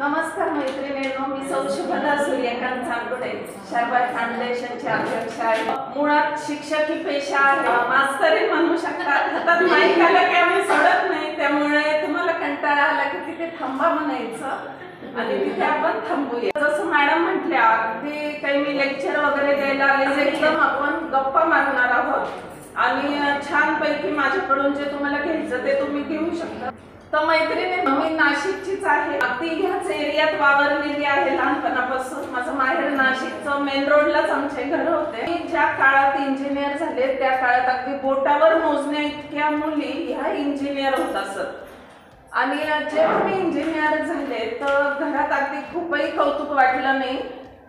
नमस्कार मैत्रिणींनो, मी सौ शुभदा सूर्यकांत चांदोडे, शर्वत फाउंडेशनचे अध्यक्ष आहे। मुळात शिक्षक ही पेशा आहे, मास्तरी म्हणू शकतात। हातात माईक आला की आम्ही सोडत नाही, त्यामुळे तुम्हाला कंटाळा आला की तिथे थांबा म्हणायचं आणि तिथे आपण थांबूया। जसं मॅडम म्हटल्या, अगदी काही मी लेक्चर वगैरे द्यायला आले, एकदम आपण गप्पा मारणार आहोत आणि छानपैकी माझ्याकडून जे तुम्हाला घ्यायचं ते तुम्ही घेऊ शकता। तर मैत्रिणी, मी नाशिकचीच आहे, अगदी ह्याच एरियात वावरलेली आहे लहानपणापासून। माझं माहेर नाशिकचं मेन रोडलाच आमचे घर होते। मी ज्या काळात इंजिनियर झाले त्या काळात अगदी बोटावर मोजण्या इतक्या मुली ह्या इंजिनियर होत असत। आणि जेव्हा मी इंजिनियर झाले तर घरात अगदी खूपही कौतुक वाटलं नाही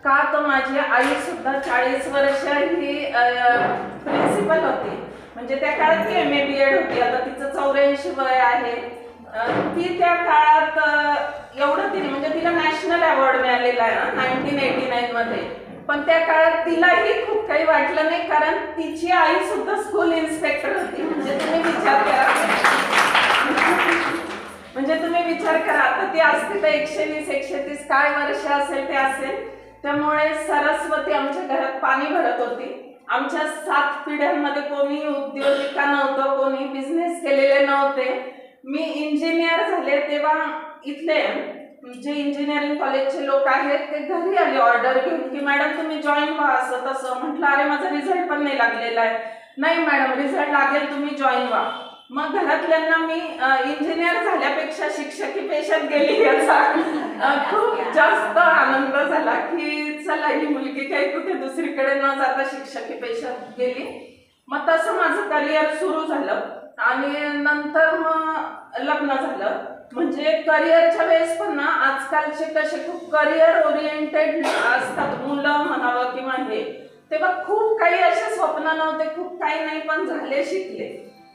का, तर माझी आई सुद्धा 40 वर्ष ही प्रिन्सिपल होती। म्हणजे त्या काळात ती MA BEd होती, आता तिचं 84 वय आहे। ती त्या काळात एवढं तिने म्हणजे तिला नॅशनल अवॉर्ड मिळालेला आहे 1989 मध्ये, पण त्या काळात तिलाही खूप काही वाटलं नाही, कारण तिची आई सुद्धा स्कूल इन्स्पेक्टर होती। म्हणजे तुम्ही विचार करा, आता ती असते तर 120-130 काय वर्ष असेल ते असेल। त्यामुळे सरस्वती आमच्या घरात पाणी भरत होती। आमच्या 7 पिढ्यांमध्ये कोणी उद्योजिका नव्हतं, कोणी बिझनेस केलेले नव्हते। मी इंजिनियर झाले तेव्हा इथले जे इंजिनिअरिंग कॉलेजचे लोक आहेत ते घरी आले ऑर्डर घेऊन की मॅडम तुम्ही जॉईन व्हा, असं तसं। म्हटलं अरे माझा रिझल्ट पण नाही लागलेला आहे। नाही मॅडम, रिझल्ट लागेल, तुम्ही जॉईन व्हा। मग घरातल्यांना मी इंजिनियर झाल्यापेक्षा शिक्षकी पेशात गेली याचा खूप जास्त आनंद झाला की चला ही मुलगी काही कुठे दुसरीकडे न जाता शिक्षकी पेशात गेली। मग तसं माझं करिअर सुरू झालं आणि नंतर मग लग्न झालं। म्हणजे करिअरच्या वेळेस पण ना आजकालचे कसे खूप करिअर ओरिएंटेड असतात मुलं म्हणावं किंवा हे, तेव्हा खूप काही असे स्वप्न नव्हते, खूप काही नाही, पण झाले, शिकले।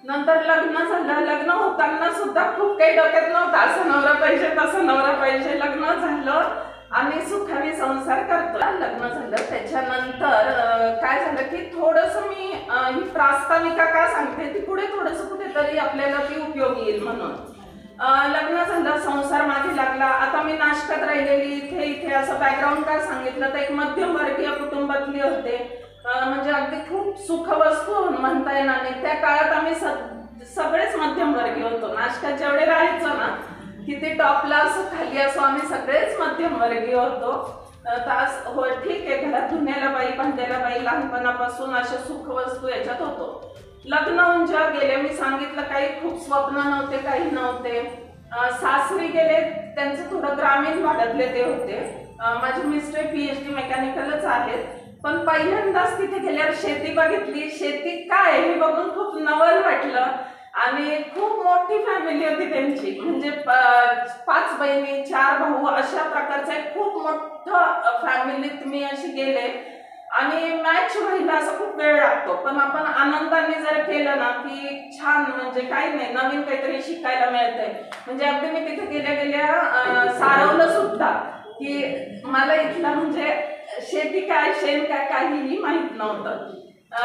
नंतर लग्न झालं, लग्न होताना सुद्धा खूप काही डोक्यात नव्हतं, असं नवरा पाहिजे तसं नवरा पाहिजे। लग्न झालं आणि सुखाने संसार करतो। लग्न झालं त्याच्यानंतर काय झालं की थोडंसं मी ही प्रास्ताविका का सांगते ती पुढे थोडंसं कुठेतरी आपल्याला ती उपयोगी येईल म्हणून। लग्न झालं, संसार मागे लागला। आता मी नाशकात राहिलेली, इथे असं बॅकग्राऊंड काय सांगितलं तर एक मध्यमवर्गीय कुटुंबातली होते। म्हणजे अगदी खूप सुखवस्तू म्हणता येणार नाही, त्या काळात आम्ही सगळेच मध्यमवर्गीय होतो। नाशकात जेवढे राहायचो ना, किती टॉपला असो खाली असो, आम्ही सगळेच मध्यमवर्गीय होतो। तास हो ठीक आहे, घरात धुण्याला बाई, भांड्याला बाई, लहानपणापासून अशा सुखवस्तू याच्यात होतो। लग्न होऊन जेव्हा गेले, मी सांगितलं काही खूप स्वप्न नव्हते, काही नव्हते। सासरी गेले, त्यांचं थोडं ग्रामीण भागातले ते होते। माझे मिस्टर PhD मेकॅनिकलच आहेत, पण पहिल्यांदाच तिथे गेल्यावर शेती बघितली। शेती काय हे बघून खूप नवल वाटलं आणि खूप मोठी फॅमिली होती त्यांची। म्हणजे 5 बहिणी, 4 भाऊ, अशा प्रकारचं एक खूप मोठं फॅमिलीत मी अशी गेले। आणि मॅच व्हायला असं खूप वेळ लागतो, पण आपण आनंदाने जर केलं ना की छान, म्हणजे काही नाही, नवीन काहीतरी शिकायला मिळतंय। म्हणजे अगदी मी तिथे गेल्या सारवलं सुद्धा की मला इथलं म्हणजे शेती काय, शेण काय, काहीही माहित नव्हतं।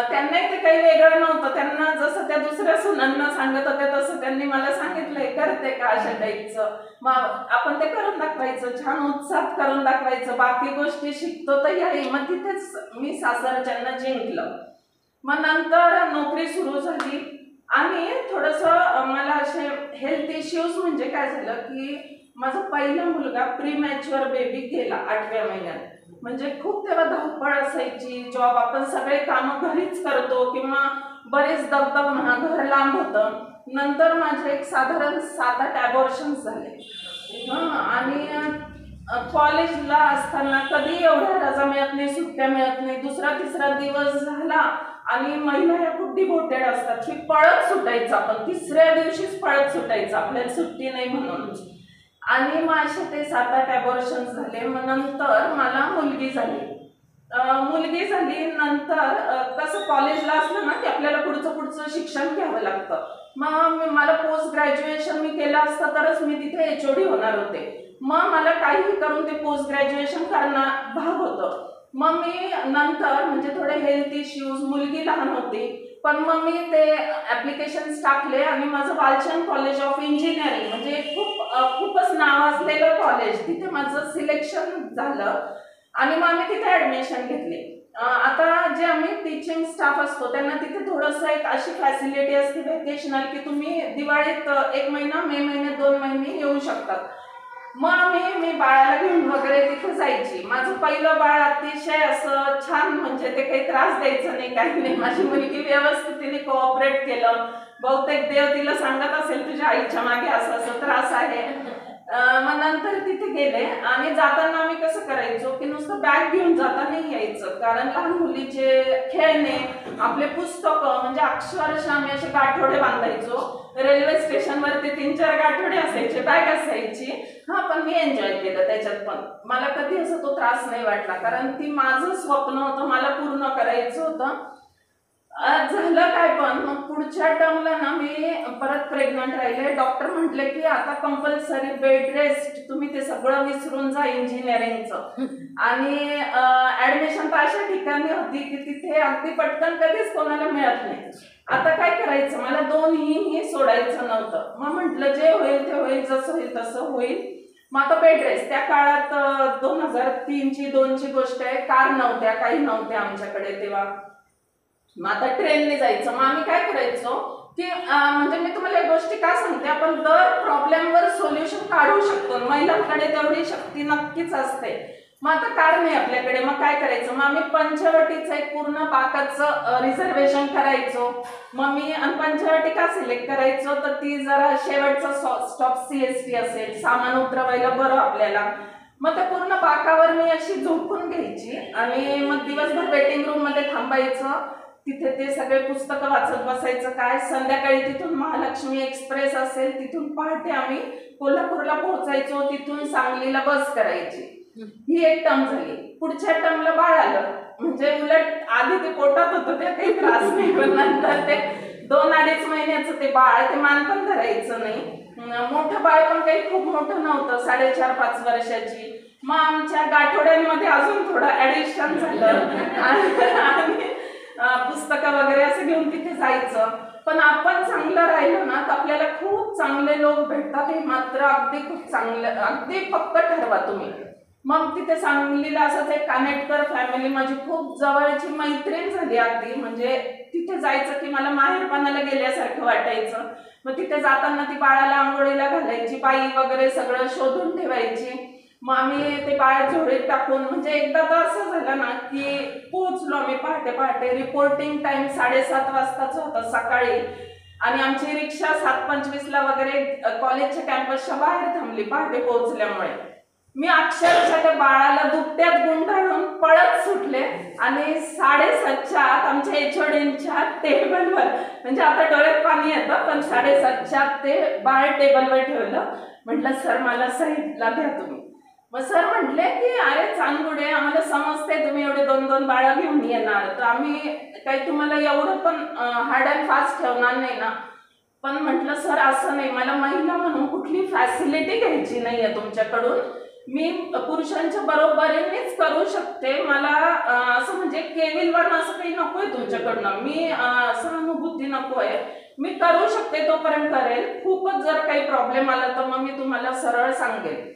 त्यांनाही ते काही वेगळं नव्हतं, त्यांना जसं त्या दुसऱ्या सुनांना सांगत होते तसं त्यांनी मला सांगितलंय, करते का अशा टाईपचं। मग आपण ते करून दाखवायचं, छान उत्साहात करून दाखवायचं, बाकी गोष्टी शिकतो तर याही। मग तिथेच मी सासरच्यांना जिंकलं। मग नंतर नोकरी सुरू झाली आणि थोडंसं मला असे हेल्थ इश्यूज, म्हणजे काय झालं की माझा पहिला मुलगा प्रीमॅच्युअर बेबी गेला 8व्या महिन्यात। म्हणजे खूप तेव्हा धावपळ असायची, जॉब, आपण सगळे कामं घरीच करतो किंवा बरेच दगदग म्हणा, घर लांब होतं। नंतर माझे एक साधारण 7-8 ॲबॉर्शन्स झाले। आणि कॉलेजला असताना कधी एवढ्या रजा मिळत नाही, सुट्ट्या मिळत नाही। दुसरा-तिसरा दिवस झाला आणि महिला ह्या खूप डिव्होटेड असतात की पळत सुटायचं, आपण तिसऱ्या दिवशीच पळत सुटायचं, आपल्याला सुट्टी नाही म्हणून। आणि मग असे ते 7-8 ॲबॉर्शन्स झाले। मग नंतर मला मुलगी झाली। नंतर कसं कॉलेजला असलं ना की आपल्याला पुढचं शिक्षण घ्यावं लागतं। मग मला पोस्ट ग्रॅज्युएशन मी केलं असतं तरच मी तिथे HOD होणार होते। मग मला काहीही करून ते पोस्ट ग्रॅज्युएशन करणं भाग होतं। मग मी नंतर म्हणजे थोडे हेल्थ इश्यूज, मुलगी लहान होती, पण मग मी ते ॲप्लिकेशन्स टाकले आणि माझं वालचंद कॉलेज ऑफ इंजिनिअरिंग, म्हणजे खूप खूपच नावाजलेलं कॉलेज, तिथे माझं सिलेक्शन झालं आणि मग आम्ही तिथे ऍडमिशन घेतली. आता जे आम्ही टीचिंग स्टाफ असतो त्यांना तिथे थोडंसं एक अशी फॅसिलिटी असते व्हॅकेशनल की तुम्ही दिवाळीत 1 महिना, मे महिन्यात 2 महिने येऊ शकतात. मग मी बाळाला घेऊन वगैरे तिथे जायची. माझं पहिलं बाळ अतिशय असं छान, म्हणजे ते काही त्रास द्यायचं नाही, काही नाही. माझी मुलगी व्यवस्थित तिने कोऑपरेट केलं. बहुतेक देव तिला सांगत असेल तुझ्या आईच्या मागे असं असं त्रास आहे. मग नंतर तिथे गेले आणि जाताना आम्ही कसं करायचो की नुसतं बॅग घेऊन जाता नाही यायचं, कारण लहान मुलीचे खेळणे, आपले पुस्तकं, म्हणजे अक्षरशः आम्ही असे गाठोडे बांधायचो. रेल्वे स्टेशनवरती 3-4 गाठोडे असायचे, बॅग असायची. पण मी एन्जॉय केलं त्याच्यात, पण मला कधी असं तो त्रास नाही वाटला, कारण ती माझं स्वप्न होतं, मला पूर्ण करायचं होतं. झालं काय, पण मग पुढच्या टर्मला ना मी परत प्रेग्नंट राहिले. डॉक्टर म्हटले की आता कंपल्सरी बेड रेस्ट, तुम्ही ते सगळं विसरून जा इंजिनिअरिंगचं. आणि ऍडमिशन तर अशा ठिकाणी होती की तिथे अगदी पटकन कधीच कोणाला मिळत नाही. आता काय करायचं, मला दोन्हीही सोडायचं नव्हतं. मग म्हटलं जे होईल ते होईल, जसं होईल तसं होईल. मग आता बेड रेस्ट, त्या काळात 2003ची 2ची गोष्ट आहे, कार नव्हत्या, काही नव्हत्या आमच्याकडे तेव्हा. मग आता ट्रेनने जायचं. मग आम्ही काय करायचो की म्हणजे मी तुम्हाला एक गोष्टी काय सांगते, आपण दर प्रॉब्लेमवर सोल्युशन काढू शकतो, महिलांकडे तेवढी शक्ती नक्कीच असते. मग आता कार नाही आपल्याकडे, मग काय करायचं, मग आम्ही पंचवटीचं एक पूर्ण पाकाचं रिझर्वेशन करायचो. मग मी पंचवटी का सिलेक्ट करायचो, तर ती जरा शेवटचा स्टॉप CST असेल, सामान उतरवायला बरं आपल्याला. मग त्या पूर्ण पाकावर मी अशी झोपून घ्यायची आणि मग दिवसभर वेटिंग रूम मध्ये थांबायचं. तिथे ते सगळे पुस्तकं वाचत बसायचं. काय संध्याकाळी तिथून महालक्ष्मी एक्सप्रेस असेल, तिथून पहाटे आम्ही कोल्हापूरला पोहोचायचो, तिथून सांगलीला बस करायची. ही एक टर्म झाली. पुढच्या टर्मला बाळ आलं, म्हणजे उलट आधी ते पोटात होतं ते काही त्रास नाही, पण नंतर ते 2-2.5 महिन्याचं ते बाळ, ते मान पण धरायचं नाही. मोठं बाळ पण काही खूप मोठं नव्हतं, 4.5-5 वर्षाची. मग आमच्या गाठोड्यांमध्ये अजून थोडं ऍडिशन झालं आणि पुस्तकं वगैरे असं घेऊन तिथे जायचं. पण आपण चांगलं राहिलो ना तर आपल्याला खूप चांगले लोक भेटतात, हे मात्र अगदी खूप चांगलं, अगदी पक्क ठरवा तुम्ही. मग तिथे सांगलीला असंच एक कानेटकर फॅमिली, माझी खूप जवळची मैत्रीण झाली अगदी. म्हणजे तिथे जायचं की मला माहेरपणाला गेल्यासारखं वाटायचं. मग तिथे जाताना ती बाळाला आंघोळीला घालायची, बाई वगैरे सगळं शोधून ठेवायची. मग आम्ही ते बाळ झोळीत टाकून, म्हणजे एकदा तर असं झालं ना की पोहोचलो आम्ही पहाटे. रिपोर्टिंग टाइम 7:30 वाजताच होता सकाळी, आणि आमची रिक्षा 7:25ला वगैरे कॉलेजच्या कॅम्पसच्या बाहेर थांबली पहाटे पोहोचल्यामुळे. मी अक्षरशः त्या बाळाला दुपट्यात गुंडाळून पळत सुटले आणि 7:30च्या आत आमच्या HODच्या टेबलवर, म्हणजे आता डोळ्यात पाणी येतं, पण 7:30च्या आत ते बाळ टेबलवर ठेवलं. म्हटलं सर मला साईडला द्या तुम्ही. मग सर म्हटले की अरे चांगुडे, आम्हाला समजते तुम्ही एवढे 2-2 बाळा घेऊन येणार, तर आम्ही काही तुम्हाला एवढं पण हार्ड अँड फास्ट ठेवणार नाही ना. पण म्हटलं सर असं नाही, मला महिला म्हणून कुठली फॅसिलिटी घ्यायची नाहीये तुमच्याकडून. मी पुरुषांच्या बरोबरीनेच करू शकते. मला असं म्हणजे केविलवर असं काही नकोय तुमच्याकडनं, मी सहानुभूती नकोय, मी करू शकते तोपर्यंत करेल. खूपच जर काही प्रॉब्लेम आला तर मग मी तुम्हाला सरळ सांगेल.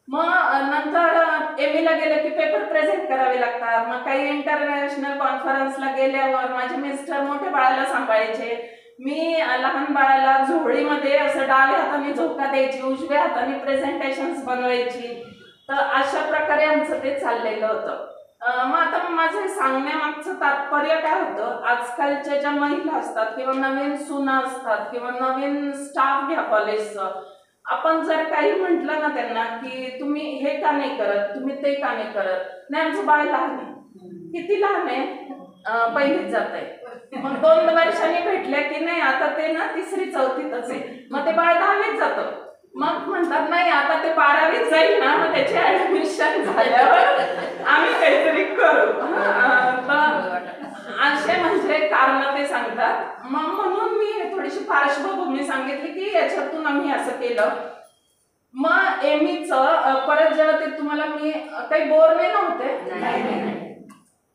मग नंतर MA गेलं की पेपर प्रेझेंट करावे लागतात. मग काही इंटरनॅशनल कॉन्फरन्सला गेल्यावर माझे मिस्टर मोठ्या बाळाला सांभाळायचे, मी लहान बाळाला झोळीमध्ये असं डाव्या हाताने झोका द्यायची, उजव्या हाताने प्रेझेंटेशन्स बनवायची. तर अशा प्रकारे आमचं ते चाललेलं होतं. मग आता माझं सांगण्यामागचं तात्पर्य काय होतं, आजकालच्या ज्या महिला असतात किंवा नवीन सुना असतात किंवा नवीन स्टाफ घ्या कॉलेजचं, आपण जर काही म्हटलं ना त्यांना की तुम्ही हे का नाही करत, तुम्ही ते का नाही करत, नाही आमचं बाळ लहान आहे. किती लहान आहे, पहिलीत जात आहे. मग 2 वर्षांनी भेटल्या की नाही आता ते ना 3री-4थीतच आहे, मग ते बाळ 10वीत जातं. मग म्हणतात नाही आता ते 12वीत जाईल ना, मग त्याचे ऍडमिशन झाल्यावर आम्ही काहीतरी करू. असे म्हणजे कारण ते सांगतात. मग म्हणून मी थोडीशी पार्श्वभूमी सांगितली की याच्यातून आम्ही असं केलं. मग MAचं परत जेव्हा ते तुम्हाला मी काही बोर नाही नव्हते.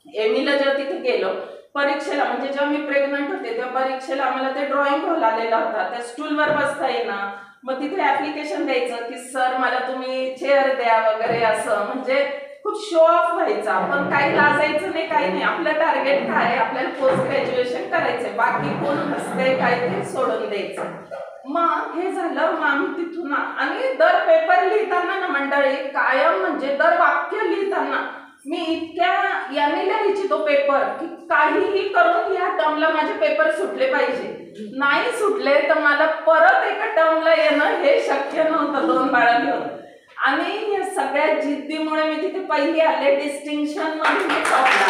MAला जेव्हा तिथे गेलो परीक्षेला, म्हणजे जेव्हा मी प्रेग्नंट होते तेव्हा परीक्षेला आम्हाला ते ड्रॉइंग हॉल आलेला होता, त्या स्टूलवर बसता येणार, मग तिथे ऍप्लिकेशन द्यायचं की सर मला तुम्ही चेअर द्या वगैरे असं, म्हणजे खूप शो ऑफ व्हायचा. पण काही लाजायचं नाही, काही नाही. आपलं टार्गेट काय आहे, आपल्याला पोस्ट ग्रॅज्युएशन करायचंय, बाकी कोण हसते काय ते सोडून द्यायचं. मग हे झालं. मग आम्ही तिथून आणि दर पेपर लिहिताना ना मंडळी कायम म्हणजे दर वाक्य लिहिताना मी इतक्या याने लिहायची तो पेपर की काहीही करून या टर्मला माझे पेपर सुटले पाहिजे. नाही सुटले तर मला परत एका टर्मला येणं हे शक्य नव्हतं 2 बाळं घेऊन. आणि या सगळ्या जिद्दीमुळे मी तिथे पहिली आले. डिस्टिंक्शन मध्ये मी टॉपला.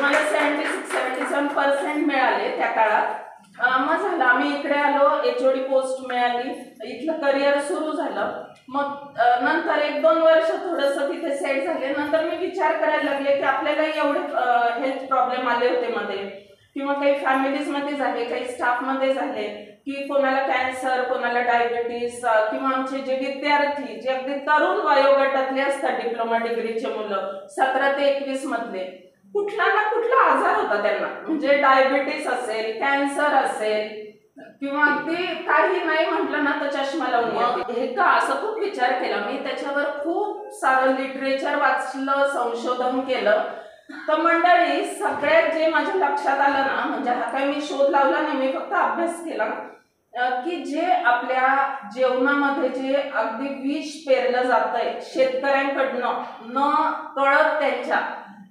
मला 76-77% मिळाले त्या काळात. मग झालं, आम्ही इकडे आलो, HOD पोस्ट मिळाली, इथलं करिअर सुरू झालं. मग नंतर 1-2 वर्ष थोडंसं तिथे सेट झाले. नंतर मी विचार करायला लागले की आपल्याला एवढे हेल्थ प्रॉब्लेम आले होते मध्ये, किंवा काही फॅमिलीज मध्ये झाले, काही स्टाफ मध्ये झाले की कोणाला कॅन्सर, कोणाला डायबिटीस, किंवा आमचे जे विद्यार्थी जे अगदी तरुण वयोगटातले असतात, डिप्लोमा डिग्रीचे मुलं 17 ते 21 मधले, कुठला ना कुठला आजार होता त्यांना. म्हणजे डायबिटीस असेल, कॅन्सर असेल, किंवा अगदी काही नाही म्हटलं ना तर चष्मा लावून येते. हे का असं खूप विचार केला मी. त्याच्यावर खूप सारं लिटरेचर वाचलं, संशोधन केलं. तर मंडळी सगळ्यात जे माझ्या लक्षात आलं ना, म्हणजे हा काही मी शोध लावला नाही, मी फक्त अभ्यास केला की जे आपल्या जेवणामध्ये जे अगदी विष पेरलं जातंय शेतकऱ्यांकडनं न कळत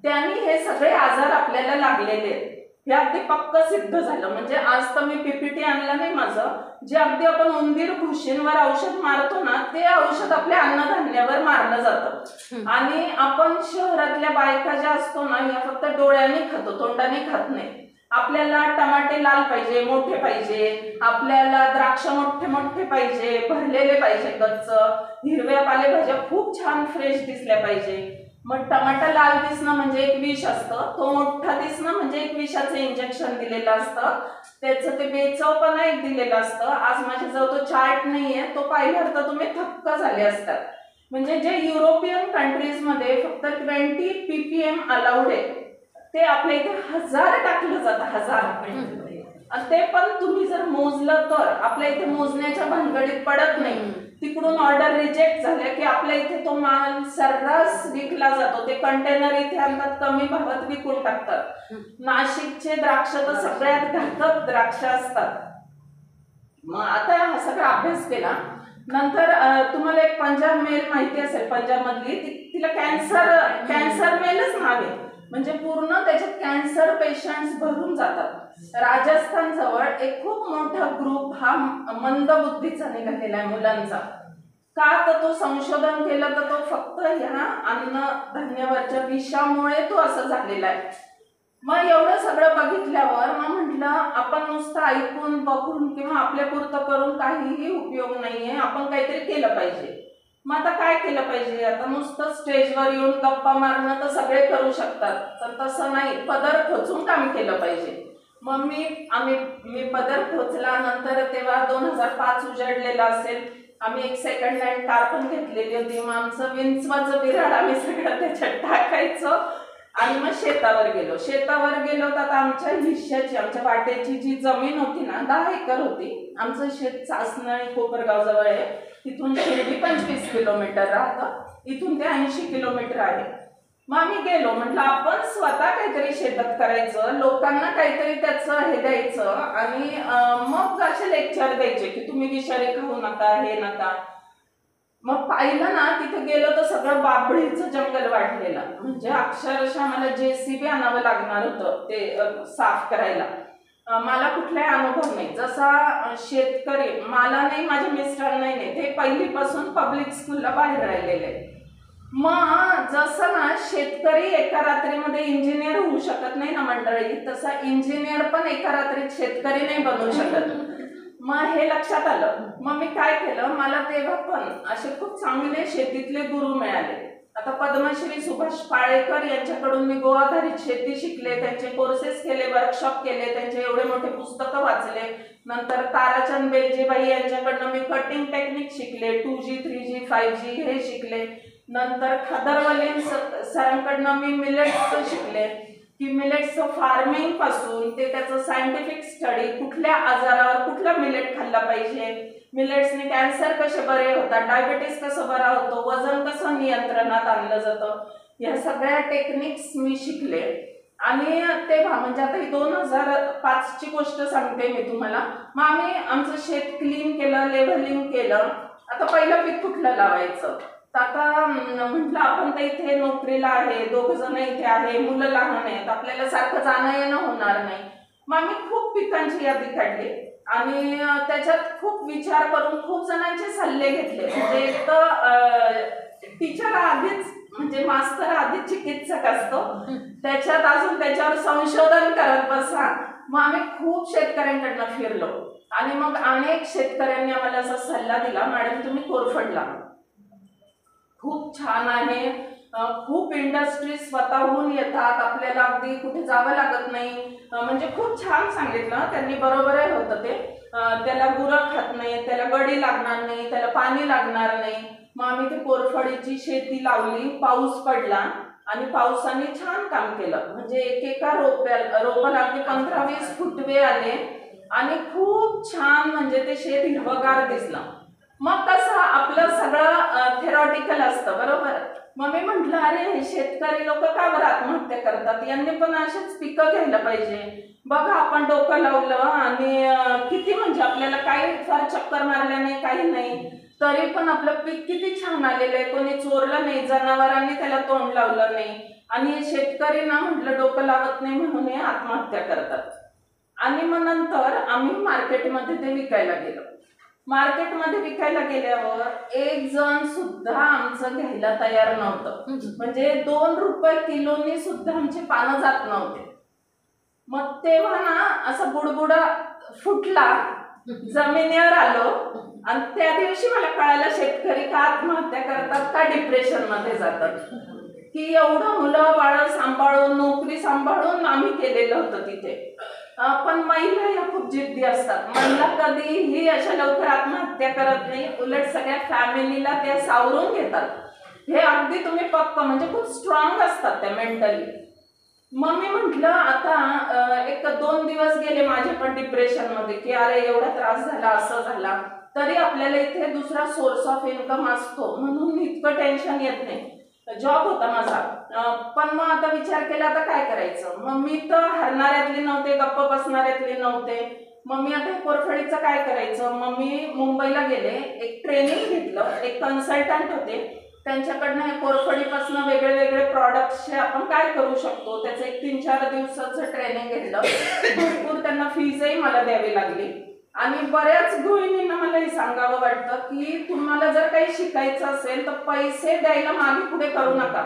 त्यांनी हे सगळे आजार आपल्याला लागलेले आहेत. हे अगदी पक्क सिद्ध झालं. म्हणजे आज तर मी PPT आणलं नाही माझं. जे अगदी आपण उंदीर घुशींवर औषध मारतो ना, ते औषध आपल्या अन्नधान्यावर मारलं जातं. आणि आपण शहरातल्या बायका ज्या असतो ना, या फक्त डोळ्याने खातो, तोंडाने खात नाही. आपल्याला टमाटे लाल पाहिजे, मोठे पाहिजे, आपल्याला द्राक्ष मोठे मोठे पाहिजे, भरलेले पाहिजे, गच्च हिरव्या पालेभाज्या खूप छान फ्रेश दिसल्या पाहिजे. मग टमाटा लाल दिसणं म्हणजे एक विष असतं, तो मोठा दिसणं म्हणजे एक विषाचं इंजेक्शन दिलेलं असतं, त्याचं ते बेचवपणा एक दिलेलं असतं. आज माझ्याजवळ तो चार्ट नाहीये, तो पाहिल्यावर तर तुम्ही थक्क झाले असतात. म्हणजे जे युरोपियन कंट्रीज मध्ये फक्त 20 ppm अलाउड आहे, ते आपल्या इथे 1000 टाकलं जातं, 1000. ते पण तुम्ही जर मोजलं तर आपल्या इथे मोजण्याच्या भानगडीत पडत नाही. तिकडून ऑर्डर रिजेक्ट झाल्या की आपल्या इथे तो माल सर्रास विकला जातो. ते कंटेनर इथे आणतात, कमी भावात विकून टाकतात. नाशिकचे द्राक्ष तर सगळ्यात घातक द्राक्ष असतात. मग आता हा सगळा अभ्यास केला नंतर तुम्हाला एक पंजाब मेल माहिती असेल, पंजाब मधली, तिला कॅन्सर मेलच नाव आहे. म्हणजे पूर्ण त्याच्यात कॅन्सर पेशंट्स भरून जातात. राजस्थान जवळ एक खूप मोठा ग्रुप हा मंदबुद्धीचा निघालेला आहे मुलांचा. का तर तो संशोधन केलं तर तो फक्त ह्या अन्नधान्यावरच्या विषामुळे तो असं झालेला आहे. मग एवढं सगळं बघितल्यावर मग म्हटलं आपण नुसतं ऐकून बघून किंवा आपल्या पुरतं करून काहीही उपयोग नाहीये, आपण काहीतरी केलं पाहिजे. मग आता काय केलं पाहिजे? आता नुसतं स्टेजवर येऊन गप्पा मारणं तर सगळे करू शकतात, तर तसं नाही, पदर खोचून काम केलं पाहिजे. मग मी पदर खोचला. नंतर तेव्हा 2005 उजाडलेला असेल. आम्ही एक सेकंड हँड कार पण घेतलेली होती. मग आमचं विंचवाचं बिराड आम्ही सगळं त्याच्यात टाकायचं आणि मग शेतावर गेलो तर आता आमच्या हिश्श्याची, आमच्या वाट्याची जी जमीन होती ना 10 एकर होती. आमचं शेत चासनळी कोपरगाव जवळ आहे. तिथून शिर्डी 25 किलोमीटर राहतं, इथून ते 80 किलोमीटर आहे. मग आम्ही गेलो, म्हटलं आपण स्वतः काहीतरी शेतात करायचं, लोकांना काहीतरी त्याचं हे द्यायचं आणि मग असे लेक्चर द्यायचे की तुम्ही विषारी खाऊ नका, हे नका. मग पाहिलं ना, तिथे गेलो तर सगळं बाभळीचं जंगल वाढलेलं. म्हणजे अक्षरशः मला JCB आणावं लागणार होतं ते साफ करायला. मला कुठलाही अनुभव नाही. जसा शेतकरी मला नाही, माझ्या मिस्टरांना नाही, ते पहिलीपासून पब्लिक स्कूलला बाहेर राहिलेले. मग जसं ना शेतकरी एका रात्रीमध्ये इंजिनियर होऊ शकत नाही ना मंडळी, तसा इंजिनियर पण एका रात्रीत शेतकरी नाही बनवू शकत. मग हे लक्षात आलं. मग मी काय केलं, मला तेव्हा पण असे खूप चांगले शेतीतले गुरु मिळाले. आता पद्मश्री सुभाष पाळेकर यांच्याकडून मी गोआधारित शेती शिकले, त्यांचे कोर्सेस केले, वर्कशॉप केले, त्यांचे एवढे मोठे पुस्तकं वाचले. नंतर ताराचंद बेलजेबाई यांच्याकडनं मी कटिंग टेक्निक शिकले, 2G 3G 5G हे शिकले. नंतर खदरवलीन सरांकडनं मी मिलेट्स शिकले की मिलेट्सचं फार्मिंग पासून ते त्याचं सायंटिफिक स्टडी, कुठल्या आजारावर कुठला मिलेट खाल्ला पाहिजे, मिलेट्सने कॅन्सर कसे बरे होतात, डायबिटीस कसं बरा होतो, वजन कसं नियंत्रणात आणलं जातं, या सगळ्या टेक्निक्स मी शिकले. आणि तेव्हा म्हणजे आता ही 2005ची गोष्ट सांगते मी तुम्हाला. मग आम्ही आमचं शेत क्लीन केलं, लेव्हलिंग केलं. आता पहिलं पीक कुठलं लावायचं, तर आता म्हटलं आपण तर इथे नोकरीला आहे, 2 जण इथे आहे, मुलं लहान आहेत, आपल्याला सारखं जाणं येणं होणार नाही. मग आम्ही खूप पिकांची यादी काढली आणि त्याच्यात खूप विचार करून खूप जणांचे सल्ले घेतले. म्हणजे एक तर टीचर आधीच म्हणजे मास्तर आधीच चिकित्सक असतो, त्याच्यात अजून त्याच्यावर संशोधन करत बसा. मग आम्ही खूप शेतकऱ्यांकडनं फिरलो आणि मग अनेक शेतकऱ्यांनी आम्हाला असा सल्ला दिला, मॅडम तुम्ही कोरफड लावा, खूप छान आहे, खूप इंडस्ट्री स्वतःहून येतात, आपल्याला अगदी कुठे जावं लागत नाही. म्हणजे खूप छान सांगितलं त्यांनी, बरोबरही होतं ते. त्याला गुरं खात नाही, त्याला गडी लागणार नाही, त्याला पाणी लागणार नाही. मग आम्ही ते कोरफडीची शेती लावली, पाऊस पडला आणि पावसाने छान काम केलं. म्हणजे एकेका रोपाला अगदी 15-20 फुटवे आले आणि खूप छान म्हणजे ते शेत हिरवगार दिसलं. मग कसं आपलं सगळं थेरॉटिकल असतं बरोबर. मग मी म्हटलं अरे हे शेतकरी लोक का बरं आत्महत्या करतात, यांनी पण असेच पिकं घ्यायला पाहिजे. बघा आपण डोकं लावलं आणि किती म्हणजे आपल्याला काही फार चक्कर मारल्या नाही, काही नाही, तरी पण आपलं पीक किती छान आलेलं आहे, कोणी चोरलं नाही, जनावरांनी त्याला तोंड लावलं नाही. आणि शेतकरी ना म्हटलं डोकं लावत नाही म्हणून हे आत्महत्या करतात. आणि मग नंतर आम्ही मार्केटमध्ये ते विकायला गेलो. मार्केटमध्ये विकायला गेल्यावर एक जण सुद्धा आमचं घ्यायला तयार नव्हतं. म्हणजे 2 रुपये किलोनी सुद्धा आमचे पानं जात नव्हते. मग तेव्हा ना असा बुडबुडा फुटला, जमिनीवर आलो आणि त्या दिवशी मला कळालं शेतकरी का आत्महत्या करतात, का डिप्रेशन मध्ये जातात. की एवढं मुलं बाळ सांभाळून, नोकरी सांभाळून आम्ही केलेलं होतं तिथे. पण महिला या खूप जिद्दी असतात. महिला कधीही अशा लवकर आत्महत्या करत नाही, उलट सगळ्या फॅमिलीला त्या सावरून घेतात. हे अगदी तुम्ही पक्क म्हणजे खूप स्ट्रॉंग असतात त्या मेंटली. मग मी म्हटलं आता 1-2 दिवस गेले माझे पण डिप्रेशन मध्ये की अरे एवढा त्रास झाला, असं झाला, तरी आपल्याला इथे दुसरा सोर्स ऑफ इन्कम असतो म्हणून इतकं टेन्शन येत नाही. जॉब होता माझा. पण मग आता विचार केला आता काय करायचं. मग मी तर हरणाऱ्यातली नव्हते, गप्प बसणाऱ्यातली नव्हते. मग मी आता कोरफडीचं काय करायचं. मग मी मुंबईला गेले, एक ट्रेनिंग घेतलं, एक कन्सल्टंट होते त्यांच्याकडनं कोरफडीपासून वेगळे वेगळे प्रॉडक्ट्सचे आपण काय करू शकतो त्याचं एक 3-4 दिवसाचं ट्रेनिंग घेतलं. भरपूर त्यांना फीजही मला द्यावी लागली. आणि बऱ्याच गृहिणींना मला हे सांगावं वाटतं की तुम्हाला जर काही शिकायचं असेल तर पैसे द्यायला मागे पुढे करू नका.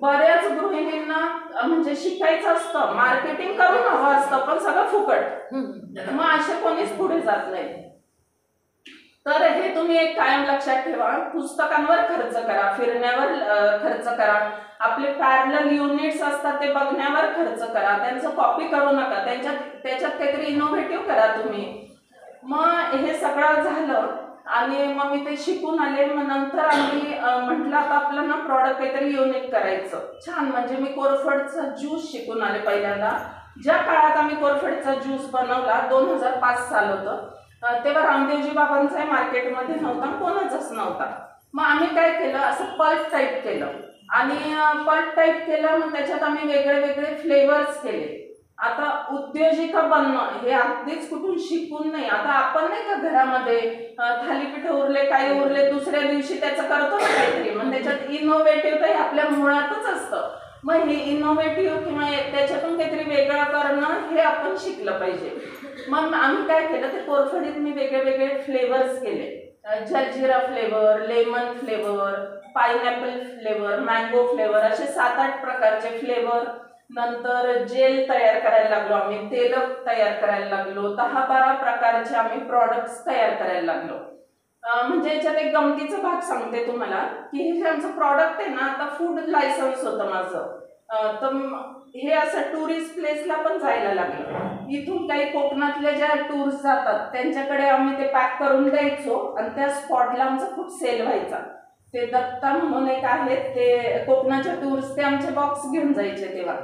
बऱ्याच गृहिणींना म्हणजे शिकायचं असतं, मार्केटिंग करून हवं असतं, पण सगळं फुकट. मग असे कोणीच पुढे जात नाही. तर हे तुम्ही एक कायम लक्षात ठेवा. पुस्तकांवर खर्च करा, फिरण्यावर खर्च करा, आपले पॅरलल युनिट्स असतात ते बघण्यावर खर्च करा, त्यांचं कॉपी करू नका, त्याच्यात काहीतरी इनोव्हेटिव्ह करा तुम्ही. मग हे सगळं झालं आणि मग मी ते शिकून आले. मग नंतर आम्ही म्हटलं आता आपलं ना प्रॉडक्ट काहीतरी युनिक करायचं छान. म्हणजे मी कोरफडचा ज्यूस शिकून आले पहिल्यांदा. ज्या काळात आम्ही कोरफडचा ज्यूस बनवला 2005 साल होतं, तेव्हा रामदेवजी बाबांचाही मार्केटमध्ये नव्हता, कोणाचाच नव्हता. मग आम्ही काय केलं, असं पल्प टाईप केलं आणि पल्प टाईप केलं. मग त्याच्यात आम्ही वेगळे वेगळे फ्लेवर्स केले. आता उद्योजिका बनणं हे अगदीच कुठून शिकून नाही. आता आपण नाही का घरामध्ये थालीपीठ उरले, काही उरले, दुसऱ्या दिवशी त्याचं करतो ना काहीतरी, मग त्याच्यात इनोव्हेटिव्ह तर आपल्या मुळातच असतं. मग हे इनोव्हेटिव्ह किंवा त्याच्यातून काहीतरी वेगळं करणं हे आपण शिकलं पाहिजे. मग आम्ही काय केलं, ते कोरफडीत मी वेगळे वेगळे फ्लेवर्स केले. Jaljeera flavour, lemon flavour, pineapple flavour, mango flavour, असे 7-8 प्रकारचे फ्लेवर. नंतर जेल तयार करायला लागलो आम्ही, तेल तयार करायला लागलो, 10-12 प्रकारचे आम्ही प्रॉडक्ट्स तयार करायला लागलो. म्हणजे याच्यात एक गमतीचा भाग सांगते तुम्हाला की हे जे आमचं प्रॉडक्ट आहे ना, आता फूड लायसन्स होतं माझं, तर हे असं टुरिस्ट प्लेसला पण जायला लागलं. इथून काही कोकणातल्या ज्या टूर्स जातात त्यांच्याकडे आम्ही ते पॅक करून द्यायचो आणि त्या स्पॉटला आमचा खूप सेल व्हायचा. ते दत्ता म्हणून एक आहेत, ते कोकणाच्या टूर्स ते आमचे बॉक्स घेऊन जायचे तेव्हा.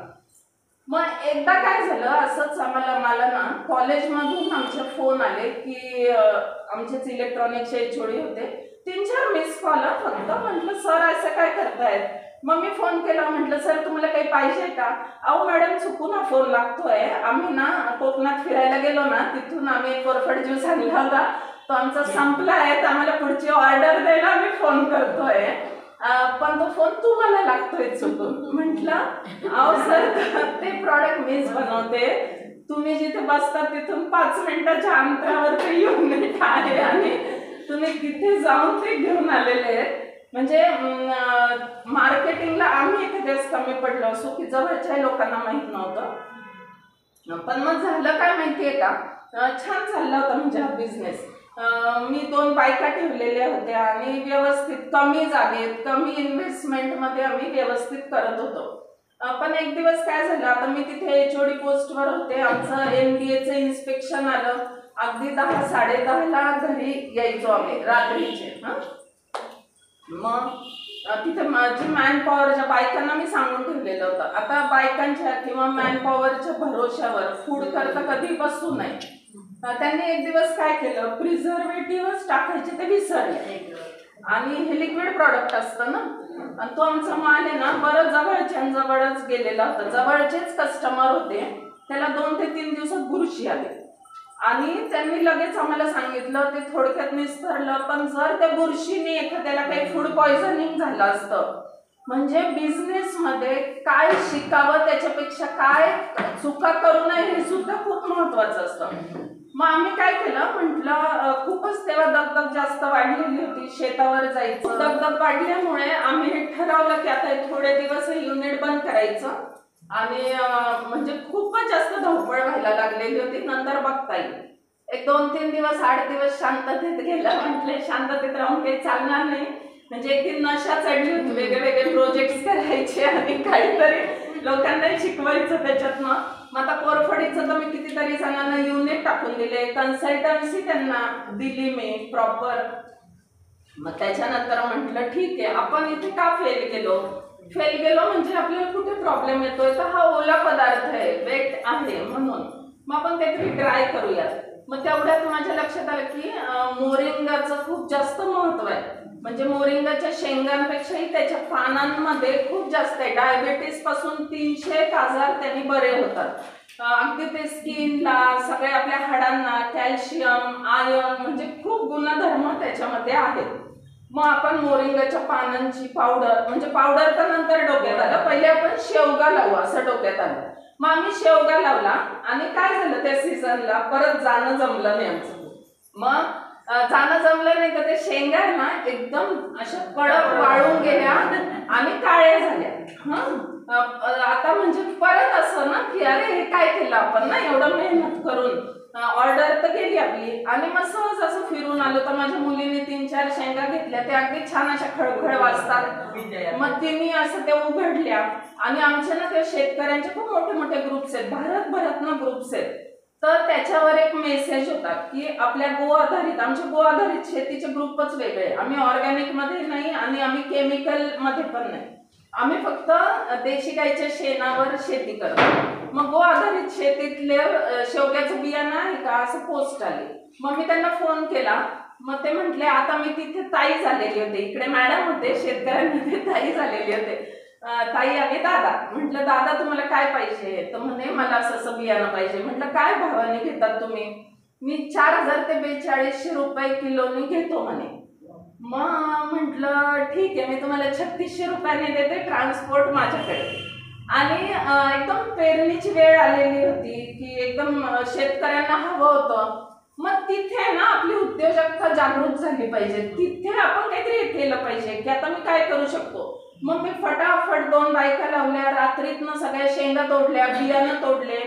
मग एकदा काय झालं असंच मला ना कॉलेजमधून आमचे फोन आले की आमचेच इलेक्ट्रॉनिक्सचे HOD होते, 3-4 मिस कॉल फक्त. म्हटलं सर असं काय करतायत? मग मी फोन केला, म्हटलं सर तुम्हाला काही पाहिजे का? अहो मॅडम चुकून फोन लागतोय, आम्ही ना कोकणात फिरायला गेलो ना, तिथून आम्ही एक कोरफड ज्यूस आणला होता, तो आमचा संपला आहे, तर आम्हाला पुढची ऑर्डर द्यायला आम्ही फोन करतोय, पण तो फोन तुम्हाला लागतोय चुकून. म्हटलं अहो सर ते प्रॉडक्ट मीच बनवते, तुम्ही जिथे बसता तिथून 5 मिनिटाच्या अंतरावर ते युनिट आहे आणि तुम्ही तिथे जाऊन ते घेऊन आलेले आहेत. म्हणजे मार्केटिंगला आम्ही एखाद्याच कमी पडलो असो की जवळच्या लोकांना माहित नव्हतं. पण मग झालं काय माहितीये का, छान चालला होता म्हणजे हा बिझनेस. मी 2 बायका ठेवलेल्या होत्या आणि व्यवस्थित कमी जागेत कमी इन्व्हेस्टमेंटमध्ये आम्ही व्यवस्थित करत होतो. पण एक दिवस काय झालं, आता मी तिथे HOD पोस्टवर होते, आमचं MBAचं इन्स्पेक्शन आलं, अगदी 10-10:30ला घरी यायचो आम्ही रात्रीचे. मग तिथे माझी मॅनपॉवर ज्या बायकांना मी सांगून ठेवलेलं होतं, आता बायकांच्या किंवा मॅनपॉवरच्या भरोश्यावर फूड करता कधी बसू नये. त्यांनी एक दिवस काय केलं, प्रिझर्वेटिव्हच टाकायचे ते विसरले आणि हे लिक्विड प्रॉडक्ट असतं ना, आणि तो आमचा माल आहे ना बरं जवळच गेलेला होता, जवळचेच कस्टमर होते, त्याला 2 ते 3 दिवसात बुरशी आली आणि त्यांनी लगेच आम्हाला सांगितलं, ते थोडक्यात निस्तरलं. पण जर त्या बुरशीने एखाद्याला काही फूड पॉयझनिंग झालं असतं, म्हणजे बिझनेसमध्ये काय शिकावं त्याच्यापेक्षा काय चुका करू नये हे सुद्धा खूप महत्वाचं असतं. मग आम्ही काय केलं, म्हटलं खूपच तेव्हा दगदग जास्त वाढलेली होती, शेतावर जायचं, दगदग वाढल्यामुळे आम्ही हे ठरवलं की आता थोडे दिवस हे युनिट बंद करायचं आणि म्हणजे खूपच जास्त धावपळ व्हायला लागलेली होती, नंतर बघता येईल. एक 2-3 दिवस 8 दिवस शांततेत गेलं. म्हटले शांततेत राहून काही चालणार नाही, म्हणजे एक ती नशा चढली होती, वेगळे प्रोजेक्ट करायचे आणि काहीतरी लोकांना शिकवायचं त्याच्यातनं. मग आता कोरफडीचं तर मी कितीतरी जणांना युनिट टाकून दिले, कन्सल्टन्सी त्यांना दिली मी प्रॉपर. मग त्याच्यानंतर म्हटलं ठीक आहे, आपण इथे का फेल गेलो म्हणजे आपल्याला कुठे प्रॉब्लेम येतोय, तर हा ओला पदार्थ आहे, वेट आहे म्हणून, मग आपण काहीतरी ट्राय करूयात. मग तेवढ्यात माझ्या लक्षात आलं की मोरिंगाचं खूप जास्त महत्व आहे, म्हणजे मोरिंगाच्या शेंगांपेक्षाही त्याच्या पानांमध्ये खूप जास्त आहे. डायबेटीस पासून 300 आजार त्यांनी बरे होतात, अगदी ते स्किनला, सगळ्या आपल्या हाडांना, कॅल्शियम, आयर्न, म्हणजे खूप गुणधर्म त्याच्यामध्ये आहेत. मग आपण मोरिंगाच्या पानांची पावडर, म्हणजे पावडर तर नंतर डोक्यात आलं, पहिले आपण शेवगा लावू असं डोक्यात आलं. मग आम्ही शेवगा लावला आणि काय झालं, त्या सीझनला परत जाणं जमलं नाही आमचं. मग जाणं जमलं नाही तर ते शेंगा ना एकदम अशा कडक वाळून गेल्या आणि काळ्या झाल्या. आता म्हणजे परत असं ना की अरे हे काय केलं आपण ना, एवढं मेहनत करून, ऑर्डर तर गेली आपली. आणि मग सहज असं फिरून आलो तर माझ्या मुलीने 3-4 शेंगा घेतल्या, त्या अगदी छान अशा खळखळ वाजतात. मग तिने असं त्या उघडल्या आणि आमच्या ना त्या शेतकऱ्यांचे खूप मोठे मोठे ग्रुप्स आहेत, भारतभरातनं ग्रुप्स आहेत. तर त्याच्यावर एक मेसेज होता की आपल्या गो आधारित, आमचे गो आधारित शेतीचे ग्रुपच वेगळे, आम्ही ऑर्गॅनिक मध्ये नाही आणि आम्ही केमिकल मध्ये पण नाही, आम्ही फक्त देशी गाईच्या शेणावर शेती करतो. मग गो आधारित शेतीतले शेवग्याचं बियाणं आहे का असं पोस्ट आली. मग मी त्यांना फोन केला, मग ते म्हटले आता मी तिथे ताई झालेली होते, इकडे मॅडम होते, शेतकऱ्यांमध्ये ताई झालेली होते, ताई आणि दादा. म्हटलं दादा तुम्हाला काय पाहिजे, तर म्हणे मला असं बियाणं पाहिजे. म्हटलं काय भावाने घेतात तुम्ही? मी 4000 ते 4200 रुपये किलोनी घेतो म्हणे. मग म्हटलं ठीक आहे, मी तुम्हाला 3600 रुपयाने देते, ट्रान्सपोर्ट माझ्याकडे. आणि एकदम पेरणीची वेळ आलेली होती की एकदम शेतकऱ्यांना हवं होतं. मग तिथे ना आपली उद्योजकता जागृत झाली पाहिजे, तिथे आपण काहीतरी केलं पाहिजे की आता मी काय करू शकतो. मग मी फटाफट 2 बायका लावल्या, रात्रीतनं सगळ्या शेंगा तोडल्या, बियाणं तोडले,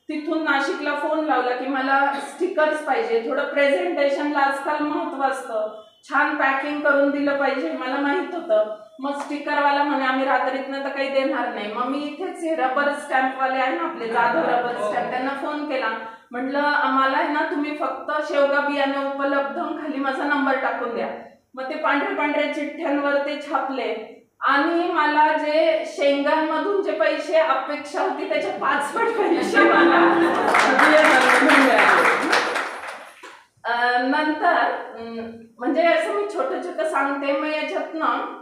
तिथून नाशिकला फोन लावला की मला स्टिकर्स पाहिजे, थोडं प्रेझेंटेशनला आजकाल महत्व असतं, छान पॅकिंग करून दिलं पाहिजे, मला माहित होतं. मग स्टिकरवाला म्हणे आम्ही रात्रीतनं तर काही देणार नाही. मग मी इथेच रबर स्टॅम्पवाले आहे ना आपले, जाधव रबर स्टॅम्प, त्यांना फोन केला. म्हटलं आम्हाला आहे ना तुम्ही फक्त शेवगा बियाणे उपलब्ध, खाली माझा नंबर टाकून द्या. मग ते पांढऱ्या चिठ्ठ्यांवर ते छापले आणि मला जे शेंगांमधून जे पैसे अपेक्षा होती त्याच्या 5 पट पैसे मला नंतर म्हणजे असं मी छोटं छोटं सांगते. मग याच्यातनं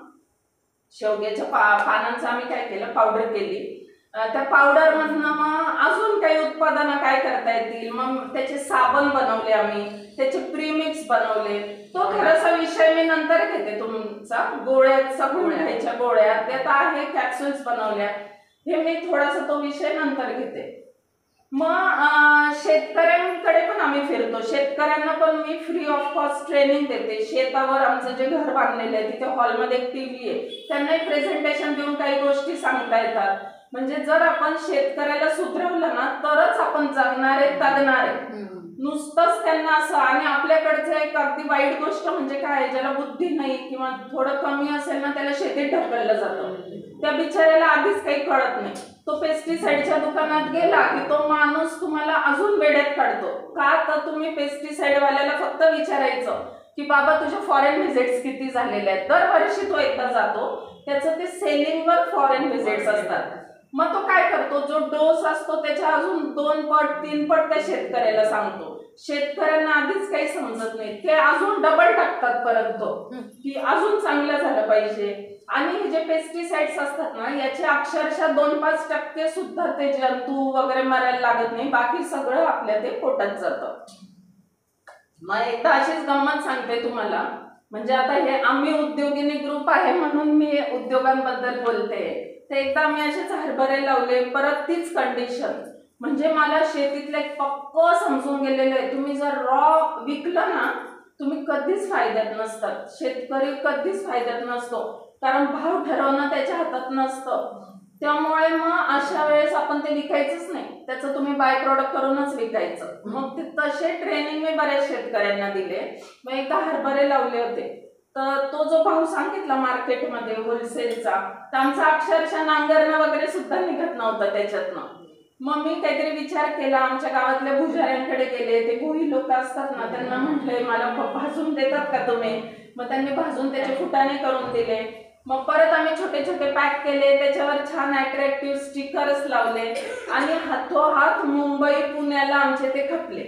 शेवग्याच्या पानांचं आम्ही काय केलं, पावडर केली. त्या पावडर मधनं मग अजून काही उत्पादनं काय करता येतील, मग त्याचे साबण बनवले आम्ही, त्याचे प्रीमिक्स बनवले. तो थोडासा विषय मी नंतर घेते तुमचा. ह्याच्या गोळ्या त्यात आहे, कॅप्सूल्स बनवल्या, हे मी थोडासा तो विषय नंतर घेते. मग शेतकऱ्यांकडे पण आम्ही फिरतो. शेतकऱ्यांना पण मी फ्री ऑफ कॉस्ट ट्रेनिंग देते. शेतावर आमचं जे घर बांधलेलं आहे तिथे हॉलमध्ये एक टीव्ही आहे, त्यांनाही प्रेझेंटेशन देऊन काही गोष्टी सांगता येतात. म्हणजे जर आपण शेतकऱ्याला सुधरवलं ना तरच आपण जगणारे तगणारे. नुसतंच त्यांना असं. आणि आपल्याकडचं एक अगदी वाईट गोष्ट म्हणजे काय, ज्याला बुद्धी नाही किंवा थोडं कमी असेल ना त्याला शेतीत ढकललं जातं. त्या बिचाऱ्याला आधीच काही कळत नाही. तो पेस्टिसाइडच्या दुकानात गेला की तो माणूस तुम्हाला अजून वेड्यात काढतो. का तर तुम्ही पेस्टिसाइड वाल्याला फक्त विचारायचं की बाबा तुझ्या फॉरेन व्हिजिट्स किती झालेल्या आहेत. दरवर्षी तो एकदा जातो, त्याचं ते सेलिंगवर फॉरेन व्हिजिट्स असतात. मग तो काय करतो, जो डोस असतो त्याच्या अजून 2 पट 3 पट त्या शेतकऱ्याला सांगतो. शेतकऱ्यांना आधीच काही समजत नाही, ते अजून डबल टाकतात परत तो की अजून चांगलं झालं पाहिजे. आणि हे जे पेस्टिसाइड्स असतात ना याचे अक्षरशः 2-5% सुद्धा ते जंतू वगैरे मरायला लागत नाही, बाकी सगळं आपल्या ते पोटात जातं. मग एकदा अशीच गंमत सांगते तुम्हाला. म्हणजे आता हे आम्ही उद्योगिनी ग्रुप आहे म्हणून मी उद्योगांबद्दल बोलते. ते एकदा आम्ही असेच हरभरे लावले, परत तीच कंडिशन. म्हणजे मला शेतीतलं एक पक्क समजून गेलेलं आहे, तुम्ही जर रॉ विकलं ना तुम्ही कधीच फायद्यात नसतात. शेतकरी कधीच फायद्यात नसतो, कारण भाव ठरवणं त्याच्या हातात नसतं. त्यामुळे मग अशा वेळेस आपण ते विकायचंच नाही, त्याचं तुम्ही बाय प्रोडक्ट करूनच विकायचं. मग ते तसे ट्रेनिंग मी बऱ्याच शेतकऱ्यांना दिले. मग एकदा हरभरे लावले होते, तर तो जो भाव सांगितला मार्केटमध्ये होलसेलचा, तर आमचा अक्षरशः नांगरणं वगैरे सुद्धा निघत नव्हतं त्याच्यातनं. मग मी काहीतरी विचार केला, आमच्या गावातल्या भुजाऱ्यांकडे गेले, ते भोई लोक असतात ना, त्यांना म्हटले मला भाजून देतात का तुम्ही. मग त्यांनी भाजून त्याचे फुटाणे करून दिले. मग परत आम्ही छोटे छोटे पॅक केले, त्याच्यावर छान अट्रॅक्टिव्ह स्टिकर्स लावले आणि हातोहात मुंबई पुण्याला आमचे ते खपले.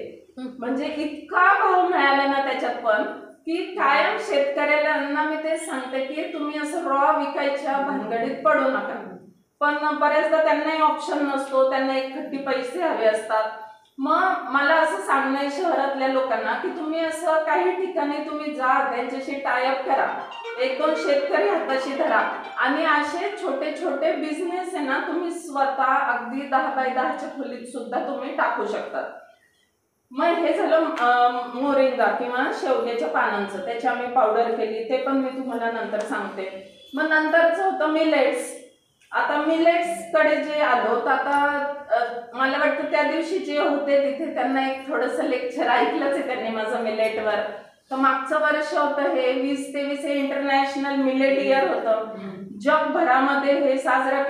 म्हणजे इतका भाव मिळाला ना त्याच्यात पण की कायम शेतकऱ्याला मी ते सांगते की तुम्ही असं रॉ विकायच्या भानगडीत पडू नका. पण बऱ्याचदा त्यांनाही ऑप्शन नसतो, त्यांना एकखट्टी पैसे हवे असतात. मग मला असं सांगणं शहरातल्या लोकांना की तुम्ही असं काही ठिकाणी तुम्ही जा, त्यांच्याशी टायअप करा, 1-2 शेतकरी हाताशी धरा आणि असे छोटे छोटे बिझनेस आहे ना तुम्ही स्वतः अगदी 10 बाय 10च्या खोलीत सुद्धा तुम्ही टाकू शकतात. मग हे झालं मोरिंगा किंवा शेवग्याच्या पानांचं, त्याची आम्ही पावडर केली, ते पण मी तुम्हाला नंतर सांगते. मग नंतरचं होतं मिलेट्स. आता मिलेट्स कडे जे आलो तर आता मला वाटतं त्या दिवशी जे होते तिथे त्यांना एक थोडंसं लेक्चर ऐकलंच आहे त्यांनी माझं मिलेटवर. तर मागचं वर्ष होतं हे 2023 हे इंटरनॅशनल मिलेट इयर होतं. जगभरामध्ये हे साजरं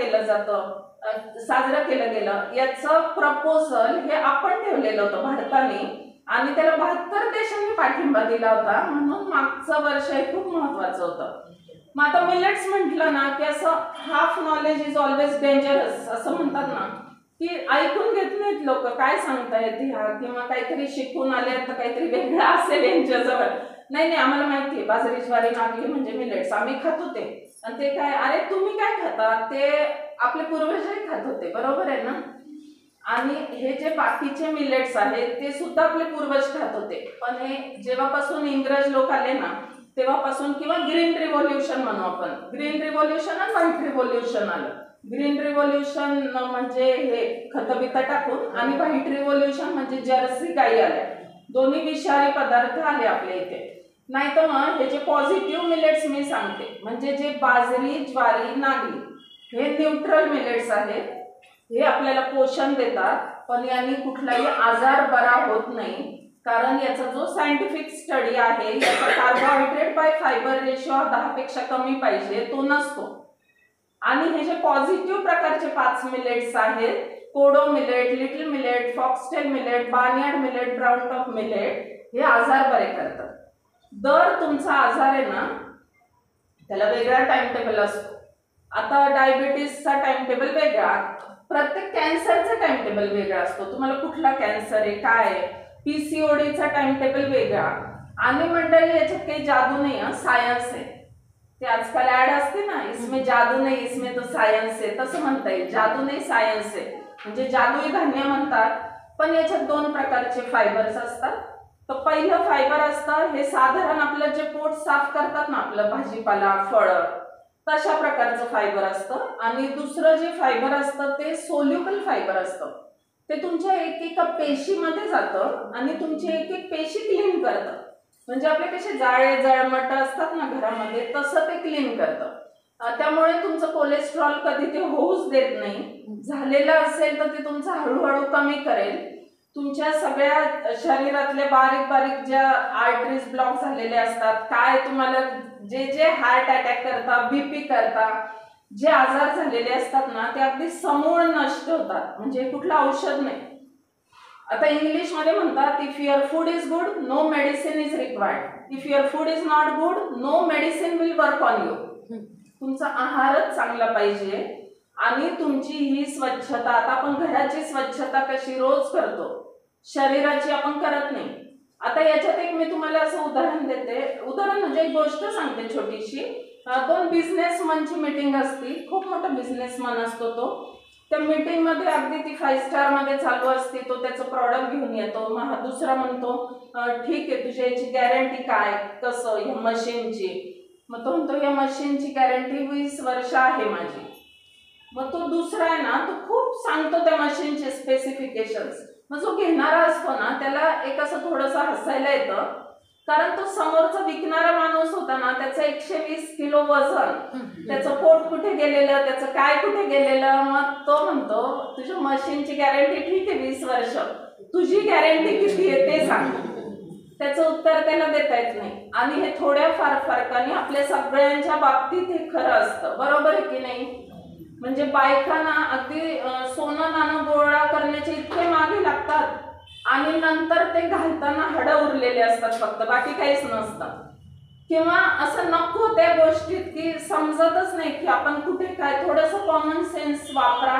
केलं गेलं. याचं प्रपोजल हे आपण ठेवलेलं होतं भारताने आणि त्याला 72 देशांनी पाठिंबा दिला होता. म्हणून मागचं वर्ष हे खूप महत्वाचं होतं. मग आता मिलेट्स म्हटलं ना की असं half knowledge is always dangerous असं म्हणतात ना, की ऐकून घेत नाहीत लोक काय सांगतायत ह्या, किंवा काहीतरी शिकून आले तर काहीतरी वेगळं असेल यांच्याजवळ. नाही आम्हाला माहिती आहे बाजरी ज्वारी नागली म्हणजे मिलेट्स, आम्ही खात होते. आणि ते काय, अरे तुम्ही काय खाता, ते आपले पूर्वजही खात होते, बरोबर आहे ना. आणि हे जे बाकीचे मिलेट्स आहेत ते सुद्धा आपले पूर्वज खात होते. पण हे जेव्हापासून इंग्रज लोक आले ना तेव्हापासून, किंवा ग्रीन रिव्होल्युशन म्हणू आपण, ग्रीन रिव्होल्युशन आणि व्हाईट रिव्होल्युशन आलं. ग्रीन रिव्होल्युशन म्हणजे हे खतबितं टाकून आणि व्हाईट रिव्होल्युशन म्हणजे जर्सी गाई आल्या, दोन्ही विषारी पदार्थ आले आपल्या इथे. नाही तर मग हे जे पॉझिटिव्ह मिलेट्स मी सांगते म्हणजे जे बाजरी ज्वारी नागली हे न्यूट्रल मिलेट्स आहेत. हे आपल्याला पोषण देतात, पण यांनी कुठलाही आजार बरा होत नाही. कारण याचा जो सायंटिफिक स्टडी आहे याचा कार्बोहायड्रेट बाय फायबर रेशो 10 पेक्षा कमी पाहिजे, तो नसतो. आणि हे जे पॉझिटिव्ह प्रकारचे 5 मिलेट्स आहेत, kodo millet, little millet, foxtail millet, barnyard millet, brown top millet, हे आजार बरे करतात. दर तुमचा आजार आहे ना त्याला वेगळा टाइम टेबल असतो. आता डायबिटीसचा टाइम टेबल वेगळा, प्रत्येक कॅन्सरचा टाइम टेबल वेगळा असतो. तुम्हाला कुठला कॅन्सर आहे, काय आहे, पीसीओडीचा टाइम टेबल वेगळा. आणि मंडळी याच्यात काही जादू नाही, सायन्स आहे. ते आजकाल ऍड असते ना, इसमें जादू नाही इसमें तो सायन्स आहे, तसं म्हणता येईल. जादू नाही सायन्स आहे. म्हणजे जादुई धान्य म्हणतात, पण याच्यात 2 प्रकारचे फायबर्स असतात. तर पहिलं फायबर असतं हे साधारण आपलं जे पोट साफ करतात ना, आपलं भाजीपाला फळं तशा प्रकारचं फायबर असतं. आणि दुसरं जे फायबर असतं ते सोल्युबल फायबर असतं. ते तुमच्या एक पेशीमध्ये जातं आणि तुमची एक पेशी क्लीन करतं. म्हणजे आपले कसे जाळे जळमट असतात ना घरामध्ये, तसं ते क्लीन करतं. त्यामुळे तुमचं कोलेस्ट्रॉल कधी ते होऊच देत नाही. झालेलं असेल तर ते तुमचं हळूहळू कमी करेल. तुमच्या सगळ्या शरीरातले बारीक बारीक ज्या आर्टरीज ब्लॉक झालेले असतात, काय तुम्हाला जे जे हार्ट अटॅक करता, बीपी करता, जे आजार झालेले असतात ना, ते अगदी समूळ नष्ट होतात. म्हणजे कुठलं औषध नाही. आता इंग्लिश मध्ये म्हणतात, if your food is good no medicine is required, if your food is not good no medicine will work on you. तुमचा आहारच चांगला पाहिजे आणि तुमची ही स्वच्छता. आता आपण घराची स्वच्छता कशी रोज करतो, शरीराची आपण करत नाही. आता याच्यात एक मी तुम्हाला असं उदाहरण देते. उदाहरण म्हणजे एक गोष्ट सांगते छोटीशी. 2 बिझनेसमनची मीटिंग असती. खूप मोठा बिझनेसमन असतो तो. त्या मीटिंग मध्ये अगदी ती 5 स्टार मध्ये चालू असते. तो त्याचं प्रॉडक्ट घेऊन येतो. मग दुसरा म्हणतो ठीक आहे, तुझ्या याची गॅरंटी काय, कसं, ह्या मशीनची. मग तो म्हणतो या मशीनची गॅरंटी 20 वर्ष आहे माझी. मग तो दुसरा आहे ना, तो खूप सांगतो त्या मशीनचे स्पेसिफिकेशन्स. मग जो घेणारा असतो ना, त्याला एक असं थोडंसं हसायला येतं, कारण तो समोरचा विकणारा माणूस होता ना, त्याचं 120 किलो वजन, त्याचं पोट कुठे गेलेलं, त्याचं काय कुठे गेलेलं. मग तो म्हणतो तुझ्या मशीनची गॅरंटी ठीक आहे 20 वर्ष, तुझी गॅरंटी किती आहे ते सांग. त्याचं उत्तर त्याला देता येत नाही. आणि हे थोड्या फार फरकाने आपल्या सगळ्यांच्या बाबतीत हे खरं असतं. बरोबर आहे की नाही? म्हणजे बायकांना अगदी सोनं नाणं गोळा करण्याचे इतके मागे लागतात आणि नंतर ते घालताना हडं उरलेले असतात फक्त, बाकी काहीच नसतं. किंवा असं नको त्या गोष्टीत की समजतच नाही की आपण कुठे काय. थोडंसं कॉमन सेन्स वापरा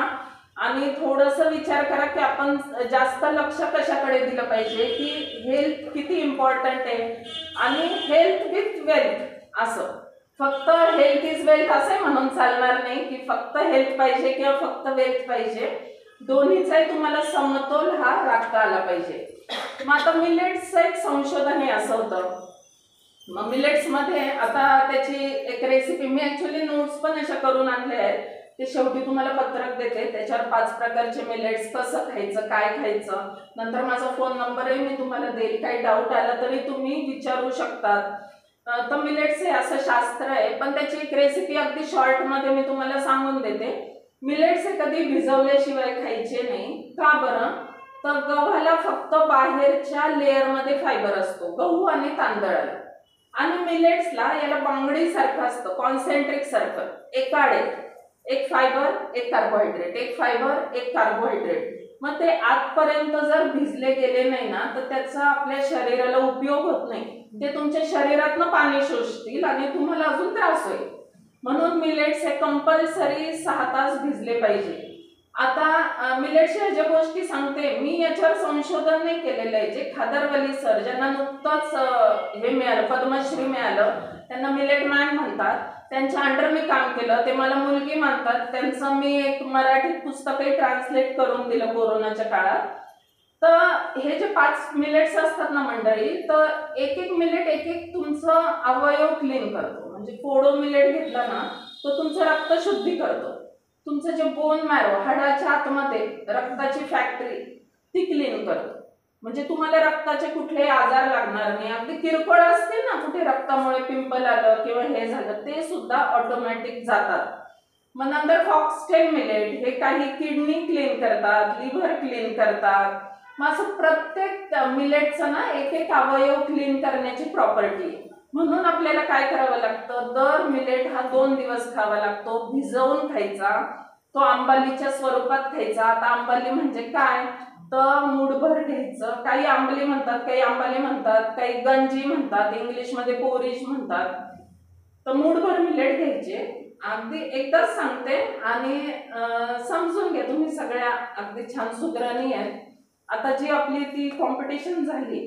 आणि थोडंसं विचार करा की आपण जास्त लक्ष कशाकडे दिलं पाहिजे, की हेल्थ किती इम्पॉर्टंट आहे. आणि हेल्थ विथ वेल्थ असं, फक्त हेल्थ इज वेल्थ असं म्हणून चालणार नाही की फक्त हेल्थ पाहिजे किंवा फक्त वेल्थ पाहिजे. दोन्हीचाही तुम्हाला समतोल हा राखता आला पाहिजे. मग आता मिलेट्सचं एक संशोधन हे असं होतं. मग मिलेट्स मध्ये आता त्याची एक रेसिपी मी ऍक्च्युअली नोट्स पण अशा करून आणले आहेत. ते शेवटी तुम्हाला पत्रक देते, त्याच्यावर 5 प्रकारचे मिलेट्स, कसं खायचं, काय खायचं. नंतर माझा फोन नंबरही मी तुम्हाला देईल. काही डाऊट आला तरी तुम्ही विचारू शकतात. तर मिलेट्स हे असं शास्त्र आहे, पण त्याची एक रेसिपी अगदी शॉर्ट मध्ये मी तुम्हाला सांगून देते. मिलेट्स हे कधी भिजवल्याशिवाय खायचे नाही. का बरं? तर गव्हाला फक्त बाहेरच्या लेअर मध्ये फायबर असतो, गहू आणि तांदळाला. आणि मिलेट्सला याला बांगडी सारखं असतं, कॉन्सेंट्रिक सर्कल, एकाडे एक फायबर एक कार्बोहायड्रेट, एक फायबर एक कार्बोहायड्रेट. मग ते आतपर्यंत जर भिजले गेले नाही ना, तर त्याचा आपल्या शरीराला उपयोग होत नाही. ते तुमच्या शरीरातनं पाणी शोषतील आणि तुम्हाला अजून त्रास होईल. म्हणून मिलेट्स हे कंपल्सरी 6 तास भिजले पाहिजे. आता मिलेट्सच्या ज्या गोष्टी सांगते मी, याच्यावर संशोधन नाही केलेलं आहे. जे खादरवली सर, ज्यांना नुकतंच हे मिळालं, पद्मश्री मिळालं, त्यांना मिलेट मॅन म्हणतात, त्यांच्या अंडर मी काम केलं. ते मला मुलगी म्हणतात. त्यांचं मी एक मराठी पुस्तकही ट्रान्सलेट करून दिलं कोरोनाच्या काळात. तर हे जे 5 मिलेट्स असतात ना मंडळी, तर एक मिलेट एक तुमचं अवयव क्लीन करतो. म्हणजे कोडो मिलेट घेतला ना, तो तुमचं रक्त शुद्धी करतो. तुमचं जे बोन मॅरो, हाडाच्या आतमध्ये रक्ताची फॅक्टरी, ती क्लीन करतो. म्हणजे तुम्हाला रक्ताचे कुठलेही आजार लागणार नाही. अगदी किरकोळ असतील ना, कुठे रक्तामुळे पिंपल आलं किंवा हे झालं, ते सुद्धा ऑटोमॅटिक जातात. मग नंतर फॉक्सटेल मिलेट, हे काही किडनी क्लीन करतात, लिव्हर क्लीन करतात. मग असं प्रत्येक मिलेटचं ना एक अवयव क्लीन करण्याची प्रॉपर्टी आहे. म्हणून आपल्याला काय करावं लागतं, दर मिलेट हा 2 दिवस खावा लागतो. भिजवून खायचा, तो आंबालीच्या स्वरूपात खायचा. आता आंबाली म्हणजे काय, तर मूठभर घ्यायचं. काही आंबली म्हणतात, काही आंबाली म्हणतात, काही गंजी म्हणतात, इंग्लिशमध्ये पोरिश म्हणतात. तर मूठभर मिलेट घ्यायचे अगदी एकदाच सांगते आणि समजून घ्या तुम्ही सगळ्या अगदी छान सुग्रणी आहेत. आता जी आपली ती कॉम्पिटिशन झाली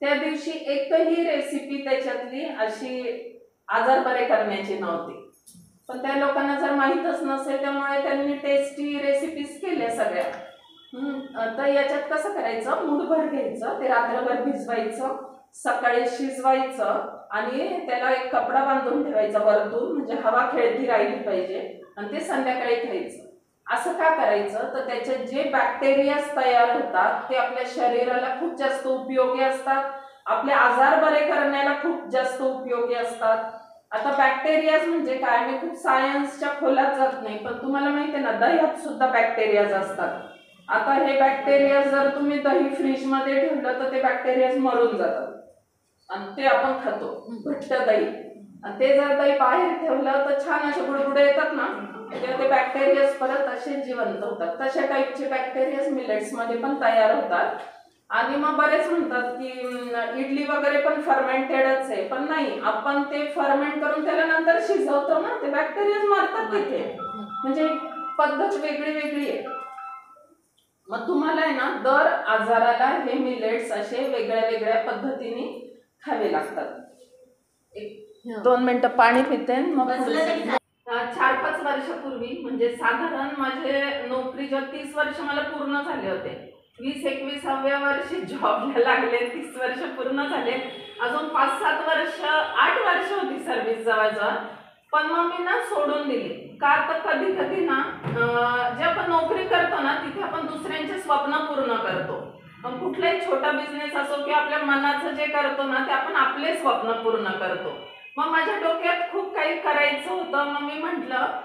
त्या दिवशी एकही रेसिपी त्याच्यातली अशी आजार बरे करण्याची नव्हती, पण त्या लोकांना जर माहीतच नसेल त्यामुळे त्यांनी टेस्टी रेसिपीज केल्या सगळ्या. तर याच्यात कसं करायचं, मूठभर घ्यायचं, ते रात्रभर भिजवायचं, सकाळी शिजवायचं आणि त्याला एक कपडा बांधून ठेवायचा वरतून, म्हणजे हवा खेळती राहिली पाहिजे, आणि ते संध्याकाळी खायचं. असं का करायचं, तर त्याच्यात जे बॅक्टेरियाज तयार होतात ते आपल्या शरीराला खूप जास्त उपयोगी असतात, आपले आजार बरे करण्याला खूप जास्त उपयोगी असतात. आता बॅक्टेरियाज म्हणजे काय, मी खूप सायन्सच्या खोलात जात नाही, पण तुम्हाला माहिती आहे ना, दह्यात सुद्धा बॅक्टेरियाज असतात. आता हे बॅक्टेरिया जर तुम्ही दही फ्रीज मध्ये ठेवलं तर ते बॅक्टेरियाज मरून जातात आणि ते आपण खातो घट्ट दही. आणि ते जर दही बाहेर ठेवलं तर छान असे बुडबुडे येतात ना, तेव्हा ते बॅक्टेरियाज परत असे जिवंत होतात. तशा टाईपचे बॅक्टेरियाज मिलेट्स मध्ये पण तयार होतात. आणि मग बरेच म्हणतात की इडली वगैरे पण फर्मेंटेडच आहे, पण नाही, आपण ते फर्मेंट करून त्याला नंतर शिजवतो ना, ते बॅक्टेरियाज मरतात तिथे. म्हणजे पद्धत वेगळी वेगळी आहे. मग तुम्हाला आहे ना, दर आजाराला हे मिलेट्स असे वेगळ्या वेगळ्या पद्धतीने खावे लागतात. 1-2 मिनिटं पाणी पिते मग. 4-5 वर्षापूर्वी, म्हणजे साधारण माझे नोकरीच्या 30 वर्ष मला पूर्ण झाले होते. 20-21व्या वर्षी जॉबला लागले, 30 वर्ष पूर्ण झाले. अजून 5-7 वर्ष, 8 वर्ष होती सर्व्हिस जवळजवळ. पण मग मी ना सोडून दिली. का, तर कधी कधी ना जे आपण नोकरी करतो ना तिथे आपण दुसऱ्यांचे स्वप्न पूर्ण करतो. पण कुठलाही छोटा बिझनेस असो किंवा आपल्या मनाचं जे करतो ना ते आपण आपले स्वप्न पूर्ण करतो. मग माझ्या डोक्यात खूप काही करायचं होतं. मग मी म्हटलं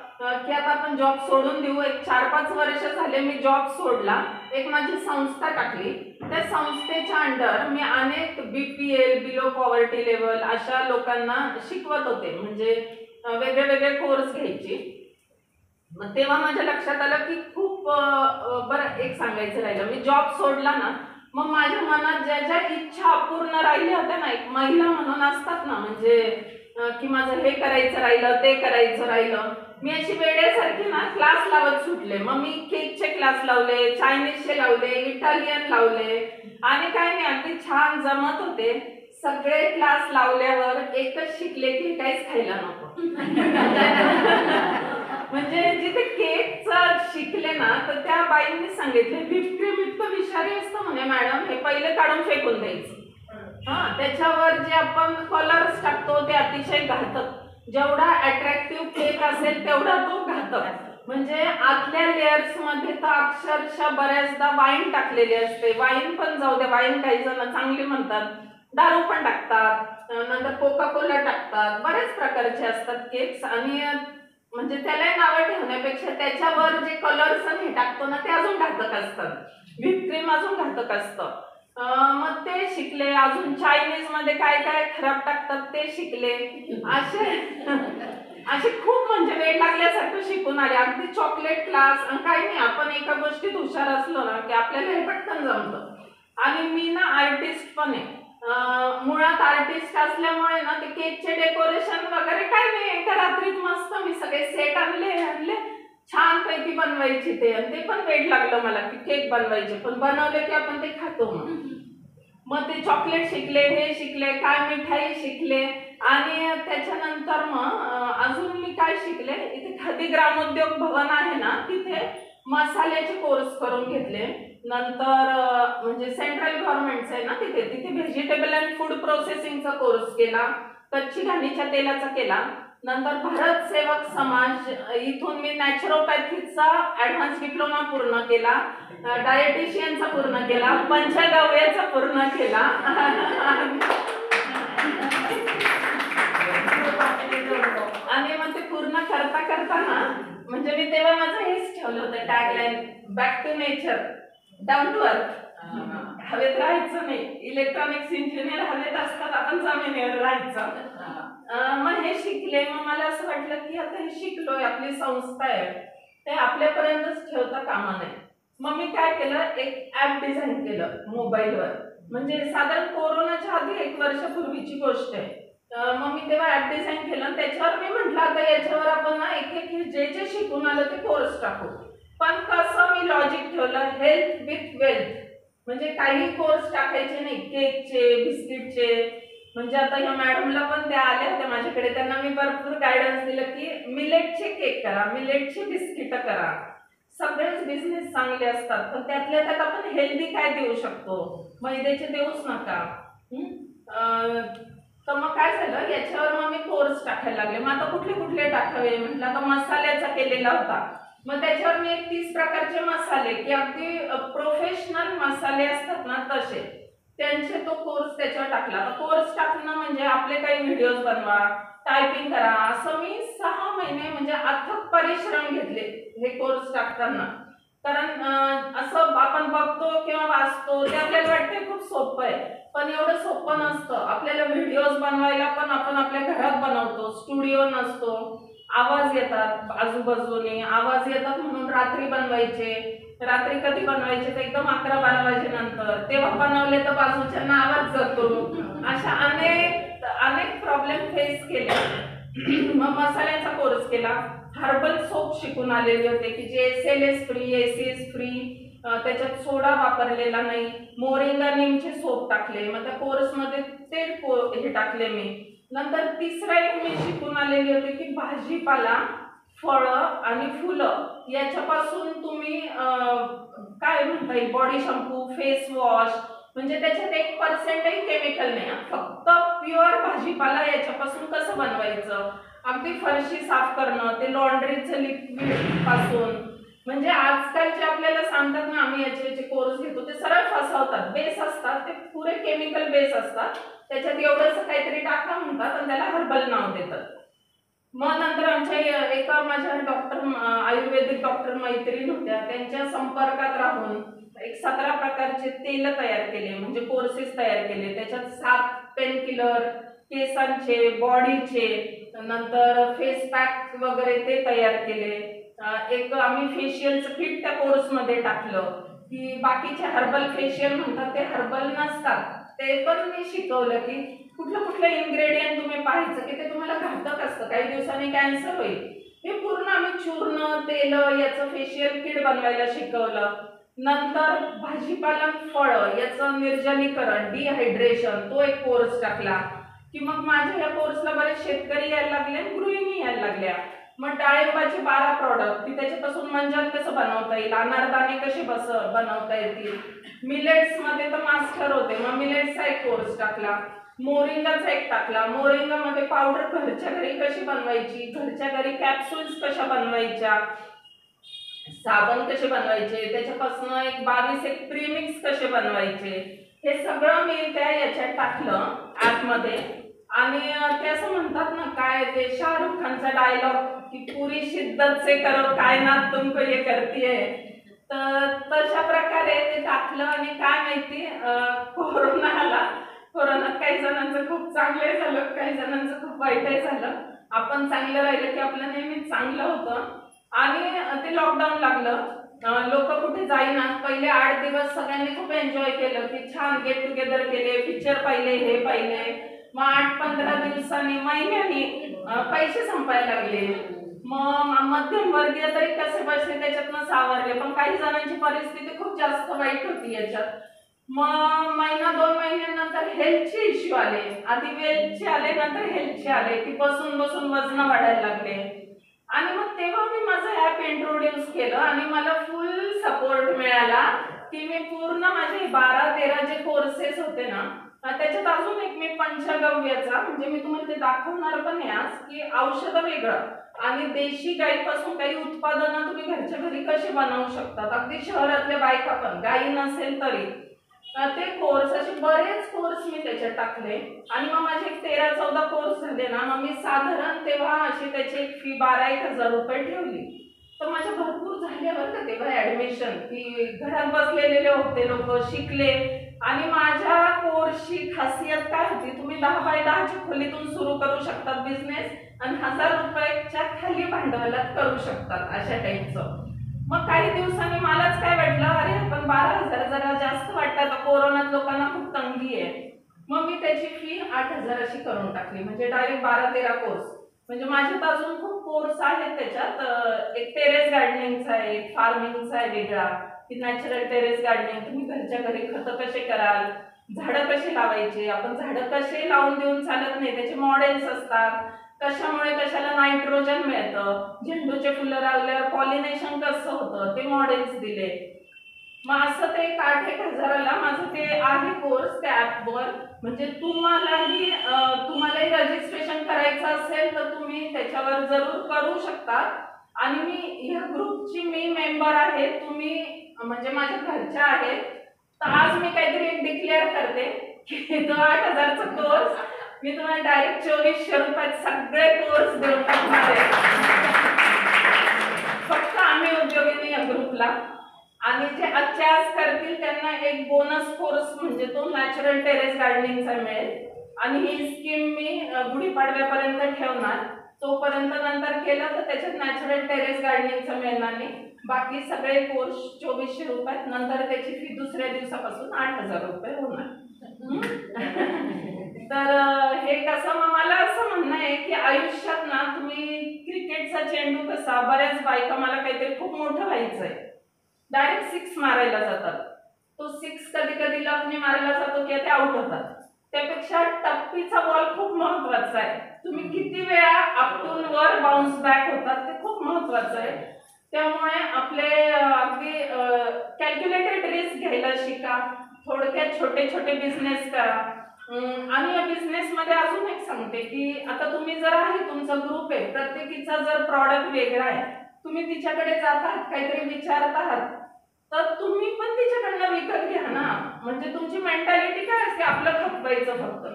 की आता आपण जॉब सोडून देऊ. एक 4-5 वर्ष झाले मी जॉब सोडला. एक माझी संस्था टाकली. त्या संस्थेच्या अंडर मी अनेक BPL, बिलो पॉवर्टी लेवल अशा लोकांना शिकवत होते, म्हणजे वेगळे वेगळे कोर्स घ्यायचे. मग तेव्हा माझ्या लक्षात आलं की खूप बरं, एक सांगायचं राहिलं, मी जॉब सोडला ना, मग माझ्या मनात ज्या ज्या इच्छा अपूर्ण राहिल्या होत्या ना, एक महिला म्हणून असतात ना, म्हणजे की माझं हे करायचं राहिलं, ते करायचं राहिलं, मी अशी वेड्यासारखी ना क्लास लावत सुटले. मग मी केकचे क्लास लावले, चायनीजचे लावले, इटालियन लावले, आणि काय नाही, अगदी छान जमत होते. सगळे क्लास लावल्यावर एकच शिकले की काहीच खायला नको. म्हणजे जिथे केकचं शिकले ना, तर त्या बाईंनी सांगितले व्हिप क्रीम इतकं विषारी असतं म्हणे मॅडम, हे पहिले काढून फेकून द्यायचं. त्याच्यावर जे आपण कलर्स टाकतो ते अतिशय घातक. जेवढा अट्रॅक्टिव्ह केक असेल तेवढा तो घातक. म्हणजे आतल्या लेयर्स मध्ये तर अक्षरशः बऱ्याचदा वाईन टाकलेली असते. वाईन पण जाऊ द्या, वाईन काही जण चांगली म्हणतात, दारू पण टाकतात, नंतर कोका कोला टाकतात, बरेच प्रकारचे असतात केक्स. आणि म्हणजे त्याला नावं ठेवण्यापेक्षा त्याच्यावर जे कलर्स हे टाकतो ना ते अजून घातक असतात. व्हिप क्रीम अजून घातक असतं. मग ते शिकले. अजून चायनीज मध्ये काय काय खराब टाकतात ते शिकले. असे खूप म्हणजे वेळ लागल्यासारखं शिकून आले. अगदी चॉकलेट क्लास. काही नाही, आपण एका गोष्टीत हुशार असलो ना की आपल्याला हे पटकन जमतं. आणि मी ना आर्टिस्ट पण आहे, मुळात आर्टिस्ट असल्यामुळे ना ते केकचे डेकोरेशन वगैरे काही नाही, एका रात्रीत मस्त मी सगळे सेट आणले छान पैकी बनवायची ते. आणि ते पण वेळ लागलं मला की केक बनवायचे, पण बनवले की आपण ते खातो. मग ते चॉकलेट शिकले, हे शिकले, काय मिठाई शिकले. आणि त्याच्यानंतर मग अजून मी काय शिकले, इथे खादी ग्रामोद्योग भवन आहे ना, तिथे मसाल्याचे कोर्स करून घेतले. नंतर म्हणजे सेंट्रल गव्हर्नमेंटचं आहे ना तिथे व्हेजिटेबल अँड फूड प्रोसेसिंगचा कोर्स केला. कच्ची घाणीच्या तेलाचा केला. नंतर भारत सेवक समाज इथून मी नॅचरोपॅथीचा ऍडव्हान्स डिप्लोमा पूर्ण केला, डायटिशियनचा पूर्ण केला, पंचगव्याचा पूर्ण केला. आणि मग ते पूर्ण करता करताना म्हणजे मी तेव्हा माझं हेच ठेवलं होतं tagline, back to nature, down to earth. हवेत राहायचं नाही, इलेक्ट्रॉनिक्स इंजिनियर हवेत असतात, आपण जमिनीवर राहायचं. मग हे शिकले. मग मला असं वाटलं की आता हे शिकलोय, आपली संस्था आहे, ते आपल्यापर्यंतच ठेवता कामा नये. मग मी काय केलं, एक ऍप डिझाईन केलं मोबाईलवर. म्हणजे साधारण कोरोनाच्या आधी 1 वर्षापूर्वीची गोष्ट आहे. मग मी तेव्हा ऍप डिझाईन केलं. त्याच्यावर मी म्हटलं आता याच्यावर आपण ना एक एक जे जे शिकून आलं ते कोर्स टाकू. पण कसं मी लॉजिक ठेवलं, हेल्थ विथ वेल्थ. म्हणजे काही कोर्स टाकायचे नाही, केकचे, बिस्किटचे. म्हणजे आता ह्या मॅडमला पण त्या आल्या होत्या माझ्याकडे, त्यांना मी भरपूर गायडन्स दिलं की मिलेटचे केक करा, मिलेटचे बिस्किट करा. सगळेच बिझनेस चांगले असतात, पण त्यातल्या त्यात आपण हेल्दी काय देऊ शकतो, मैद्याचे देऊच नका. तर मग काय झालं, याच्यावर मग मी कोर्स टाकायला लागले. मग आता कुठले कुठले टाकावे म्हटलं, आता मसाल्याचा केलेला होता. मग त्याच्यावर मी 30 प्रकारचे मसाले, की अगदी प्रोफेशनल मसाले असतात ना तसे, त्यांचे तो कोर्स त्याच्यावर टाकला. कोर्स टाकणं म्हणजे आपले काही व्हिडिओज बनवा, टायपिंग करा, असं मी 6 महिने म्हणजे अथक परिश्रम घेतले हे कोर्स टाकताना. कारण असं आपण बघतो किंवा वाचतो ते आपल्याला वाटतं खूप सोपं आहे, पण एवढं सोपं नसतं. आपल्याला व्हिडिओज बनवायला पण आपण आपल्या घरात बनवतो, स्टुडिओ नसतो, आवाज येतात आजूबाजूने, आवाज येतात म्हणून रात्री बनवायचे. रात्री कधी बनवायचे तर एकदम 11-12 वाजेनंतर, तेव्हा बनवले तर बाजूच्यांना आवाज जातो. अशा अनेक अनेक प्रॉब्लेम फेस केले. मग मसाल्याचा कोर्स केला. हर्बल सोप शिकून आलेले होते की जे SLS फ्री, ACS फ्री, त्याच्यात सोडा वापरलेला नाही. मोरिंगा नीमचे सोप टाकले. मग त्या कोर्समध्ये ते हे टाकले मी. नंतर तिसरा एक मी शिकून आलेली होते की भाजीपाला, फळं आणि फुलं याच्यापासून तुम्ही काय म्हणता येईल, बॉडी शॅम्पू, फेस वॉश, म्हणजे त्याच्यात 1% केमिकल नाही, फक्त प्युअर भाजीपाला याच्यापासून कसं बनवायचं. अगदी फरशी साफ करणं ते लॉन्ड्रीचं लिक्विड पासून. म्हणजे आजकालचे आपल्याला सांगतात ना आम्ही याचे कोर्स घेतो, ते सरळ फसवतात. बेस असतात ते पुरे केमिकल बेस असतात, त्याच्यात एवढंच काहीतरी टाका म्हणतात आणि त्याला हर्बल नाव देतात. मग नंतर आमच्या एका माझ्या डॉक्टर, आयुर्वेदिक डॉक्टर मैत्रीण होत्या, त्यांच्या संपर्कात राहून एक 17 प्रकारचे तेल तयार केले, म्हणजे कोर्सेस तयार केले. त्याच्यात 7 पेन किलर, केसांचे, बॉडीचे, नंतर फेस पॅक वगैरे ते तयार केले. एक आम्ही फेशियलचं किट त्या कोर्समध्ये टाकलं, की बाकीचे हर्बल फेशियल म्हणतात ते हर्बल नसतात, ते पण मी शिकवलं की कुठलं कुठलं इन्ग्रेडियंट तुम्ही पाहायचं की ते तुम्हाला घातक असतं, काही दिवसांनी कॅन्सर होईल. हे पूर्ण आम्ही चूर्ण, तेल याचं फेशियल किट बनवायला शिकवलं. नंतर भाजीपाला, फळं याचं निर्जलीकरण, डिहायड्रेशन, तो एक कोर्स टाकला. की मग माझ्या या कोर्सला बरेच शेतकरी यायला लागले, गृहिणी यायला लागल्या. मग डाळिंबाचे 12 प्रॉडक्ट, की त्याच्यापासून मंजन कसं बनवता येईल, अनारदाणे कसे बनवता येतील. मिलेट्स मध्ये तर मास्टर होते, मग मिलेट्सचा एक कोर्स टाकला. मोरिंगाचा एक टाकला. मोरिंगामध्ये पावडर घरच्या घरी कशी बनवायची, घरच्या घरी कॅप्सूल्स कशा बनवायच्या, साबण कसे बनवायचे, त्याच्यापासून एक 22 एक प्रीमिक्स कसे बनवायचे, हे सगळं मी त्या याच्यात टाकलं ऍपमध्ये. आणि ते असं म्हणतात ना, काय ते शाहरुख खानचा डायलॉग की पुरी शिद्दत से करो कायनात तुमको ये करती है, तर तशा प्रकारे ते टाकलं. आणि काय माहिती, कोरोना आला. कोरोनात काही जणांचं खूप चांगलं झालं, काही जणांचं खूप वाईटही झालं. आपण चांगलं राहिलं की आपलं नेहमीच चांगलं होतं. आणि ते लॉकडाऊन लागलं, लोक कुठे जाईना. पहिले 8 दिवस सगळ्यांनी खूप एन्जॉय केलं की छान गेट टुगेदर केले, पिक्चर पाहिले, हे पाहिले. मग 8-15 दिवसांनी, महिन्यानी पैसे संपायला लागले. मग मध्यमवर्गीय तरी कसे बसले त्याच्यातनं सावरले, पण काही जणांची परिस्थिती खूप जास्त वाईट होती याच्यात. मग महिना 2 महिन्यानंतर हेल्थचे इश्यू आले. आधी वेल्थचे आले, नंतर हेल्थचे आले, की बसून बसून वजन वाढायला लागले. आणि मग तेव्हा मी माझं ऍप इंट्रोड्यूस केलं आणि मला फुल सपोर्ट मिळाला की मी पूर्ण माझे 12-13 जे कोर्सेस होते ना, त्याच्यात अजून एक मी पंचगव्याचा, म्हणजे मी तुम्हाला ते दाखवणार पण आहे आज, की औषधं वेगळं आणि देशी गाईपासून काही उत्पादनं तुम्ही घरच्या घरी कशी बनवू शकतात, अगदी शहरातल्या बायका पण, गाई नसेल तरी. ते कोर्स, असे बरेच कोर्स मी त्याच्यात टाकले. आणि मग माझे 13-14 कोर्स झाले ना, मग मी साधारण तेव्हा अशी त्याची एक फी 12-1 हजार रुपये ठेवली. तर माझ्या भरपूर झाले बरं का तेव्हा ऍडमिशन, की घरात बसलेले होते लोक, शिकले. आणि माझ्या कोर्सची खासियत काय होती, तुम्ही 10 बाय 10ची खोलीतून सुरू करू शकतात बिझनेस आणि 1000 रुपयाच्या खाली भांडवलात करू शकतात, अशा टाईपचं. मग काही दिवसांनी मलाच काय वाटलं, अरे आपण 12,000 जरा जास्त वाटतात, कोरोनात लोकांना खूप तंगी आहे. मग मी त्याची फी 8,000 अशी करून टाकली, म्हणजे डायरेक्ट 12-13 कोर्स. म्हणजे माझ्यात अजून खूप कोर्स आहेत त्याच्यात. एक टेरेस गार्डनिंगचा आहे, एक फार्मिंगचा आहे वेगळा, की नॅचरल टेरेस गार्डनिंग. तुम्ही घरच्या घरी खतं कसे कराल, झाडं कशी लावायची, आपण झाडं कसे लावून देऊन चालत नाही, त्याचे मॉडेल्स असतात. कशामुळे कशाला नायट्रोजन मिळतं, झेंडूचे फुलं लावल्यावर पॉलिनेशन कसं होतं, ते मॉडेल्स दिले. मग असं ते 8,000-1,000ला माझं ते आहे कोर्स त्या ॲपवर. म्हणजे तुम्हालाही रजिस्ट्रेशन करायचं असेल तर तुम्ही त्याच्यावर जरूर करू शकता. आणि मी ह्या ग्रुपची मेंबर आहे, तुम्ही म्हणजे माझ्या घरच्या आहेत. तर आज मी काहीतरी एक डिक्लेअर करते की तो 8,000चा कोर्स मी तुम्हाला डायरेक्ट 2400 रुपयात सगळे कोर्स देऊन टाकणार आहे. फक्त आम्ही उद्योगिनी या ग्रुपला. आणि जे आजच्या आज करतील त्यांना एक बोनस कोर्स म्हणजे तो नॅचरल टेरेस गार्डनिंगचा मिळेल. आणि ही स्कीम मी गुढीपाडव्यापर्यंत ठेवणार. तोपर्यंत नंतर केलं तर त्याच्यात नॅचरल टेरेस गार्डनिंगचा मिळणार नाही. बाकी सगळे कोर्स 2400 रुपयात. नंतर त्याची फी दुसऱ्या दिवसापासून 8,000 रुपये होणार. तर हे कसं, मग मला असं म्हणणं आहे की आयुष्यात ना तुम्ही क्रिकेटचा चेंडू कसा, बऱ्याच बायका मला काहीतरी खूप मोठं व्हायचंय, डायरेक्ट 6 मारायला जातात. तो 6 कधी कधी लफने मारायला जातो की ते आउट होतात. त्यापेक्षा टप्पीचा बॉल खूप महत्वाचा आहे. तुम्ही किती वेळा आपटून वर बाउन्स बॅक होतात ते खूप महत्वाचं आहे. त्यामुळे आपले अगदी कॅल्क्युलेटेड रिस्क घ्यायला शिका. थोडक्यात छोटे छोटे बिझनेस करा. आणि या बिझनेस मध्ये अजून एक सांगते की आता तुम्ही जर आहे, तुमचा ग्रुप आहे, प्रत्येकीचा जर प्रॉडक्ट वेगळा आहे, तुम्ही तिच्याकडे जातात काहीतरी विचारत आहात, तर तुम्ही पण तिच्याकडनं विकत घ्या ना. म्हणजे तुमची मेंटॅलिटी काय असते, आपलं खपवायचं फक्त.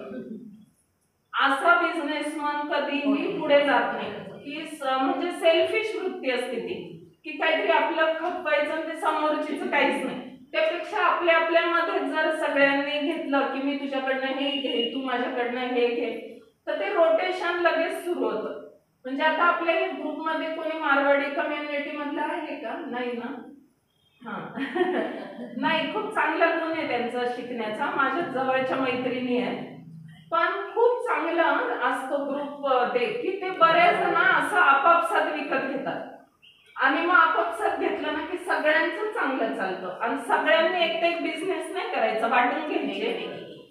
असा बिझनेसमन कधीही पुढे जात नाही. की म्हणजे सेल्फिश वृत्ती असते ती, की काहीतरी आपलं खपवायचं, ते समोरचीच काहीच नाही. त्यापेक्षा आपल्या आपल्यामध्ये जर सगळ्यांनी घेतलं की मी तुझ्याकडनं हे घे, तू माझ्याकडनं हे घे, तर ते रोटेशन लगेच सुरू होतं. म्हणजे आता आपल्या ग्रुपमध्ये कोणी मारवाडी कम्युनिटी मधलं आहे का? नाही ना. नाही, खूप चांगला गुण आहे त्यांचा शिकण्याचा. माझ्या जवळच्या मैत्रिणी आहेत, पण खूप चांगलं असतो ग्रुप ते, की ते बरेच जण असं आपापसात विकत घेतात. आणि मग आपापसात घेतलं ना की सगळ्यांचं चांगलं चालतं. आणि सगळ्यांनी एक बिझनेस नाही करायचा, वाटून घ्यायचे.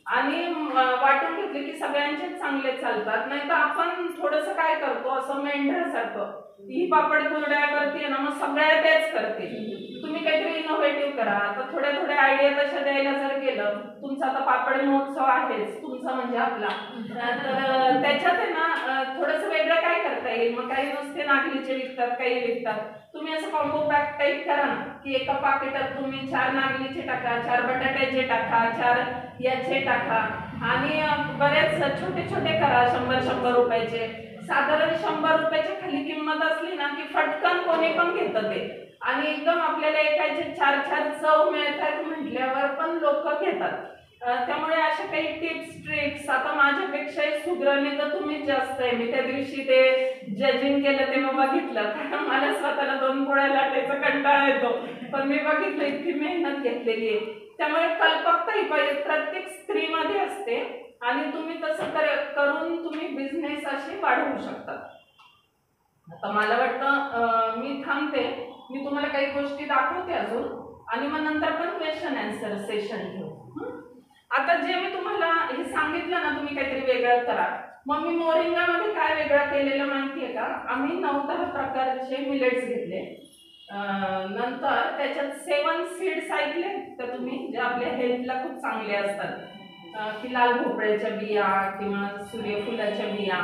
आणि वाटून घेतले की सगळ्यांचे चांगले चालतात. नाही तर आपण थोडंसं काय करतो, असं मेंढरासारखं, ही पापड कुरड्या करते ना, मग सगळ्या तेच करते. तुम्ही काहीतरी इनोव्हेटिव्ह करा. तर थोड्या थोड्या आयडिया तशा द्यायला जर गेलं, तुमचा आता पापड महोत्सव आहेच, तुमचा म्हणजे आपला, तर त्याच्यात आहे ना थोडंसं वेगळं काय करता येईल. मग काही नुसते नागलीचे विकतात, काही विकतात. तुम्ही असं कॉम्बो पॅक टाईप करा ना, की एका पाकिटात तुम्ही 4 नागलीचे टाका, 4 बटाट्याचे टाका, 4 याचे टाका. आणि बरेच छोटे छोटे करा, 100-100 रुपयाचे. साधारण 100 रुपयाच्या खाली किंमत असली ना की फटकन कोणी पण घेतं ते. आणि एकदम आपल्याला एकाचे 4-4 चव मिळतात म्हटल्यावर पण लोक घेतात. त्यामुळे अशा काही टिप्स ट्रिक्स, आता माझ्यापेक्षाही सुग्रणी तर तुम्हीच जास्त आहे. मी त्या दिवशी ते जजिंग केलं तेव्हा बघितलं, कारण मला स्वतःला 2 पोळ्या लाटायचा कंटाळा येतो, पण मी बघितलं इतकी मेहनत घेतलेली आहे. त्यामुळे कल्पकता ही प्रत्येक स्त्रीमध्ये असते. आणि तुम्ही तसं करून तुम्ही बिझनेस असे वाढवू शकता. आता मला वाटतं मी थांबते. मी तुम्हाला काही गोष्टी दाखवते अजून, आणि मग नंतर पण क्वेश्चन आन्सर सेशन घेऊ. आता जे मी तुम्हाला हे सांगितलं ना, तुम्ही काहीतरी वेगळं करा. मग मी मोरिंगामध्ये काय वेगळं केलेलं माहितीये का? आम्ही 9-10 प्रकारचे मिलेट्स घेतले. नंतर त्याच्यात 7 सीड्स ऐकले तर तुम्ही, जे आपल्या हेल्थला खूप चांगले असतात, की लाल भोपळ्याच्या बिया किंवा सूर्यफुलाच्या बिया,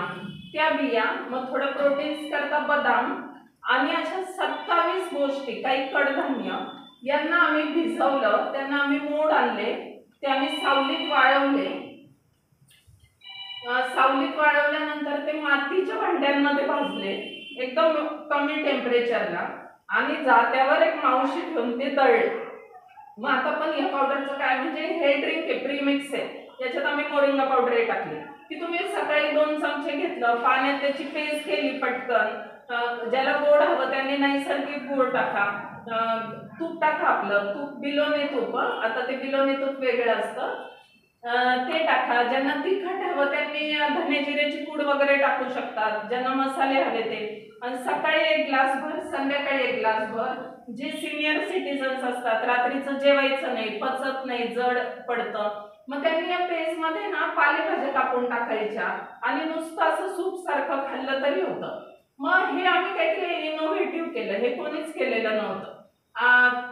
त्या बिया. मग थोडं प्रोटीन्स करता बदाम. आणि अशा 27 गोष्टी, काही कडधान्य, यांना आम्ही भिजवलं, त्यांना आम्ही मोड आणले, ते आम्ही सावलीत वाळवले. सावलीत वाळवल्यानंतर ते मातीच्या भांड्यांमध्ये भाजले एकदम कमी टेम्परेचरला. आणि जात्यावर एक मावशी ठेवून ते दळले. मग आता पण या पावडरचं काय, म्हणजे हे ड्रिंक आहे, प्रीमिक्स आहे. याच्यात आम्ही मोरिंगा पावडर टाकली, की तुम्ही सकाळी 2 चमचे घेतलं, पाण्यात त्याची पेस्ट केली पटकन. ज्याला गोड हवं त्यांनी नैसर्गिक गोड टाका. तूप टाका, आपलं तूप बिलोने तूप. आता ते बिलोने तूप वेगळं असतं. ते टाका. ज्यांना तिखट हवं त्यांनी धने जिऱ्याची पूड वगैरे टाकू शकतात, ज्यांना मसाले हवे ते. आणि सकाळी 1 ग्लासभर, संध्याकाळी 1 ग्लासभर. जे सिनियर सिटीजन्स असतात, रात्रीचं जेवायचं नाही, पचत नाही, जड पडतं, मग त्यांनी या पेस्ट मध्ये ना पालेभाज्या कापून टाकायच्या आणि नुसतं असं सूप सारखं खाल्लं तरी होतं. मग हे आम्ही काहीतरी इनोव्हेटिव्ह केलं, हे कोणीच केलेलं नव्हतं.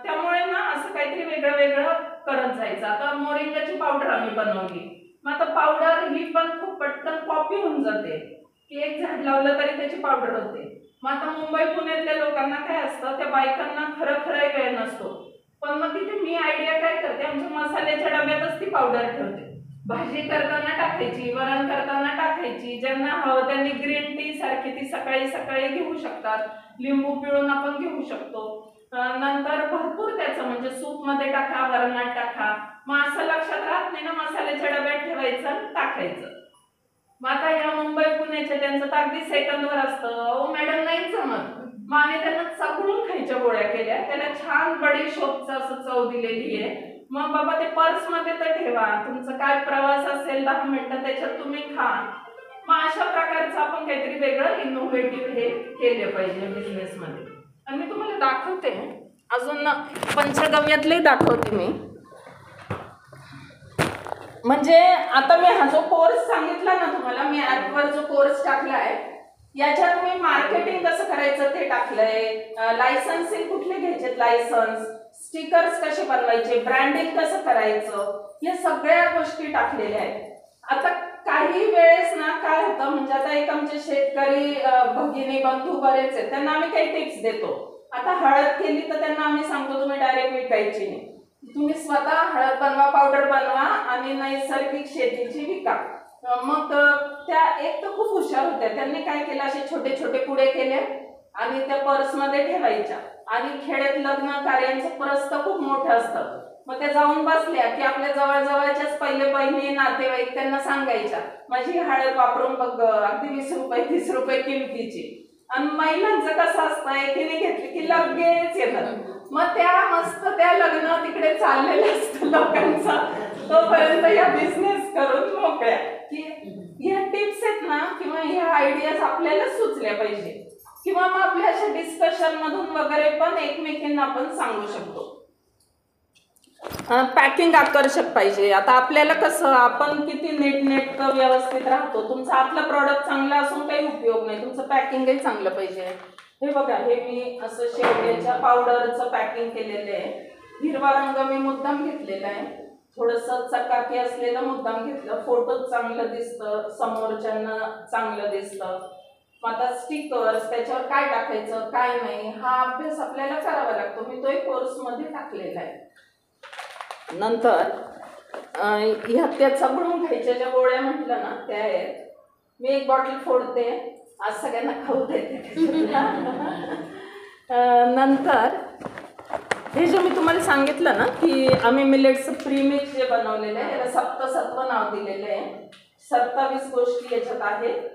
त्यामुळे ना असं काहीतरी वेगळं वेगळं करत जायचं. आता मोरिंगाची पावडर आम्ही बनवली. मग आता पावडर ही पण खूप पटकन कॉपी होऊन जाते, की एक झाड लावलं तरी त्याची पावडर होते. मग आता मुंबई पुण्यातल्या लोकांना काय असतं, त्या बायकांना खरं वेळ नसतो, पण मग तिथे मी आयडिया काय करते, आमच्या मसाल्याच्या डब्यातच ती पावडर ठेवते. भाजी करताना टाकायची, वरण करताना टाकायची, ज्यांना हवं त्यांनी ग्रीन टी सारखी ती सकाळी सकाळी घेऊ शकतात, लिंबू पिळून आपण घेऊ शकतो. नंतर भरपूर त्याचं म्हणजे सूप मध्ये टाका, वरणात टाका. मग असं लक्षात राहत नाही ना, मसाल्याच्या डब्यात ठेवायचं, टाकायचं. मग आता या मुंबई पुण्याच्या त्यांचं तर अगदी सेकंदवर असतं. ओ मॅडम नाही जमत, मग आम्ही त्यांना चकळून खायच्या गोळ्या केल्या, त्याला छान बडीशोपचं असं चव दिलेली आहे. मग बाबा ते पर्स मध्ये तर ठेवा, तुमचा काय प्रवास असेल 10 मिनिटं त्याच्यात तुम्ही खा. मग अशा प्रकारचं आपण काहीतरी वेगळं इनोव्हेटिव्ह हे केलं पाहिजे बिझनेस मध्ये. आणि मी तुम्हाला दाखवते, अजून पंचगव्यातले दाखवते मी. म्हणजे आता मी हा जो कोर्स सांगितला ना तुम्हाला, मी ऍपवर जो कोर्स टाकलाय, याच्यात मी मार्केटिंग कसं करायचं ते टाकलंय, लायसन्सिंग कुठले घ्यायचे, लायसन्स, स्टिकर्स कसे बनवायचे, ब्रँडिंग कसं करायचं, या सगळ्या गोष्टी टाकलेल्या आहेत. आता काही वेळेस ना काय होतं, म्हणजे आता एक आमचे शेतकरी भगिनी बंधू बरेच आहेत, त्यांना आम्ही काही टिप्स देतो. आता हळद केली तर त्यांना आम्ही सांगतो तुम्ही डायरेक्ट विकायची नाही, तुम्ही स्वतः हळद बनवा, पावडर बनवा आणि नैसर्गिक शेतीची विका. मग त्या एक तर खूप हुशार होत्या, त्यांनी काय केलं, असे छोटे छोटे पुडे केले आणि त्या पर्स मध्ये ठेवायच्या. आणि खेड्यात लग्न कार्यांचं प्रस्थ खूप मोठं असतं, मग त्या जाऊन बसल्या की आपल्या जवळजवळच्याच पहिले बहिणी नातेवाईक त्यांना सांगायच्या, माझी हळद वापरून बघ, अगदी 20 रुपये 30 रुपये किमतीची. आणि महिलांचं कसं असतं, एकीने घेतली की लगेच येतात. मग त्या मस्त त्या लग्न तिकडे चाललेलं असतं लोकांचं, तोपर्यंत या बिझनेस करून मोकळ्या. की ह्या टिप्स आहेत ना, किंवा ह्या आयडियाज आपल्याला सुचल्या पाहिजे, किंवा मग आपल्या अशा डिस्कशन मधून वगैरे पण एकमेकींना आपण सांगू शकतो. पॅकिंग आकर्षक पाहिजे. आता आपल्याला कसं, आपण किती नीटनेटकं व्यवस्थित राहतो, तुमचं आतलं प्रॉडक्ट चांगलं असून काही उपयोग नाही, तुमचं पॅकिंगही चांगलं पाहिजे. हे बघा, हे मी असं शेवग्याच्या पावडरचं पॅकिंग केलेलं आहे. हिरवा रंग मी मुद्दाम घेतलेला आहे, थोडंसं चकाकी असलेलं मुद्दाम घेतलं, फोटो चांगलं दिसतं, समोरच्यांना चांगलं दिसतं. मग आता स्टिकर्स, त्याच्यावर काय टाकायचं काय नाही, हा अभ्यास आपल्याला करावा लागतो. मी तो एक कोर्समध्ये टाकलेला आहे. नंतर ह्या त्या चबळून खायच्या ज्या गोळ्या म्हटलं ना, त्या आहेत. मी एक बॉटल फोडते, आज सगळ्यांना खाऊ देते. नंतर हे जे मी तुम्हाला सांगितलं ना, की आम्ही मिलेट्सचं प्रीमिक्स जे बनवलेलं आहे, याला सप्तसत्व नाव दिलेलं आहे. 27 गोष्टी याच्यात आहेत.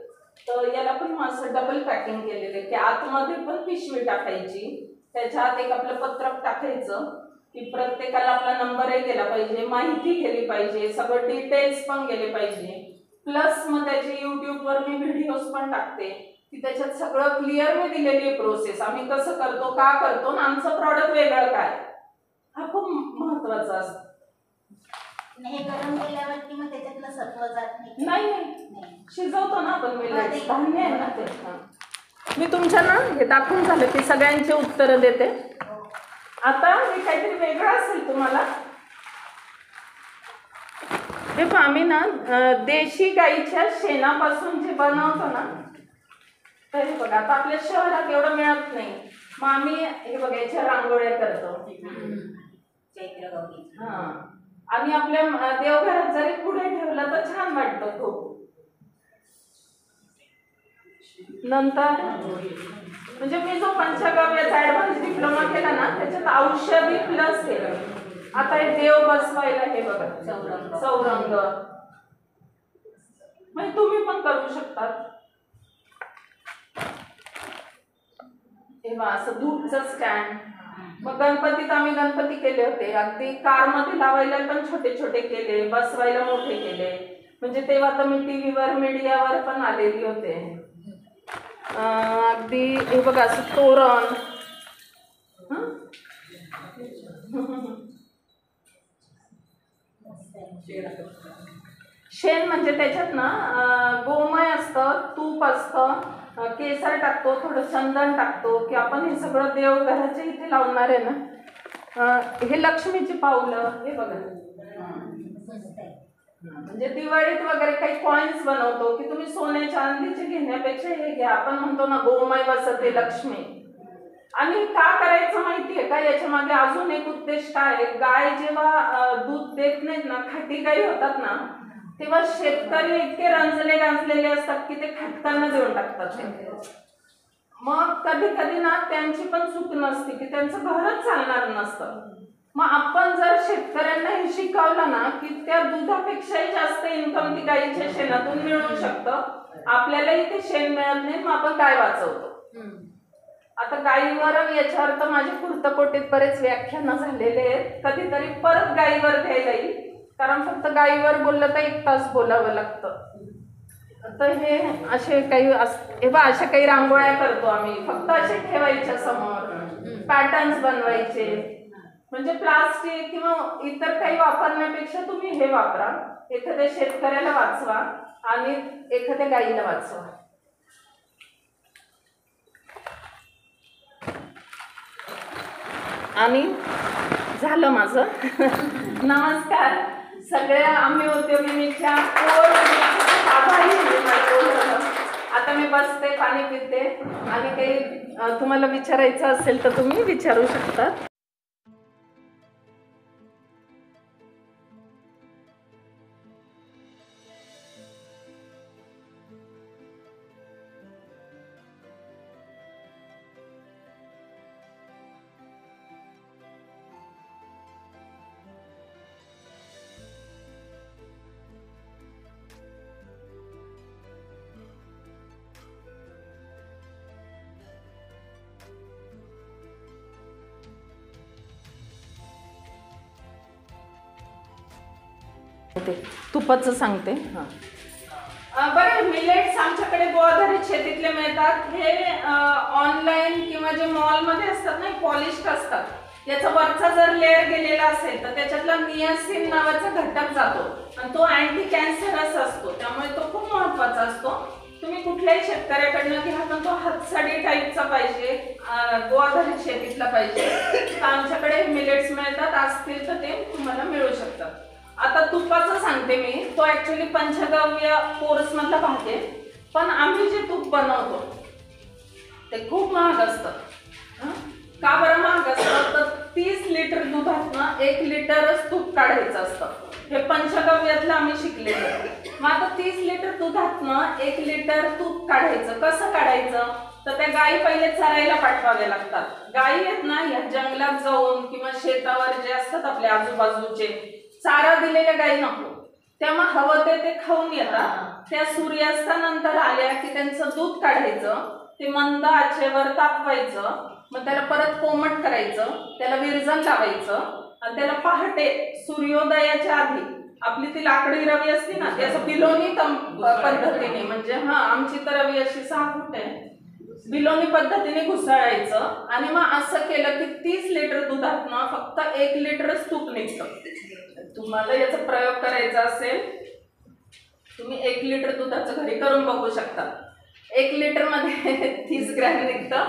तर याला पण असं डबल पॅकिंग केलेलं आहे, की आतमध्ये पण पिशवी टाकायची, त्याच्यात एक आपलं पत्रक टाकायचं, की प्रत्येकाला आपला नंबरही गेला पाहिजे, माहिती गेली पाहिजे, सगळं डिटेल्स पण गेले पाहिजे. प्लस मग त्याची युट्यूबवर मी व्हिडिओज पण टाकते, की त्याच्यात सगळं क्लिअर मी दिलेली प्रोसेस, आम्ही कसं करतो, का करतो, आणि आमचं प्रॉडक्ट वेगळं काय, हा खूप महत्वाचा असतो. हे गरम केल्यावरती मग त्याच्यातलं सत्व जात नाही? नाही, शिजवतो ना आपण, धान्य आहे ना ते. मी तुमच्या ना हे दाखवून झालं की सगळ्यांची उत्तरं देते. आता हे काहीतरी वेगळं असेल तुम्हाला. हे पहा, आम्ही ना देशी गाईच्या शेणापासून जे बनवतो ना, तर हे बघा, आता आपल्या शहरात एवढं मिळत नाही, मग आम्ही हे बघा याच्या रांगोळ्या करतो. हा, आणि आपल्या देवघरात जरी पुढे ठेवलं तर छान वाटतं खूप. नंतर म्हणजे मी जो पंचगव्याचा ऍडव्हान्स डिप्लोमा केला ना, त्याच्यात औषधी प्लस केलं. आता हे देव बसवायला हे बघा चौरंग, म्हणजे तुम्ही पण करू शकतात. हे बघा असं धूपचं स्टँड, मग गणपतीत आम्ही गणपती केले होते, अगदी कारमध्ये लावायला पण छोटे छोटे केले, बसवायला मोठे केले. म्हणजे तेव्हा तर मी टीव्हीवर मीडियावर पण आलेली होते. अगदी हे बघा असं तोरण, शेण म्हणजे त्याच्यात ना गोमय असतं, तूप असतं, केसर टाकतो, थोडं चंदन टाकतो की आपण हे सगळं देवघराच्या इथे लावणार आहे ना. हे लक्ष्मीची पावलं, हे बघा. म्हणजे दिवाळीत वगैरे काही कॉइन्स बनवतो की तुम्ही सोने चांदीचे घेण्यापेक्षा हे घ्या. आपण म्हणतो ना गोमय वसते लक्ष्मी. आणि का करायचं माहितीये का, याच्या मागे अजून एक उद्देश काय आहे. गाय जेव्हा दूध देत नाहीत ना, खाटी गाई होतात ना, तेव्हा शेतकरी इतके रंजले गांजलेले असतात की ते खटकांना देऊन टाकतात. मग कधी कधी ना त्यांची पण चूक नसते की त्यांचं घरच चालणार नसतं. मग आपण जर शेतकऱ्यांना हे शिकवलं ना की त्या दुधापेक्षाही जास्त इन्कम ती गाईच्या शेणातून मिळू शकतं, आपल्यालाही ते शेण मिळत नाही, मग आपण गाय वाचवतो. आता गायीवर याच्यावर तर माझे पुरतकोटीत बरेच व्याख्यानं झालेले आहेत. कधीतरी परत गायीवर घ्यायला येईल, कारण फक्त गायीवर बोललं तर 1 तास बोलावं लागतं. तर हे असे काही अशा काही रांगोळ्या करतो आम्ही, फक्त असे ठेवायच्या समोर, पॅटर्न्स बनवायचे. म्हणजे प्लास्टिक किंवा इतर काही वापरण्यापेक्षा तुम्ही हे वापरा. एखाद्या शेतकऱ्याला वाचवा आणि एखाद्या गायीला वाचवा. आणि झालं माझं. नमस्कार सगळ्या आम्ही उद्योगिनीच्या आभारी. आता मी बसते, पाणी पिते आणि काही तुम्हाला विचारायचं असेल तर तुम्ही विचारू शकता. तुपाचं सांगते. बरं, मिलेट्स आमच्याकडे गोआधारित शेतीतले मिळतात. हे ऑनलाईन किंवा जे मॉलमध्ये असतात ना, पॉलिश्ड असतात. याचा वरचा जर लेअर गेलेला असेल तर त्याच्यातला नियासिन नावाचा घटक जातो आणि तो अँटी कॅन्सरस असतो, त्यामुळे तो खूप महत्त्वाचा असतो. तुम्ही कुठल्याही शेतकऱ्याकडनं घ्या, पण तो हातसडी टाईपचा पाहिजे, गोआधारित शेतीतला पाहिजे. तर आमच्याकडे मिलेट्स मिळतात, असतील तर ते तुम्हाला मिळू शकतात. आता तुपाचं सांगते मी. तो ऍक्च्युली पंचगव्य कोर्स मधला भाग आहे, पण आम्ही जे तूप बनवतो ते खूप महाग असतं. का बरं महाग असतं तर 30 लिटर दुधातनं 1 लिटरच तूप काढायचं असतं. हे पंचगव्यातलं आम्ही शिकलेलं. मग आता 30 लिटर दुधातनं 1 लिटर तूप काढायचं. कसं काढायचं तर त्या गायी पहिले चरायला पाठवाव्या लागतात. गायी आहेत ना, या जंगलात जाऊन किंवा शेतावर जे असतात आपल्या आजूबाजूचे, चारा दिलेल्या गायी नको, तेव्हा हवं ते खाऊन येतात. त्या सूर्यास्तानंतर आल्या की त्यांचं दूध काढायचं, ते मंद आचेवर तापवायचं, मग त्याला परत कोमट करायचं, त्याला विरजण लावायचं आणि त्याला पहाटे सूर्योदयाच्या आधी आपली ती लाकडी रवी असते ना, त्याचं बिलोनी पद्धतीने, म्हणजे आमची तर रवी अशी 6 फूट आहे, बिलोनी पद्धतीने घुसळायचं. आणि मग असं केलं की 30 लिटर दुधातनं फक्त 1 लिटरच तूप निघतं. तुम्हाला याचा प्रयोग करायचा असेल, तुम्ही 1 लिटर दुधाचं घरी करून बघू शकता. 1 लिटर मध्ये 30 ग्रॅम निघतं.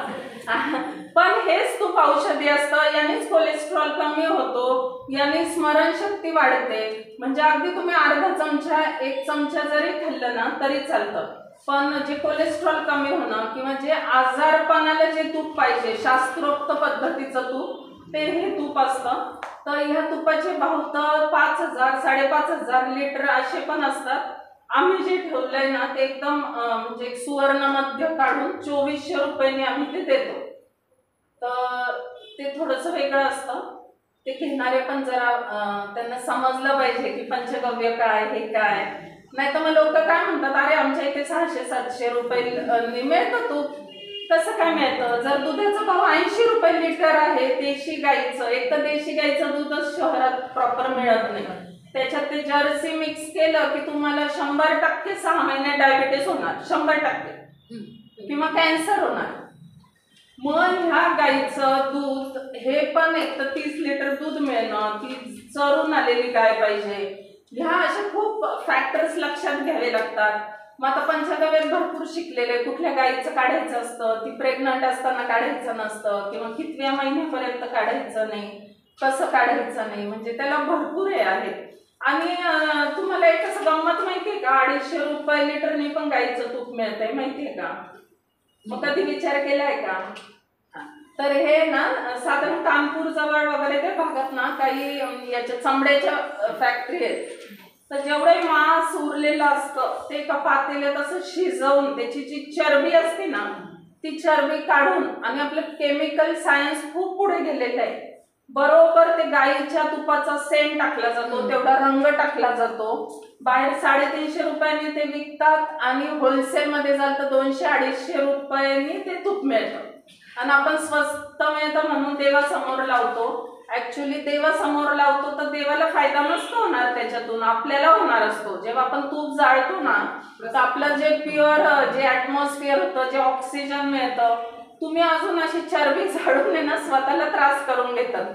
पण हेच तूप औषधी असतं. यानेच कोलेस्ट्रॉल कमी होतो, याने स्मरणशक्ती वाढते. म्हणजे अगदी तुम्ही अर्धा चमचा 1 चमचा जरी खाल्लं ना तरी चालतं. पण जे कोलेस्ट्रॉल कमी होणं किंवा जे आजारपणाला जे तूप पाहिजे, शास्त्रोक्त पद्धतीचं तूप, ते हे तूप असतं. तर ह्या तुपाचे भाव तर 5,000 5,500 लिटर असे पण असतात. आम्ही जे ठेवलंय ना ते एकदम म्हणजे एक सुवर्ण मध्य काढून 2400 रुपयांनी आम्ही ते देतो. तर ते थोडंसं वेगळं असतं. ते घेणारे पण जरा त्यांना समजलं पाहिजे की पंचगव्य काय, हे काय. नाही तर मग लोक काय म्हणतात, अरे आमच्या इथे 600-700 रुपये मिळतं तूप, कसं काय मिळतं? जर दुधाचा भाव 80 रुपये लिटर आहे देशी गाईचं, एक तर देशी गाईचं दूधच शहरात प्रॉपर मिळत नाही, त्याच्यात ते जर्सी मिक्स केलं की तुम्हाला 100% 6 महिने डायबिटीस होणार, 100% किंवा कॅन्सर होणार. मग ह्या गाईचं दूध हे पण एक तर 30 लिटर दूध मिळणं, ती चरून आलेली गाय पाहिजे, ह्या अशा खूप फॅक्टर्स लक्षात घ्यावे लागतात. मग आता पंचगव्यात भरपूर शिकलेले, कुठल्या गाईचं काढायचं असतं, ती प्रेग्नंट असताना काढायचं नसतं किंवा कितव्या महिन्यापर्यंत काढायचं नाही, कसं काढायचं नाही, म्हणजे त्याला भरपूर हे आहे. आणि तुम्हाला एक असं गंमत माहितीये का, 250 रुपये लिटरने पण गाईचं तूप मिळतंय, माहितीये का? मग कधी विचार केलाय का? तर हे ना साधारण कानपूर जवळ वगैरे त्या भागात ना काही याच्या चमड्याच्या फॅक्टरी आहेत. तर जेवढे मांस उरलेलं असतं ते एका पातेल्यात असं शिजवून त्याची जी चरबी असते ना ती चरबी काढून, आणि आपलं केमिकल सायन्स खूप पुढे गेलेलं आहे, बरोबर ते गाईच्या तुपाचा सेंट टाकला जातो, तेवढा रंग टाकला जातो. बाहेर 350 रुपयांनी ते विकतात आणि होलसेलमध्ये जाल तर 200-250 रुपयांनी ते तूप मिळतं. आणि आपण स्वस्त मिळतं म्हणून देवासमोर लावतो. ऍक्च्युली देवासमोर लावतो तर देवाला फायदा नसतो होणार त्याच्यातून, आपल्याला होणार असतो. जेव्हा आपण तूप जाळतो ना तर आपलं जे प्युअर जे ऍटमॉस्फिअर होतं, जे ऑक्सिजन मिळतं, तुम्ही अजून अशी चरबी जाळून ना स्वतःला त्रास करून घेतात.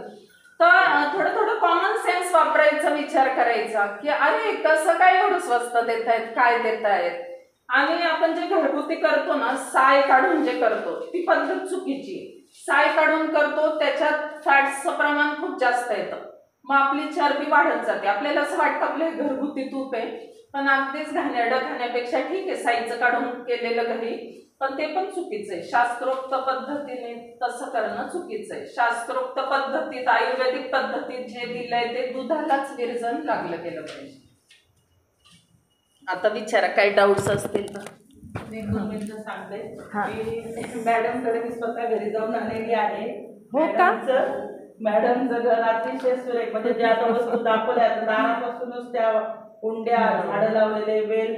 तर थोडं थोडं कॉमन सेन्स वापरायचा, विचार करायचा की अरे कसं काय एवढं स्वस्त देत आहेत, काय देत आहेत. आणि आपण जे घरगुती करतो ना, साय काढून जे करतो ती पद्धत चुकीची. साय काढून करतो त्याच्यात फॅट्सचं प्रमाण खूप जास्त येतं, मग आपली चरबी वाढत जाते. आपल्याला असं वाटतं आपलं घरगुती तूप आहे, पण अगदीच घाणेरडं खाण्यापेक्षा ठीक आहे साईचं काढून केलेलं घरी, पण ते पण चुकीचं आहे. शास्त्रोक्त पद्धतीने तसं करणं चुकीचं आहे. शास्त्रोक्त पद्धतीत, आयुर्वेदिक पद्धतीत जे दिलंय ते दुधालाच विरजण लागलं गेलं पाहिजे. आता विचारा काय डाऊट्स असतील तर. मी 2 मिनिटं सांगते. मी मॅडमकडे मी स्वतः घरी जाऊन आलेली आहे. हो का? मॅडमचं घर अतिशय सुरेख, म्हणजे ज्या आता वस्तू दाखवल्या दारापासूनच त्या कुंड्या, झाडं लावलेले, वेल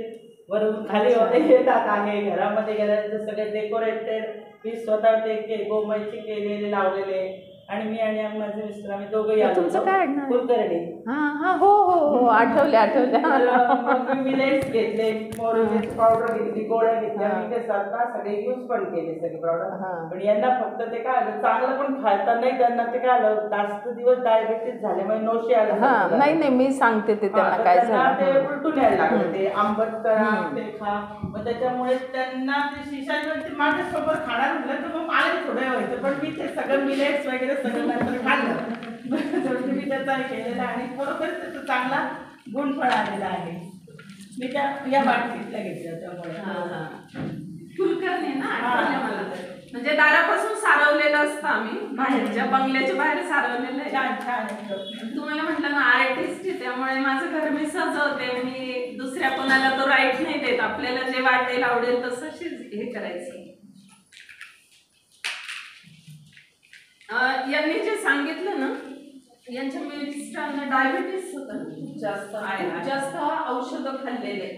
वरून खाली येतात आहे, घरामध्ये गेल्यानंतर सगळे डेकोरेटेड मी स्वतः ते गोमयचे केलेले लावलेले. आणि मी आणि माझे मिस्टर आम्ही दोघंही आलो. तुमचं काय आडनाव? कुलकर्णी. हो हो हो, आठवल्या. मग मी मिलेट्स घेतले, मोरिस पावडर घेतली, गोळ्या घेतल्या, मी ते स्वतः सगळे यूज पण केले सगळे प्रॉडक्ट. पण यांना फक्त ते काय आलं, चांगलं पण खाता नाही, त्यांना ते काय आलं, जास्त दिवस डायबिटीस झाल्यामुळे नोशी आलं. नाही मी सांगते ते त्यांना काय झालं, ते उलटून यायला लागलं, ते आंबट करा ते खा. मग त्याच्यामुळे त्यांना ते शिशांवरती माझ्यासोबत खाणार म्हटलं तर मग मला थोडं व्हायचं, पण मी ते सगळं मिलेट्स वगैरे सगळं नंतर खाल्लं. मी त्याचा केलेला आणि खरोखर त्याचा चांगला गुणफळ आलेला आहे. मी त्या या बाटलीतल्या घेतल्या त्यामुळे. कुलकर्णी ना, आठवलं मला. म्हणजे दारापासून सारवलेलं असतं, आम्ही बाहेरच्या बंगल्याच्या बाहेर सारवलेलं आहे. छान छान. तुम्हाला म्हटलं ना आर्टिस्ट आहे, त्यामुळे माझं घर मी सजवते. मी दुसऱ्या कोणाला तो राईट नाही देत, आपल्याला जे वाटेल आवडेल तसं हे करायचं. यांनी जे सांगितलं ना, यांच्या मिस्टरांना डायबिटीस होतं खूप जास्त औषधं खाल्लेले.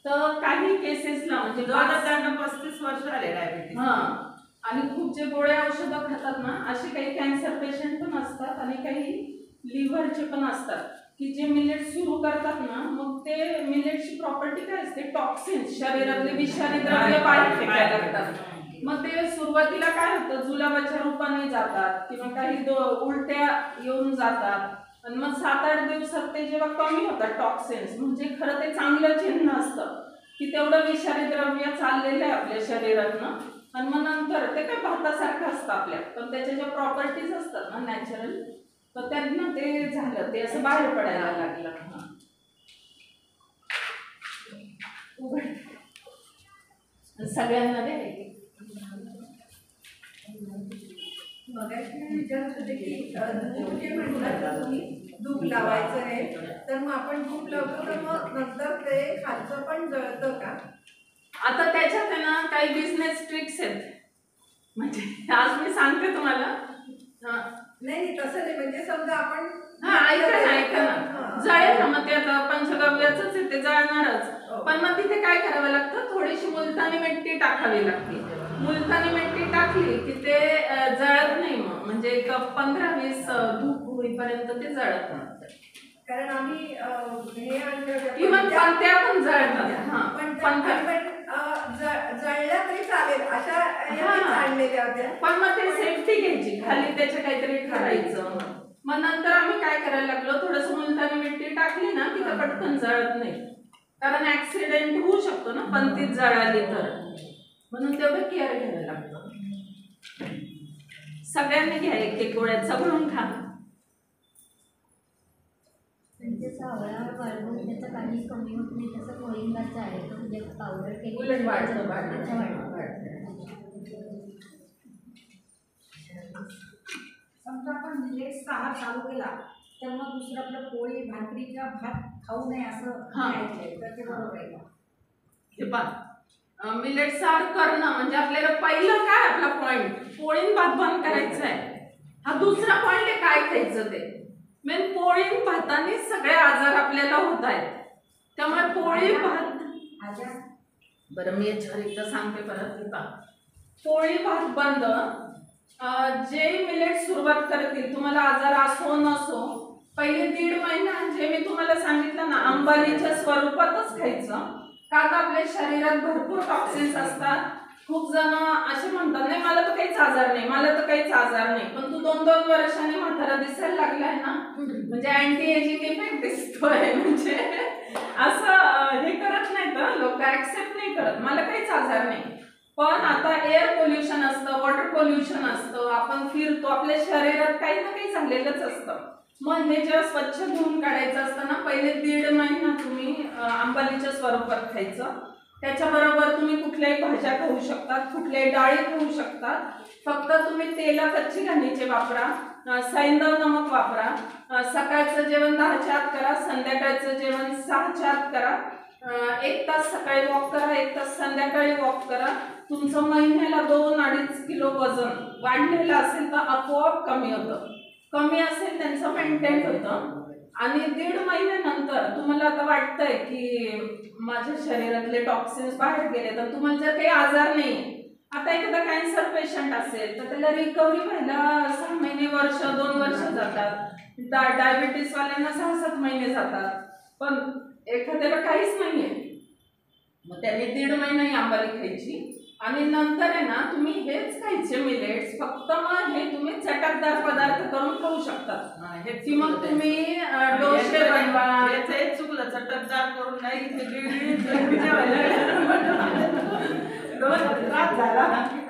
तर काही केसेसला म्हणजे त्यांना 35 वर्ष आले डायबिटीस. आणि खूप जे गोळ्या औषधं खातात ना, असे काही कॅन्सर पेशंट पण असतात आणि काही लिव्हरचे पण असतात की जे मिलेट सुरू करतात ना, मग ते मिलेटची प्रॉपर्टी काय असते, टॉक्सिन्स, शरीरातले विषारी द्रव्य बाहेर फेकायला लागतात. मग ते सुरुवातीला काय होतं, जुलाबाच्या रूपाने जातात किंवा काही उलट्या येऊन जातात, आणि मग 7-8 दिवसात ते जेव्हा कमी होतात टॉक्सिन्स, म्हणजे खरं ते चांगलं चिन्ह असतं की तेवढं विषारी द्रव्य चाललेलं आहे आपल्या शरीरातनं. आणि मग नंतर ते काय भातासारखं असतं आपल्या, पण त्याच्या ज्या प्रॉपर्टीज असतात ना नॅचरल, तर त्यांना ते झालं, ते असं बाहेर पडायला लागलं. सगळ्यांमध्ये धूप लावायचं आहे, तर मग आपण धूप लावतो तर मग नंतर ते खालचं पण जळतं का? आता त्याच्यात आहे ना काही बिझनेस ट्रिक्स आहेत. म्हणजे आज मी सांगते तुम्हाला, नाही तसं नाही, म्हणजे समजा आपण ऐका ना जळेल ना, मग ते आता पंचगव्याचंच आहे ते जळणारच. पण मग तिथे काय करावं लागतं, थोडीशी मुलतानी मिट्टी टाकावी लागते. मुलतानी मिट्टी टाकली की ते जळत नाही, मग म्हणजे एक 15-20 धूप होईपर्यंत ते जळत नाही. कारण आम्ही हे आणलं किंवा त्या पण जळतात. पण जळल्या तरी चालेल अशा आणलेल्या होत्या. पण मग ते सेफ्टी घ्यायची, खाली त्याच्या काहीतरी ठरायचं. मग नंतर आम्ही काय करायला लागलो, थोडस मुलतानी मिट्टी टाकली ना की ते पटकन जळत नाही, कारण ऍक्सिडेंट होऊ शकतो ना पण ती जळाली तर. म्हणून तेवढं केअर घ्यायला लागतं. सगळ्यांनी घ्या, एक गोळ्या चघळून खा. आवळा वाढवून त्याचं काही कमी होत नाही, तसं मोरिंगाचं आहे, तो म्हणजे पावडर केली उलट वाढतं. समजा आपण मिलेट्स आहार चालू केला तर मग दुसरं आपलं पोळी भाकरी किंवा भात खाऊ नये असं ऐकलंय, तर ते बरोबर आहे का? हे पहा, मिलेट्स आहार करणं म्हणजे आपल्याला पहिलं काय आपला पॉइंट, पोळी भात बंद करायचा आहे. हा दुसरा पॉइंट आहे काय खायचं ते. मेन पोळी भाताने सगळे आजार आपल्याला होत आहेत, त्यामुळे पोळी भात. बरं मी याच्यावर एकदा सांगते परत. पोळी भात बंद. जे मिलेट सुरुवात करतील, तुम्हाला आजार असो नसो, पहिले 1.5 महिना जे मी तुम्हाला सांगितलं ना अंबालीच्या स्वरूपातच खायचं. का तर आपल्या शरीरात भरपूर टॉक्सिन्स असतात. खूप जण असे म्हणतात नाही मला तर काहीच आजार नाही, मला तर काहीच आजार नाही, पण तू 2-2 वर्षांनी म्हातारा दिसायला लागलाय ना, म्हणजे अँटी एजिंग इफेक्ट दिसतोय. म्हणजे असं हे करत नाही तर लोक ऍक्सेप्ट नाही करत, मला काहीच आजार नाही. पण आता एअर पोल्युशन असतं, वॉटर पोल्युशन असतं, आपण फिरतो, आपल्या शरीरात काही ना काही झालेलंच असतं. मग हे जेव्हा स्वच्छ धुवून काढायचं असतं ना, पहिले 1.5 महिना तुम्ही अंबालीच्या स्वरूपात खायचं. त्याच्याबरोबर तुम्ही कुठल्याही भाज्या खाऊ शकतात, कुठल्याही डाळी खाऊ शकतात. फक्त तुम्ही तेला कच्ची घाणीचे वापरा, सैंधव नमक वापरा. सकाळचं जेवण 10च्या आत करा, संध्याकाळचं जेवण 6च्या आत करा. 1 तास सकाळी वॉक करा, 1 तास संध्याकाळी वॉक करा. तुमचं महिन्याला 2-2.5 किलो वजन वाढलेलं असेल तर आपोआप कमी होतं. कमी असेल त्यांचं मेंटेन होतं. आणि 1.5 महिन्यानंतर तुम्हाला आता वाटतंय की माझ्या शरीरातले टॉक्सिन्स बाहेर गेले, तर तुम्हाला जर काही आजार नाही, आता एखादा कॅन्सर पेशंट असेल तर त्याला रिकव्हरी व्हायला 6 महिने, वर्ष, 2 वर्ष जातात. डायबिटीस वाल्यांना 6-7 महिने जातात. पण एखाद्याला काहीच नाहीये, मग त्याने 1.5 महिना ही अंबाली खायची. आणि नंतर आहे ना तुम्ही हेच खायचे मिलेट्स, फक्त मग हे तुम्ही चटकदार पदार्थ करून खाऊ शकता. की मग तुम्ही डोसे बनवा. याचं चुकलं, चटकदार करून नाही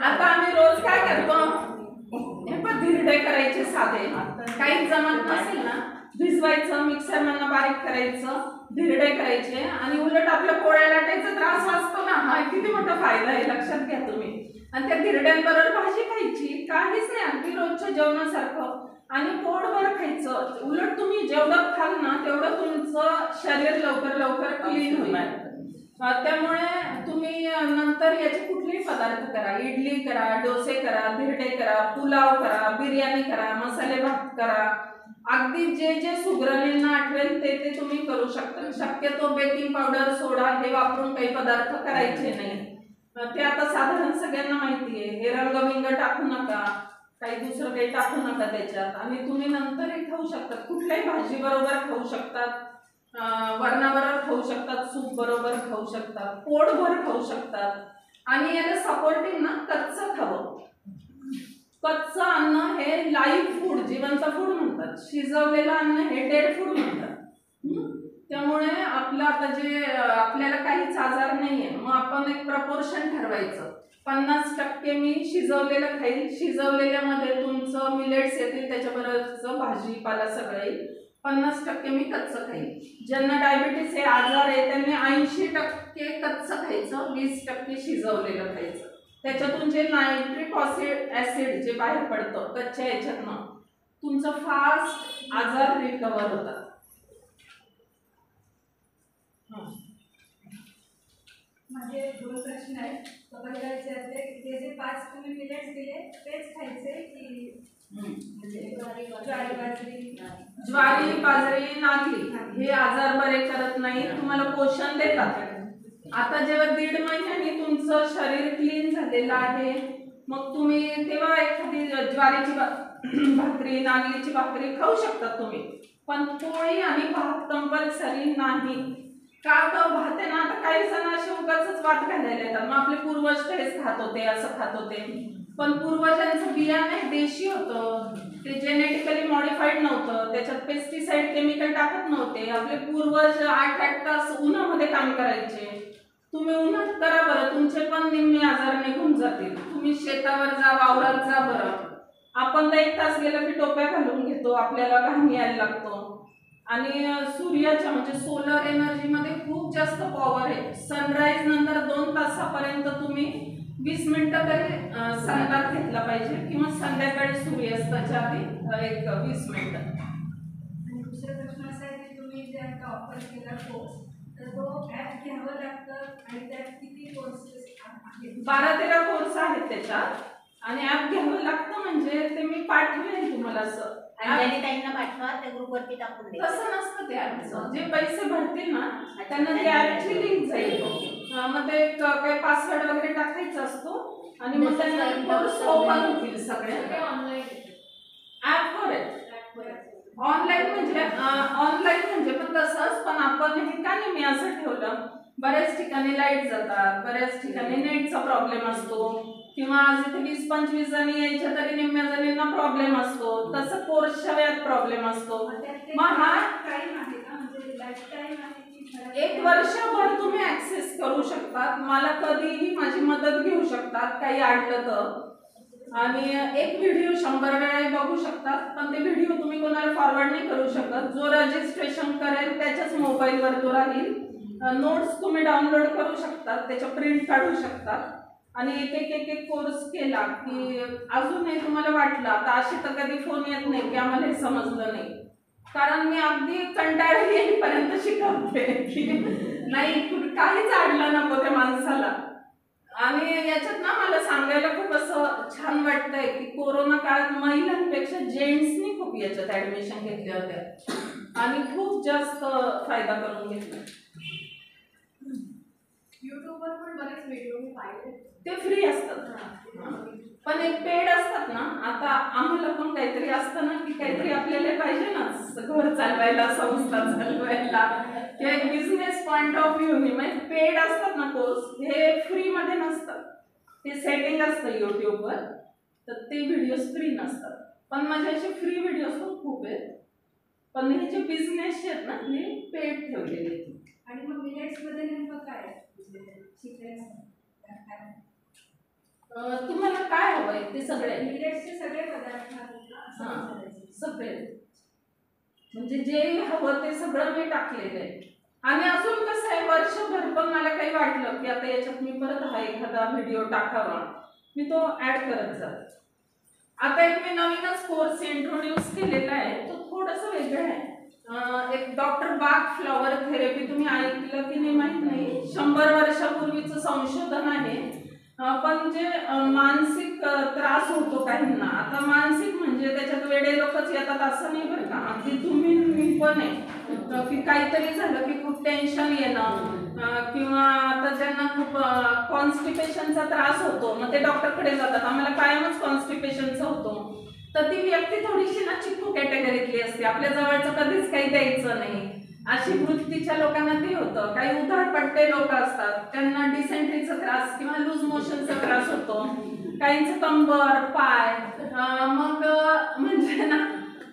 आता आम्ही रोज काय करतो, हे पण धिरडे करायचे साधे. काही जमत नसेल ना, भिजवायचं, मिक्सर मधनं बारीक करायचं, धिरडे करायचे. आणि उलट आपल्या पोळ्या लाटायचा त्रास वाचतो ना, हा किती मोठा फायदा आहे, लक्षात घ्या तुम्ही. आणि त्या धिरड्यांबरोबर भाजी खायची, काहीच नाही, अगदी रोजच्या जेवणासारखं. आणि पोटभर खायचं. उलट तुम्ही जेवढं खाल ना तेवढं तुमचं शरीर लवकर क्लीन होईल. त्यामुळे तुम्ही नंतर याचे कुठलेही पदार्थ करा, इडली करा, डोसे करा, धिरडे करा, पुलाव करा, बिर्याणी करा, मसाले भात करा. अगदी जे सुगरणींना आठवेल ते तुम्ही करू शकता. शक्यतो बेकिंग पावडर, सोडा हे वापरून काही पदार्थ करायचे नाही. ते आता साधारण सगळ्यांना माहिती आहे. हे रंगबिंग टाकू नका, काही दुसरं काही टाकू नका त्याच्यात. आणि तुम्ही नंतरही खाऊ शकतात, कुठल्याही भाजी बरोबर खाऊ शकतात, वरणाबरोबर खाऊ शकतात, सूप बरोबर खाऊ शकतात, पोटभर खाऊ शकतात. आणि याला सपोर्टिंग ना कच्चं खावं. कच्चं अन्न हे लाईव्ह फूड, जिवंत फूड म्हणतात. शिजवलेलं अन्न हे डेड फूड म्हणतात. त्यामुळे आपलं आता जे आपल्याला काहीच आजार नाहीये, मग आपण एक प्रपोर्शन ठरवायचं. 50% मी शिजवलेलं खाईल, शिजवलेल्यामध्ये तुमचं मिलेट्स येतील, त्याच्याबरोबरच भाजीपाला सगळं येईल. 50% मी कच्चं खाईल. ज्यांना डायबिटीस हे आजार आहे त्यांनी 80% कच्चं खायचं, 20% शिजवलेलं खायचं. त्याच्यातून जे नायट्रिक ऍसिड जे बाहेर पडतं कच्च्या याच्यातनं, तुमचं फास्ट आजार रिकवर होतात. माझे 2 प्रश्न आहेत. ते जे 5 तुम्ही मिलेट्स दिले तेच खायचे की ज्वारी बाजरी ज्वारी, बाजरी, नागली हे आजार बरे करत नाही, तुम्हाला पोषण देतात. आता जेव्हा 1.5 महिन्याने तुमचं शरीर क्लीन झालेलं आहे, मग तुम्ही तेव्हा एखादी ज्वारीची भाकरी, नागलीची भाकरी खाऊ शकता तुम्ही, पण पोळी आणि भात कंपल्सरी नाही. का तर भात आहे ना, आता काही जण असे उगाचच वाट घालायला येतात, मग आपले पूर्वज तेच खात होते, असं खात होते, पण पूर्वजांचं बियाणे देशी होतं, ते जेनेटिकली मॉडिफाईड नव्हतं, त्याच्यात पेस्टिसाइड केमिकल टाकत नव्हते. आपले पूर्वज 8-8 तास उन्हामध्ये काम करायचे. तुम्ही उन्हात करा बरं, तुमचे पण निम्मे आजार निघून जातील. तुम्ही शेतावर जा, वावरात जा बरं. आपण तर 1 तास गेलं की टोप्या घालून घेतो, आपल्याला घाम यायला लागतो. आणि सूर्याच्या म्हणजे सोलर एनर्जी मध्ये खूप जास्त पॉवर आहे. सनराईज नंतर 2 तासापर्यंत तुम्ही 20 मिनिटं तरी सनबाथ घेतला पाहिजे, किंवा संध्याकाळी सूर्यास्ताच्या आधी एक 20 मिनिटं. आणि दुसरा प्रश्न असा आहे की तुम्ही जे आता ऑफर केला कोर्स, तर तो ॲप घ्यावं लागतं आणि त्यात किती कोर्सेस आहेत? 12-13 कोर्स आहेत त्याच्यात, आणि ऍप घ्यावं लागतं. म्हणजे ते मी पाठवेन तुम्हाला असं. अंजली ताईंना पाठवा, त्या ग्रुपवरती टाकून दे. तसं नसतं ते ऍपचं. जे पैसे भरतील ना त्यांना ते ऍपची लिंक जाईल. मग ते काही पासवर्ड वगैरे टाकायचा असतो, आणि मग त्यांना कोर्स ओपन होतील सगळे. ऍपवर आहे. ऑनलाईन म्हणजे पण तसंच, पण आपण हे का नाही मी असं ठेवलं, बऱ्याच ठिकाणी लाईट जातात, बऱ्याच ठिकाणी नेटचा प्रॉब्लेम असतो, किंवा आज इथे 20-25 जणी यायच्या तरी निम्म्या जणींना प्रॉब्लेम असतो. तसं कोर्सच्या वेळात प्रॉब्लेम असतो. मग हा टाइम आहे का, म्हणजे लाईफ टाइम आहे की 1 वर्षभर तुम्ही ऍक्सेस करू शकतात. मला कधीही माझी मदत घेऊ शकतात काही अडलं तर, आणि एक व्हिडिओ 100 वेळा बघू शकतात, पण ते व्हिडिओ तुम्ही कोणाला फॉरवर्ड नाही करू शकत. जो रजिस्ट्रेशन करेल त्याच्याच मोबाईलवर तो राहील. नोट्स तुम्ही डाउनलोड करू शकतात, त्याच्या प्रिंट काढू शकतात, आणि एक कोर्स केला की अजूनही तुम्हाला वाटलं, आता अशी तर कधी फोन येत नाही की आम्हाला हे समजलं नाही, कारण मी अगदी कंटाळली येईपर्यंत शिकवते की नाही काहीच अडलं नको त्या माणसाला. आणि याच्यात ना मला सांगायला खूप असं छान वाटतंय की कोरोना काळात महिलांपेक्षा जेंट्सनी खूप याच्यात ऍडमिशन घेतले होते, आणि खूप जास्त फायदा करून घेतला. युट्यूबवर पण बरेच व्हिडिओ मी पाहिले, ते फ्री असतात, पण एक पेड असतात ना. आता आम्हाला पण काहीतरी असतं ना, की काहीतरी आपल्याला पाहिजे ना घर चालवायला, संस्था चालवायला, किंवा एक बिझनेस पॉइंट ऑफ व्ह्यूने. म्हणजे पेड असतात ना कोर्स, हे फ्री मध्ये नसतात. ते सेटिंग असतं युट्यूबवर, तर ते व्हिडिओज फ्री नसतात. पण माझे असे फ्री व्हिडिओज पण खूप आहेत, पण हे जे बिझनेस आहेत ना हे पेड ठेवलेले आहेत. आणि मग मिलेट्समध्ये नेमकं काय शिकायचं? तुम्हाला काय हवंय ते सगळे मिलेट्सचे सगळे पदार्थ आहेत का, असं विचारायचं? सगळे, म्हणजे जे हवं ते सगळं मी टाकलेलं आहे. आणि अजून कसं आहे, वर्षभर पण मला काही वाटलं की आता याच्यात मी परत हा एखादा व्हिडिओ टाकावा, मी तो ऍड करत जाते. आता एक मी नवीनच कोर्स इंट्रोड्यूस केलेला आहे, तो थोडंसं वेगळं आहे. एक डॉक्टर बाग फ्लॉवर थेरपी, तुम्ही ऐकलं की नाही माहित नाही, 100 वर्षापूर्वीचं संशोधन आहे. पण जे मानसिक त्रास होतो काहींना, आता मानसिक म्हणजे त्याच्यात वेडे लोकच येतात असं नाही बरं का, अगदी तुम्ही मी पण आहे की काहीतरी झालं की खूप टेन्शन येणं, किंवा आता ज्यांना खूप कॉन्स्टिपेशनचा त्रास होतो, मग ते डॉक्टरकडे जातात, आम्हाला कायमच कॉन्स्टिपेशनचा होतो, तर ती व्यक्ती थोडीशी ना चिकू कॅटेगरीतली असते, आपल्या जवळचं कधीच काही द्यायचं नाही, अशी वृत्तीच्या लोकांना ते होतं. काही उधळपट्टे लोक असतात, त्यांना डिसेंट्रीचा त्रास किंवा लूज मोशनचा त्रास होतो, काहींचं कंबर, पाय. मग म्हणजे ना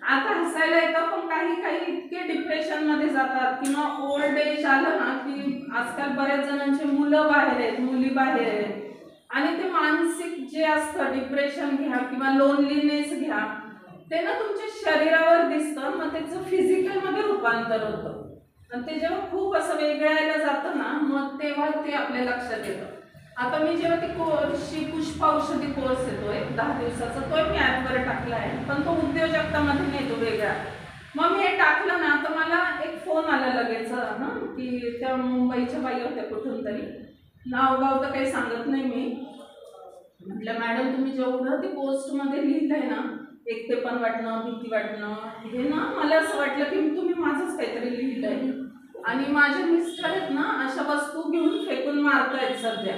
आता हसायला येतं, पण काही इतके डिप्रेशन मध्ये जातात, किंवा ओल्ड एज आलं ना की आजकाल बऱ्याच जणांचे मुलं बाहेर आहेत, मुली बाहेर आहेत, आणि ते मानसिक जे असतं डिप्रेशन घ्या किंवा लोनलीनेस घ्या, ते ना तुमच्या शरीरावर दिसतं, मग त्याचं फिजिकल मध्ये रूपांतर होतं, आणि ते जेव्हा खूप असं वेगळायला जातं ना, मग तेव्हा ते आपल्या लक्षात येतं. आता मी जेव्हा ती कोर्सची पुष्प औषधी कोर्स येतोय 10 दिवसाचा, तो मी ऍपवर टाकला आहे, पण तो उद्योजकतामध्ये नाही, तो वेगळा. मग मी हे टाकलं ना, तर मला एक फोन आला लगेच ना की त्या मुंबईच्या बाई होत्या कुठून तरी, नाव गाव तर काही सांगत नाही मी. म्हटलं मॅडम तुम्ही जेवढं ते पोस्टमध्ये लिहिलंय ना एकटेपण वाटणं, भीती वाटणं, हे ना मला असं वाटलं की तुम्ही माझंच काहीतरी लिहिलंय. आणि माझे मिस्टर आहेत ना अशा वस्तू घेऊन फेकून मारतायत सध्या.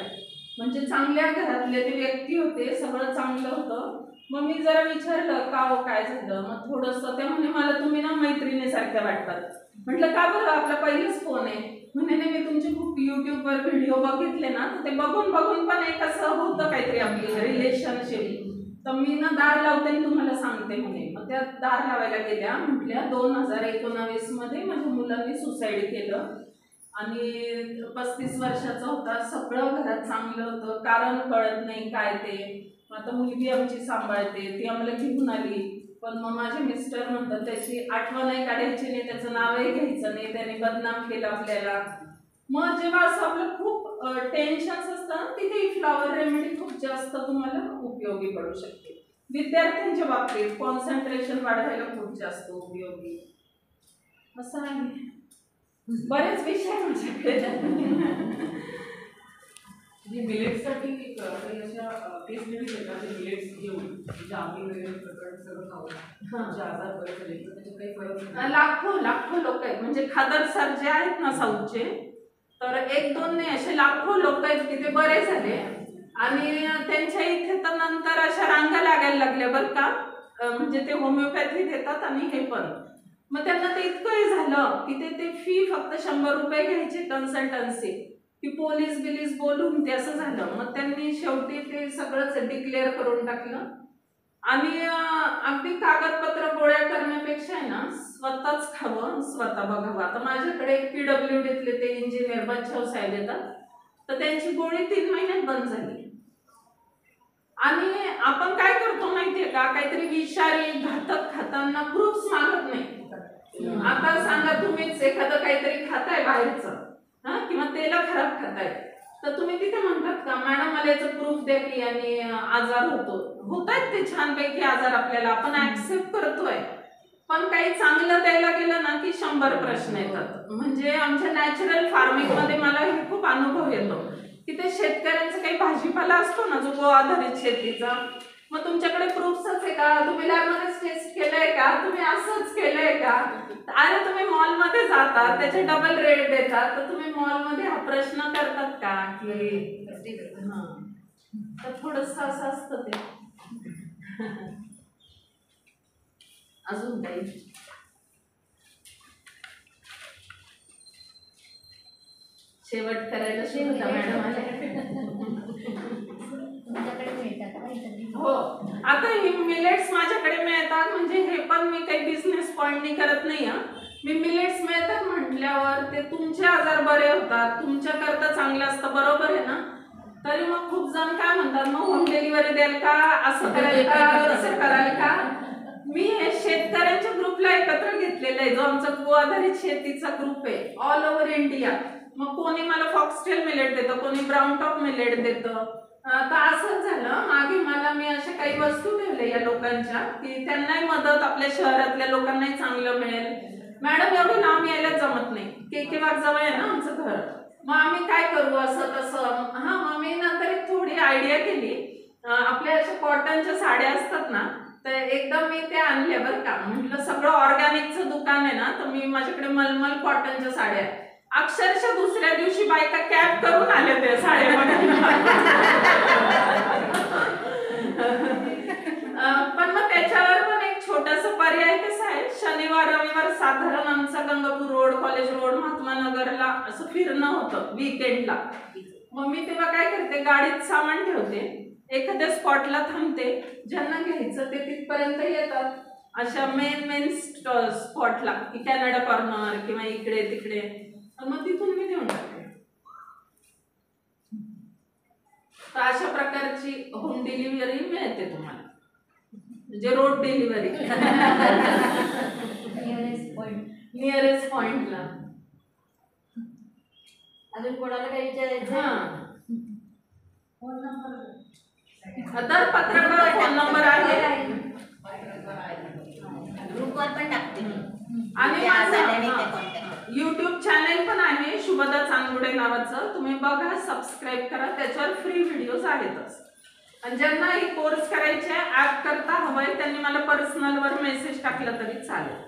म्हणजे चांगल्या घरातले ते व्यक्ती होते, सगळं चांगलं होतं. मग मी जरा विचारलं का हो काय झालं. मग थोडंसं ते म्हणे मला तुम्ही ना मैत्रिणीसारख्या वाटतात. म्हटलं का बरं, आपला पहिलाच फोन आहे. म्हणे नाही मी तुमचे खूप युट्यूबवर व्हिडिओ बघितले ना, तर ते बघून बघून पण एक असं होतं काहीतरी आपली रिलेशनशिप. तर मी ना दार लावते आणि तुम्हाला सांगते म्हणे. मग त्या दार लावायला गेल्या. म्हटल्या 2019 मध्ये माझ्या मुलांनी सुसाईड केलं आणि 35 वर्षाचा होता. सगळं घरात चांगलं होतं, कारण कळत नाही काय ते. आता मुलगी आमची सांभाळते, ती आम्हाला घेऊन आली. पण मग माझे मिस्टर म्हणतात त्याची आठवणही काढायची नाही, त्याचं नावही घ्यायचं नाही, त्याने बदनाम केलं आपल्याला. मग जेव्हा असं आपलं खूप टेन्शन्स असतं तिथे फ्लॉवर रेमेडी खूप जास्त तुम्हाला उपयोगी पडू शकते. विद्यार्थ्यांच्या बाबतीत कॉन्सन्ट्रेशन वाढवायला खूप जास्त उपयोगी. असं आहे, बरेच विषय माझ्याकडे. मिलेट्ससाठी काही अशा केस स्टडीज येतात ते मिलेट्स घेऊन जामी वगैरे प्रकरण सगळं खाऊन जे आजार बरे झाले तर त्याच्यात काही फरक लाखो लोक आहेत. म्हणजे खादर सर जे आहेत ना साऊथचे, तर 1-2 नाही असे लाखो लोक आहेत की ते बरे झाले. आणि त्यांच्या इथे तर नंतर अशा रांगा लागायला लागल्या बरं का. म्हणजे ते होमिओपॅथी देतात आणि हे पण. मग त्यांना ते इतकंही झालं की ते फी फक्त 100 रुपये घ्यायचे कन्सल्टन्सी, की पोलीस बिलीस बोलून ते असं झालं. मग त्यांनी शेवटी ते सगळंच डिक्लेअर करून टाकलं. आणि अगदी कागदपत्र गोळ्या करण्यापेक्षा आहे ना स्वतःच खावं, स्वतः बघावं. आता माझ्याकडे एक PWDतले ते इंजिनियर बच्चाव साहेब येतात, तर त्यांची गोळी 3 महिन्यात बंद झाली. आणि आपण काय करतो माहितीये का, काहीतरी विषारी घातक खाताना प्रूफ्स मागत नाही. आता सांगा तुम्हीच एखादं काहीतरी खाताय बाहेरचं किंवा तेल खराब खाताय, तर तुम्ही तिथे म्हणतात का मॅडम मला याचं प्रूफ द्या की याने आजार होत आहेत ते छानपैकी आजार आपल्याला आपण ऍक्सेप्ट करतोय. पण काही चांगलं द्यायला गेलं ना की 100 प्रश्न येतात. म्हणजे आमच्या नॅचरल फार्मिंग मध्ये मला हे खूप अनुभव येतो की ते शेतकऱ्यांचा काही भाजीपाला असतो ना जो गो आधारित शेतीचा, मग तुमच्याकडे प्रूफ्सच आहे का, तुम्ही लॅबमध्ये टेस्ट केलंय का, तुम्ही असंच केलंय का. अरे तुम्ही मॉलमध्ये जातात त्याचे डबल रेट देतात, तर तुम्ही मॉलमध्ये हा प्रश्न करतात का की तर थोडस असं असतं ते. अजून काही शेवट करायला शिकवता मॅडम तुमच्याकडे मिळतात का इतर? हो, आता हे मिलेट्स माझ्याकडे मिळतात. म्हणजे हे पण मी काही बिझनेस पॉइंटनी करत नाही. मी मिलेट्स मिळतात म्हटल्यावर ते तुमचे आजार बरे होतात, तुमच्याकरता चांगलं असतं, बरोबर आहे ना. तरी मग खूप जण काय म्हणतात मग होम डिलिव्हरी द्याल का, असं कराल का, तसं कराल का. मी हे शेतकऱ्यांच्या ग्रुपला एकत्र घेतलेलं आहे, जो आमचा गो आधारित शेतीचा ग्रुप आहे ऑल ओव्हर इंडिया. मग कोणी मला फॉक्सटेल मिलेट देतं, कोणी ब्राऊन टॉप मिलेट देतं. तर असंच झालं मागे मला मी अशा काही वस्तू ठेवल्या या लोकांच्या की त्यांनाही मदत, आपल्या शहरातल्या लोकांनाही चांगलं मिळेल. मॅडम एवढं लांब यायला जमत नाही, के बाग जवळ आहे ना आमचं घर. मग आम्ही काय करू असं तसं. मग मी नंतर एक थोडी आयडिया केली. आपल्या अशा कॉटनच्या साड्या असतात ना, तर एकदम मी ते आणल्या बरं का. म्हटलं सगळं ऑर्गॅनिकचं दुकान आहे ना, तर मी माझ्याकडे मलमल कॉटनच्या साड्या. अक्षरशः दुसऱ्या दिवशी बायका कॅब करून आल्या त्या साड्यामध्ये. पण मग त्याच्यावर पण एक छोटासा पर्याय कसा आहे, शनिवार रविवार साधारण आमचा Gangapur road, college road, Mahatma नगरला असं फिरणं होतं वीकेंडला. मग मी तेव्हा काय करते, गाडीत सामान ठेवते, एखाद्या स्पॉटला थांबते, ज्यांना घ्यायचं ते तिथपर्यंत येतात. अशा मेन स्पॉटला की कॅनडा कॉर्नर किंवा इकडे तिकडे, मग तिथून मी देऊन टाकते. तर अशा प्रकारची होम डिलिव्हरी मिळते तुम्हाला, म्हणजे रोड डिलिव्हरी नियरेस्ट पॉइंटला. अजून कोणाला काही विचारायचं? फोन नंबर तर पत्रकार फोन नंबर आहे, ग्रुपवर पण टाकते मी. आणि माझं YouTube चॅनल पण आहे शुभदा चांगुडे नावाचं. तुम्ही बघा, सबस्क्राईब करा, त्याच्यावर फ्री व्हिडिओज आहेतच. आणि ज्यांना ही कोर्स करायचे ऍप करता हवंय त्यांनी मला पर्सनलवर मेसेज टाकला तरी चालेल.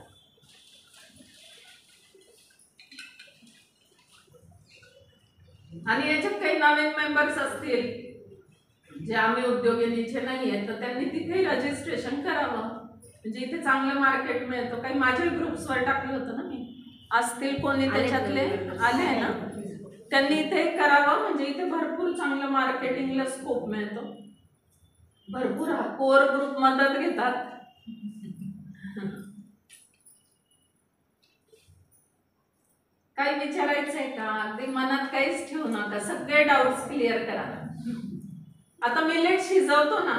आणि याच्यात काही नवीन मेंबर्स असतील जे आम्ही उद्योगिनीचे नाही आहेत तर त्यांनी तिथे रजिस्ट्रेशन करावं, म्हणजे इथे चांगलं मार्केट मिळतं. काही माझ्या ग्रुप्सवर टाकलं होतं ना मी, असतील कोणी त्याच्यातले आले ना त्यांनी इथे करावं, म्हणजे इथे भरपूर चांगलं मार्केटिंगला स्कोप मिळतो. भरपूर कोर ग्रुप मदत घेतात. काही विचारायचंय का? अगदी मनात काहीच ठेवू नका, सगळे डाऊट्स क्लिअर करा. आता मिलेट शिजवतो ना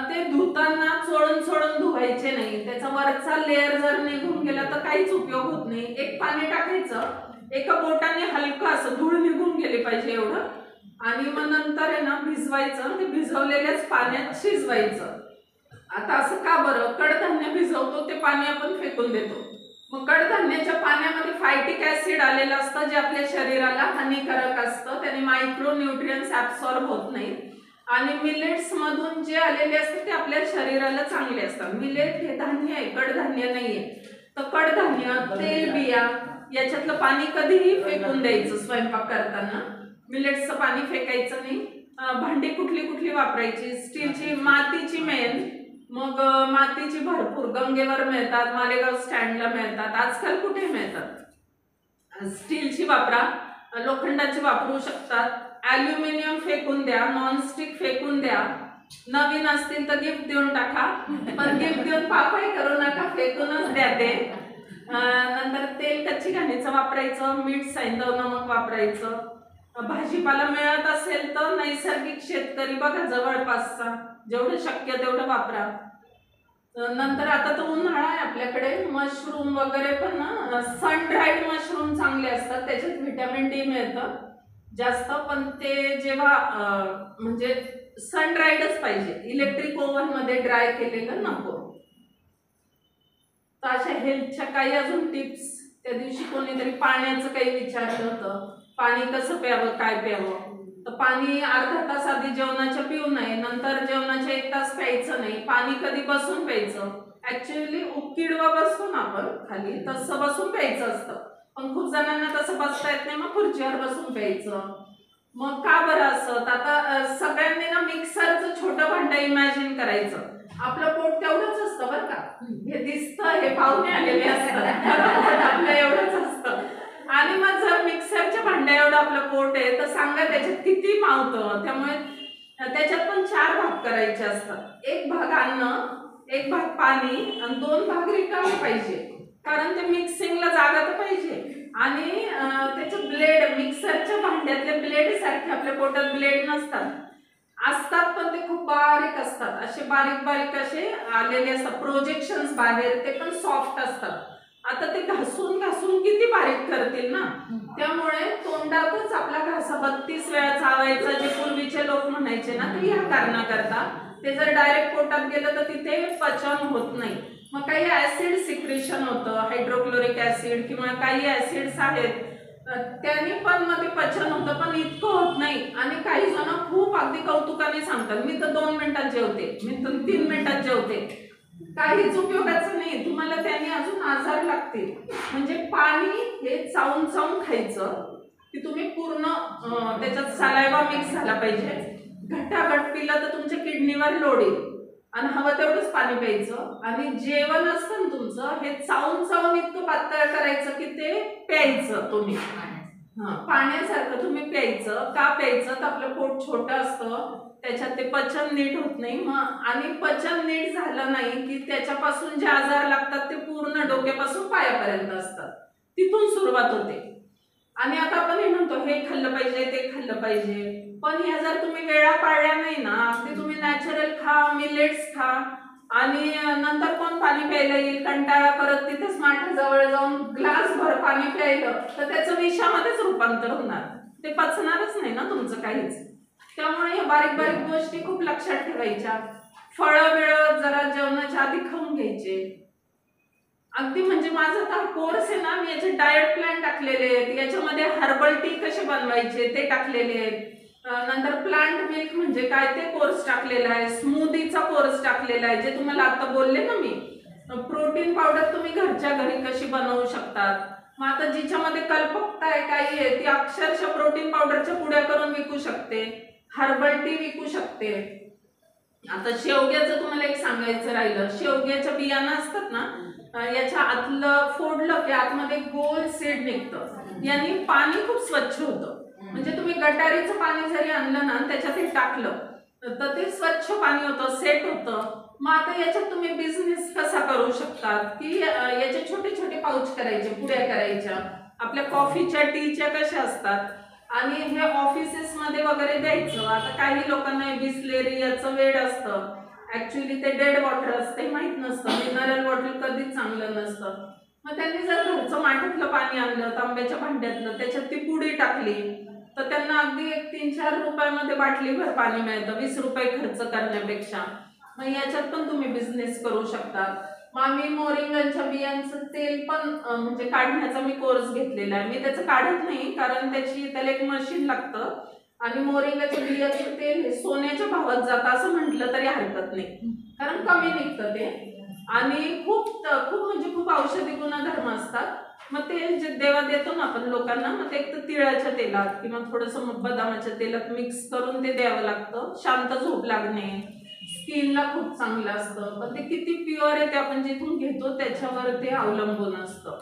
ते धुताना चोळून धुवायचे नाही. त्याचा वरचा लेअर जर निघून गेला तर काहीच उपयोग होत नाही. एक पाणी टाकायचं, एका बोटाने हलकं असं धूळ निघून गेली पाहिजे एवढं, आणि मग नंतर आहे ना भिजवायचं. ते भिजवलेल्याच पाण्यात शिजवायचं. आता असं का बरं? कडधान्य भिजवतो ते पाणी आपण फेकून देतो. मग कडधान्याच्या पाण्यामध्ये फायटिक ऍसिड आलेलं असतं जे आपल्या शरीराला हानिकारक असतं. त्याने मायक्रो न्यूट्रियन्स ऍब्सॉर्ब होत नाही. आणि मिलेट्स मधून जे आलेले असतात ते आपल्या शरीराला चांगले असतात. मिलेट हे धान्य आहे, कडधान्य नाहीये. तर कडधान्य, तेल बिया याच्यातलं पाणी कधीही फेकून द्यायचं स्वयंपाक करताना. मिलेट्सचं पाणी फेकायचं नाही. भांडी कुठली वापरायची? स्टीलची, मातीची मेन. मग मातीची भरपूर गंगेवर मिळतात, मालेगाव स्टँडला मिळतात, आजकाल कुठे मिळतात. स्टीलची वापरा, लोखंडाची वापरू शकतात. ॲल्युमिनियम फेकून द्या, नॉनस्टिक फेकून द्या. नवीन असतील तर गिफ्ट देऊन टाका, पण गिफ्ट देऊन पापाई करू नका, फेकूनच द्या ते. नंतर तेल कच्ची घाणीचं वापरायचं, मीठ सैंधव नमक वापरायचं. भाजीपाला मिळत असेल तर नैसर्गिक शेतकरी बघा जवळपासचा, जेवढं शक्य तेवढं वापरा. नंतर आता तर उन्हाळा आहे आपल्याकडे, मशरूम वगैरे पण ना सन ड्राईड मशरूम चांगले असतात, त्याच्यात व्हिटॅमिन डी मिळतं जास्त. पण ते जेव्हा म्हणजे सन ड्राईडच पाहिजे, इलेक्ट्रिक ओव्हन मध्ये ड्राय केलेलं नको. तर अशा हेल्थच्या काही अजून टिप्स. त्या दिवशी कोणीतरी पाण्याचं काही विचारलं होतं, पाणी कसं प्यावं, काय प्यावं. तर पाणी अर्धा तास आधी जेवणाच्या पिऊ नये, नंतर जेवणाच्या 1 तास प्यायचं नाही. पाणी कधी बसून प्यायचं. ऍक्च्युअली उकिडवा बसतो ना आपण खाली, तसं बसून प्यायचं असतं. पण खूप जणांना तसं बसता येत नाही, मग खुर्चीवर बसून प्यायचं. मग का बरं असं? आता सगळ्यांनी ना मिक्सरचं छोटं भांडं इमॅजिन करायचं. आपलं पोट तेवढंच असतं बरं का, हे दिसतं, हे पाहुणे आलेले असतात, आपलं एवढंच असतं. आणि मग जर मिक्सरच्या भांड्या एवढं आपलं पोट आहे तर सांगा त्याच्यात किती मावतं. त्यामुळे त्याच्यात पण 4 भाग करायचे असतात. 1 भाग अन्न, 1 भाग पाणी आणि 2 भाग रिकामे पाहिजे, कारण ते मिक्सिंगला जागा तर पाहिजे. आणि त्याचे ब्लेड, मिक्सरच्या भांड्यातले ब्लेड सारखे आपल्या पोटात ब्लेड असतात पण ते खूप बारीक असतात. असे बारीक असे आलेले असतात प्रोजेक्शन्स बाहेर, ते पण सॉफ्ट असतात. आता ते घासून किती बारीक करतील ना. त्यामुळे तोंडातच आपला घासा 32 वेळा चावायचा, जे पूर्वीचे लोक म्हणायचे ना, ते ह्या कारणाकरता. ते जर डायरेक्ट पोटात गेलं तर तिथे पचन होत नाही. मग काही ऍसिड सिक्रेशन होतं, हायड्रोक्लोरिक ऍसिड किंवा काही ऍसिड्स आहेत, त्यांनी पण मग ते पचन होतं, पण इतकं होत नाही. आणि काही जण खूप अगदी कौतुकाने सांगतात, मी तर 2 मिनिटात जेवते, मी तर 3 मिनिटात जेवते. काहीच उपयोगाचं नाही, तुम्हाला त्याने अजून आजार लागतील. म्हणजे पाणी हे चावून खायचं, की तुम्ही पूर्ण त्याच्यात सलायवा मिक्स झाला पाहिजे. घट्टाघट पिलं तर तुमच्या किडनीवर लोड येईल. आणि हवं तेवढंच पाणी प्यायचं. आणि जेवण असतं ना तुमचं, हे चावून इतकं पातळ करायचं की ते प्यायचं तुम्ही. पाण्यासारखं तुम्ही प्यायचं. का प्यायचं? तर आपलं पोट छोटं असतं, त्याच्यात ते पचन नीट होत नाही. मग आणि पचन नीट झालं नाही की त्याच्यापासून जे आजार लागतात ते पूर्ण डोक्यापासून पायापर्यंत असतात, तिथून सुरुवात होते. आणि आता आपण हे म्हणतो हे खाल्लं पाहिजे, ते खाल्लं पाहिजे, पण ह्या जर तुम्ही वेळा पाळल्या नाही ना, ते तुम्ही नॅचरल खा, मिलेट्स खा, आणि नंतर कोण पाणी प्यायला येईल, कंटाळा परत तिथेच माठाजवळ जाऊन ग्लास भर पाणी प्यायलं तर त्याचं विषामध्येच रूपांतर होणार, ते पचणारच नाही ना तुमचं काहीच. त्यामुळे या बारीक गोष्टी खूप लक्षात ठेवायच्या. फळं बिळं जरा जेवणाच्या आधी खाऊन घ्यायचे. अगदी म्हणजे माझा तर कोर्स आहे ना, मी याचे डाएट प्लॅन टाकलेले आहेत, याच्यामध्ये हर्बल टी कसे बनवायचे ते टाकलेले आहेत. नंतर प्लांट मिल्क म्हणजे काय ते कोर्स टाकलेला आहे, स्मूदीचा कोर्स टाकलेला आहे, जे तुम्हाला आता बोलले ना मी. प्रोटीन पावडर तुम्ही घरच्या घरी कशी बनवू शकतात. मग आता जिच्यामध्ये कल्पकता आहे काही आहे ती अक्षरशः प्रोटीन पावडरच्या पुड्या करून विकू शकते, हर्बल टी विकू शकते. आता शेवग्याचं तुम्हाला एक सांगायचं राहिलं, शेवग्याच्या बियाणं असतात ना, याच्या आतलं फोडलं की आतमध्ये गोल सीड निघतं, यांनी पाणी खूप स्वच्छ होतं. म्हणजे तुम्ही गटारीचं पाणी जरी आणलं ना त्याच्यात हे टाकलं तर ते स्वच्छ पाणी होतं, सेट होतं. मग आता याच्यात तुम्ही बिझनेस कसा करू शकतात की याचे छोटे छोटे पाऊच करायचे, पुड्या करायच्या, आपल्या कॉफीच्या टीच्या कशा असतात, आणि हे ऑफिसेस मध्ये वगैरे द्यायचं. आता काही लोकांना बिस्लेरी याचं वेड असतं, ऍक्च्युली ते डेड वॉटर असते, माहित नसतं, मिनरल वॉटर कधीच चांगलं नसतं. मग त्यांनी जर घरचं माठातलं पाणी आणलं, तांब्याच्या भांड्यातलं, त्याच्यात ती पुडी टाकली तर त्यांना अगदी 3-4 रुपयामध्ये बाटलीभर पाणी मिळतं, 20 रुपये खर्च करण्यापेक्षा. मग याच्यात पण तुम्ही बिझनेस करू शकता. मग आम्ही मोरिंगाच्या बियांचं तेल पण म्हणजे काढण्याचा मी कोर्स घेतलेला आहे. मी त्याचं काढत नाही कारण त्याला एक मशीन लागतं, आणि मोरिंगाच्या बियाचं तेल हे सोन्याच्या भावात जातं असं म्हटलं तरी हरकत नाही, कारण कमी निघतं ते, आणि खूप म्हणजे खूप औषधी गुणधर्म असतात. मग तेल जे देवा देतो ना आपण लोकांना, मग ते एक तर तिळाच्या तेलात किंवा थोडंसं बदामाच्या तेलात मिक्स करून ते द्यावं लागतं. शांत झोप लागणे, स्किनला खूप चांगलं असतं. पण ते किती प्युअर आहे ते आपण जिथून घेतो त्याच्यावर ते अवलंबून असतं.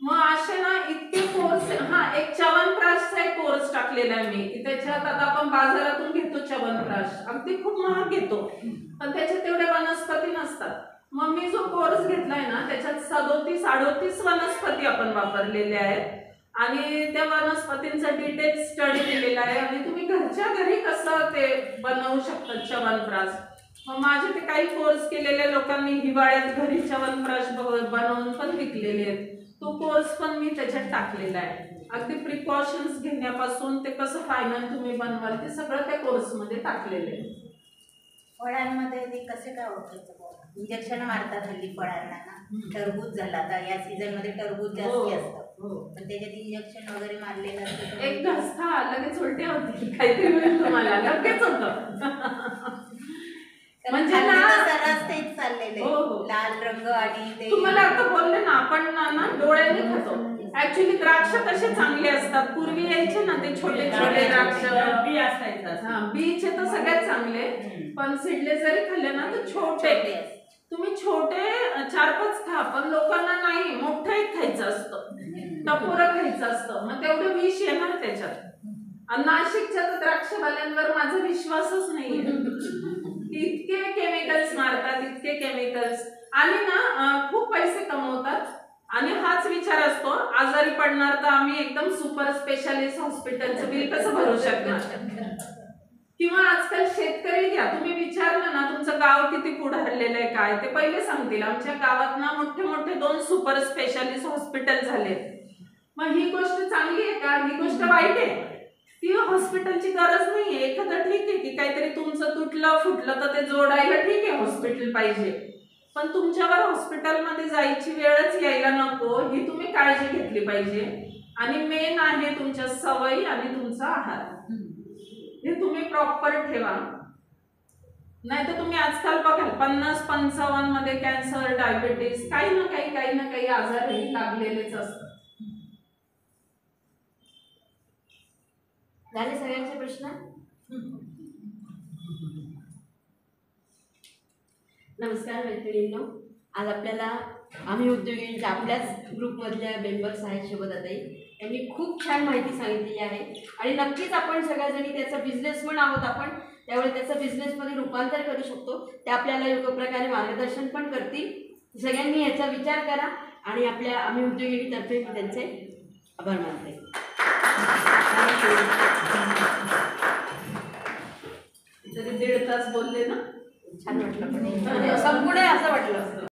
मग असे ना इतके कोर्स, एक च्यवनप्राशचा एक कोर्स टाकलेला आहे मी, की त्याच्यात आता आपण बाजारातून घेतो च्यवनप्राश, अगदी खूप महाग घेतो, पण त्याच्यात तेवढ्या वनस्पती नसतात. मग मी जो कोर्स घेतलाय ना त्याच्यात 37-38 वनस्पती आपण वापरलेल्या आहेत, आणि त्या वनस्पतींचा डिटेल स्टडी केलेला आहे, आणि तुम्ही घरच्या घरी कसं ते बनवू शकता च्यवनप्राश. मग माझे ते काही कोर्स केलेल्या लोकांनी हिवाळ्यात घरी च्यवनप्राश बनवून पण विकलेले आहेत. तो कोर्स पण मी त्याच्यात टाकलेला आहे. अगदी प्रिकॉशन्स घेण्यापासून ते कसं फायनल तुम्ही बनवाल ते सगळं त्या कोर्समध्ये टाकलेलं आहे. फळांमध्ये ते कसे काय ओळखायचं? इंजेक्शन मारतात हल्ली फळांना ना. टरबूज झाला आता या सीझन मध्ये टरबूज जास्ती असतं, पण त्याच्यात इंजेक्शन वगैरे मारलेलं असतं. एक घास खा लगेच उलट्या होतील, काहीतरी मिळेल तुम्हाला, लगेच होतं. म्हणजे ना सर्रास तेच चाललेलं आहे, लाल रंग आणि ते तुम्हाला आता बोलले ना आपण ना डोळ्यांनी खातो. ऍक्च्युली द्राक्ष कसे चांगले असतात, पूर्वी यायचे ना ते छोटे छोटे द्राक्ष, बी असायचं. बीचे तर सगळ्यात चांगले, पण सीडले जरी खाल्ले ना तर छोटे. तुम्ही छोटे 4-5 खा, पण लोकांना नाही मोठं एक खायचं असतं, टपोरं खायचं असतं, मग तेवढं विष येणार त्याच्यात. आणि नाशिकच्या तर द्राक्षवाल्यांवर माझा विश्वासच नाहीये, इतके केमिकल्स मारतात, इतके केमिकल्स, आणि ना खूप पैसे कमवतात. आणि हाच विचार असतो आजारी पडणार तर आम्ही एकदम सुपर स्पेशालिस्ट हॉस्पिटलचं बिल कसं भरू शकणार. किंवा आजकाल शेतकरी घ्या, तुम्ही विचारलं ना तुमचं गाव किती पुढारलेलं आहे काय, ते पहिले सांगतील आमच्या गावात ना मोठे मोठे 2 सुपर स्पेशालिस्ट हॉस्पिटल झाले. मग ही गोष्ट चांगली आहे का? ही गोष्ट वाईट आहे. ती हॉस्पिटलची गरज नाहीये. एखादं ठीक आहे की काहीतरी तुमचं तुटलं फुटलं तर ते जोडायला ठीक आहे हॉस्पिटल पाहिजे, पण तुमच्यावर हॉस्पिटलमध्ये जायची वेळच यायला नको ही तुम्ही काळजी घेतली पाहिजे. आणि मेन आहे तुमच्या सवयी आणि तुमचा आहार, हे तुम्ही प्रॉपर ठेवा. नाही तर तुम्ही आजकाल बघाल 50-55 मध्ये कॅन्सर, डायबिटीस, काही ना काही आजार हे लागलेलेच असतात. झाले सगळ्यांचे प्रश्न? नमस्कार मैत्रिणींनो, आज आपल्याला आम्ही उद्योगिनीच्या आपल्याच ग्रुपमधल्या मेंबर्स आहेत शोभताताई, यांनी खूप छान माहिती सांगितलेली आहे. आणि नक्कीच आपण सगळ्याजणी त्याचा बिझनेसमन आहोत आपण, त्यामुळे त्याचं बिझनेसमध्ये रूपांतर करू शकतो. ते आपल्याला योग्य प्रकारे मार्गदर्शन पण करतील. सगळ्यांनी याचा विचार करा आणि आपल्या आम्ही उद्योगिनीतर्फे त्यांचे आभार मानते. तरी 1.5 तास बोलले ना, छान वाटलं, पण संपूर्ण असं वाटलं.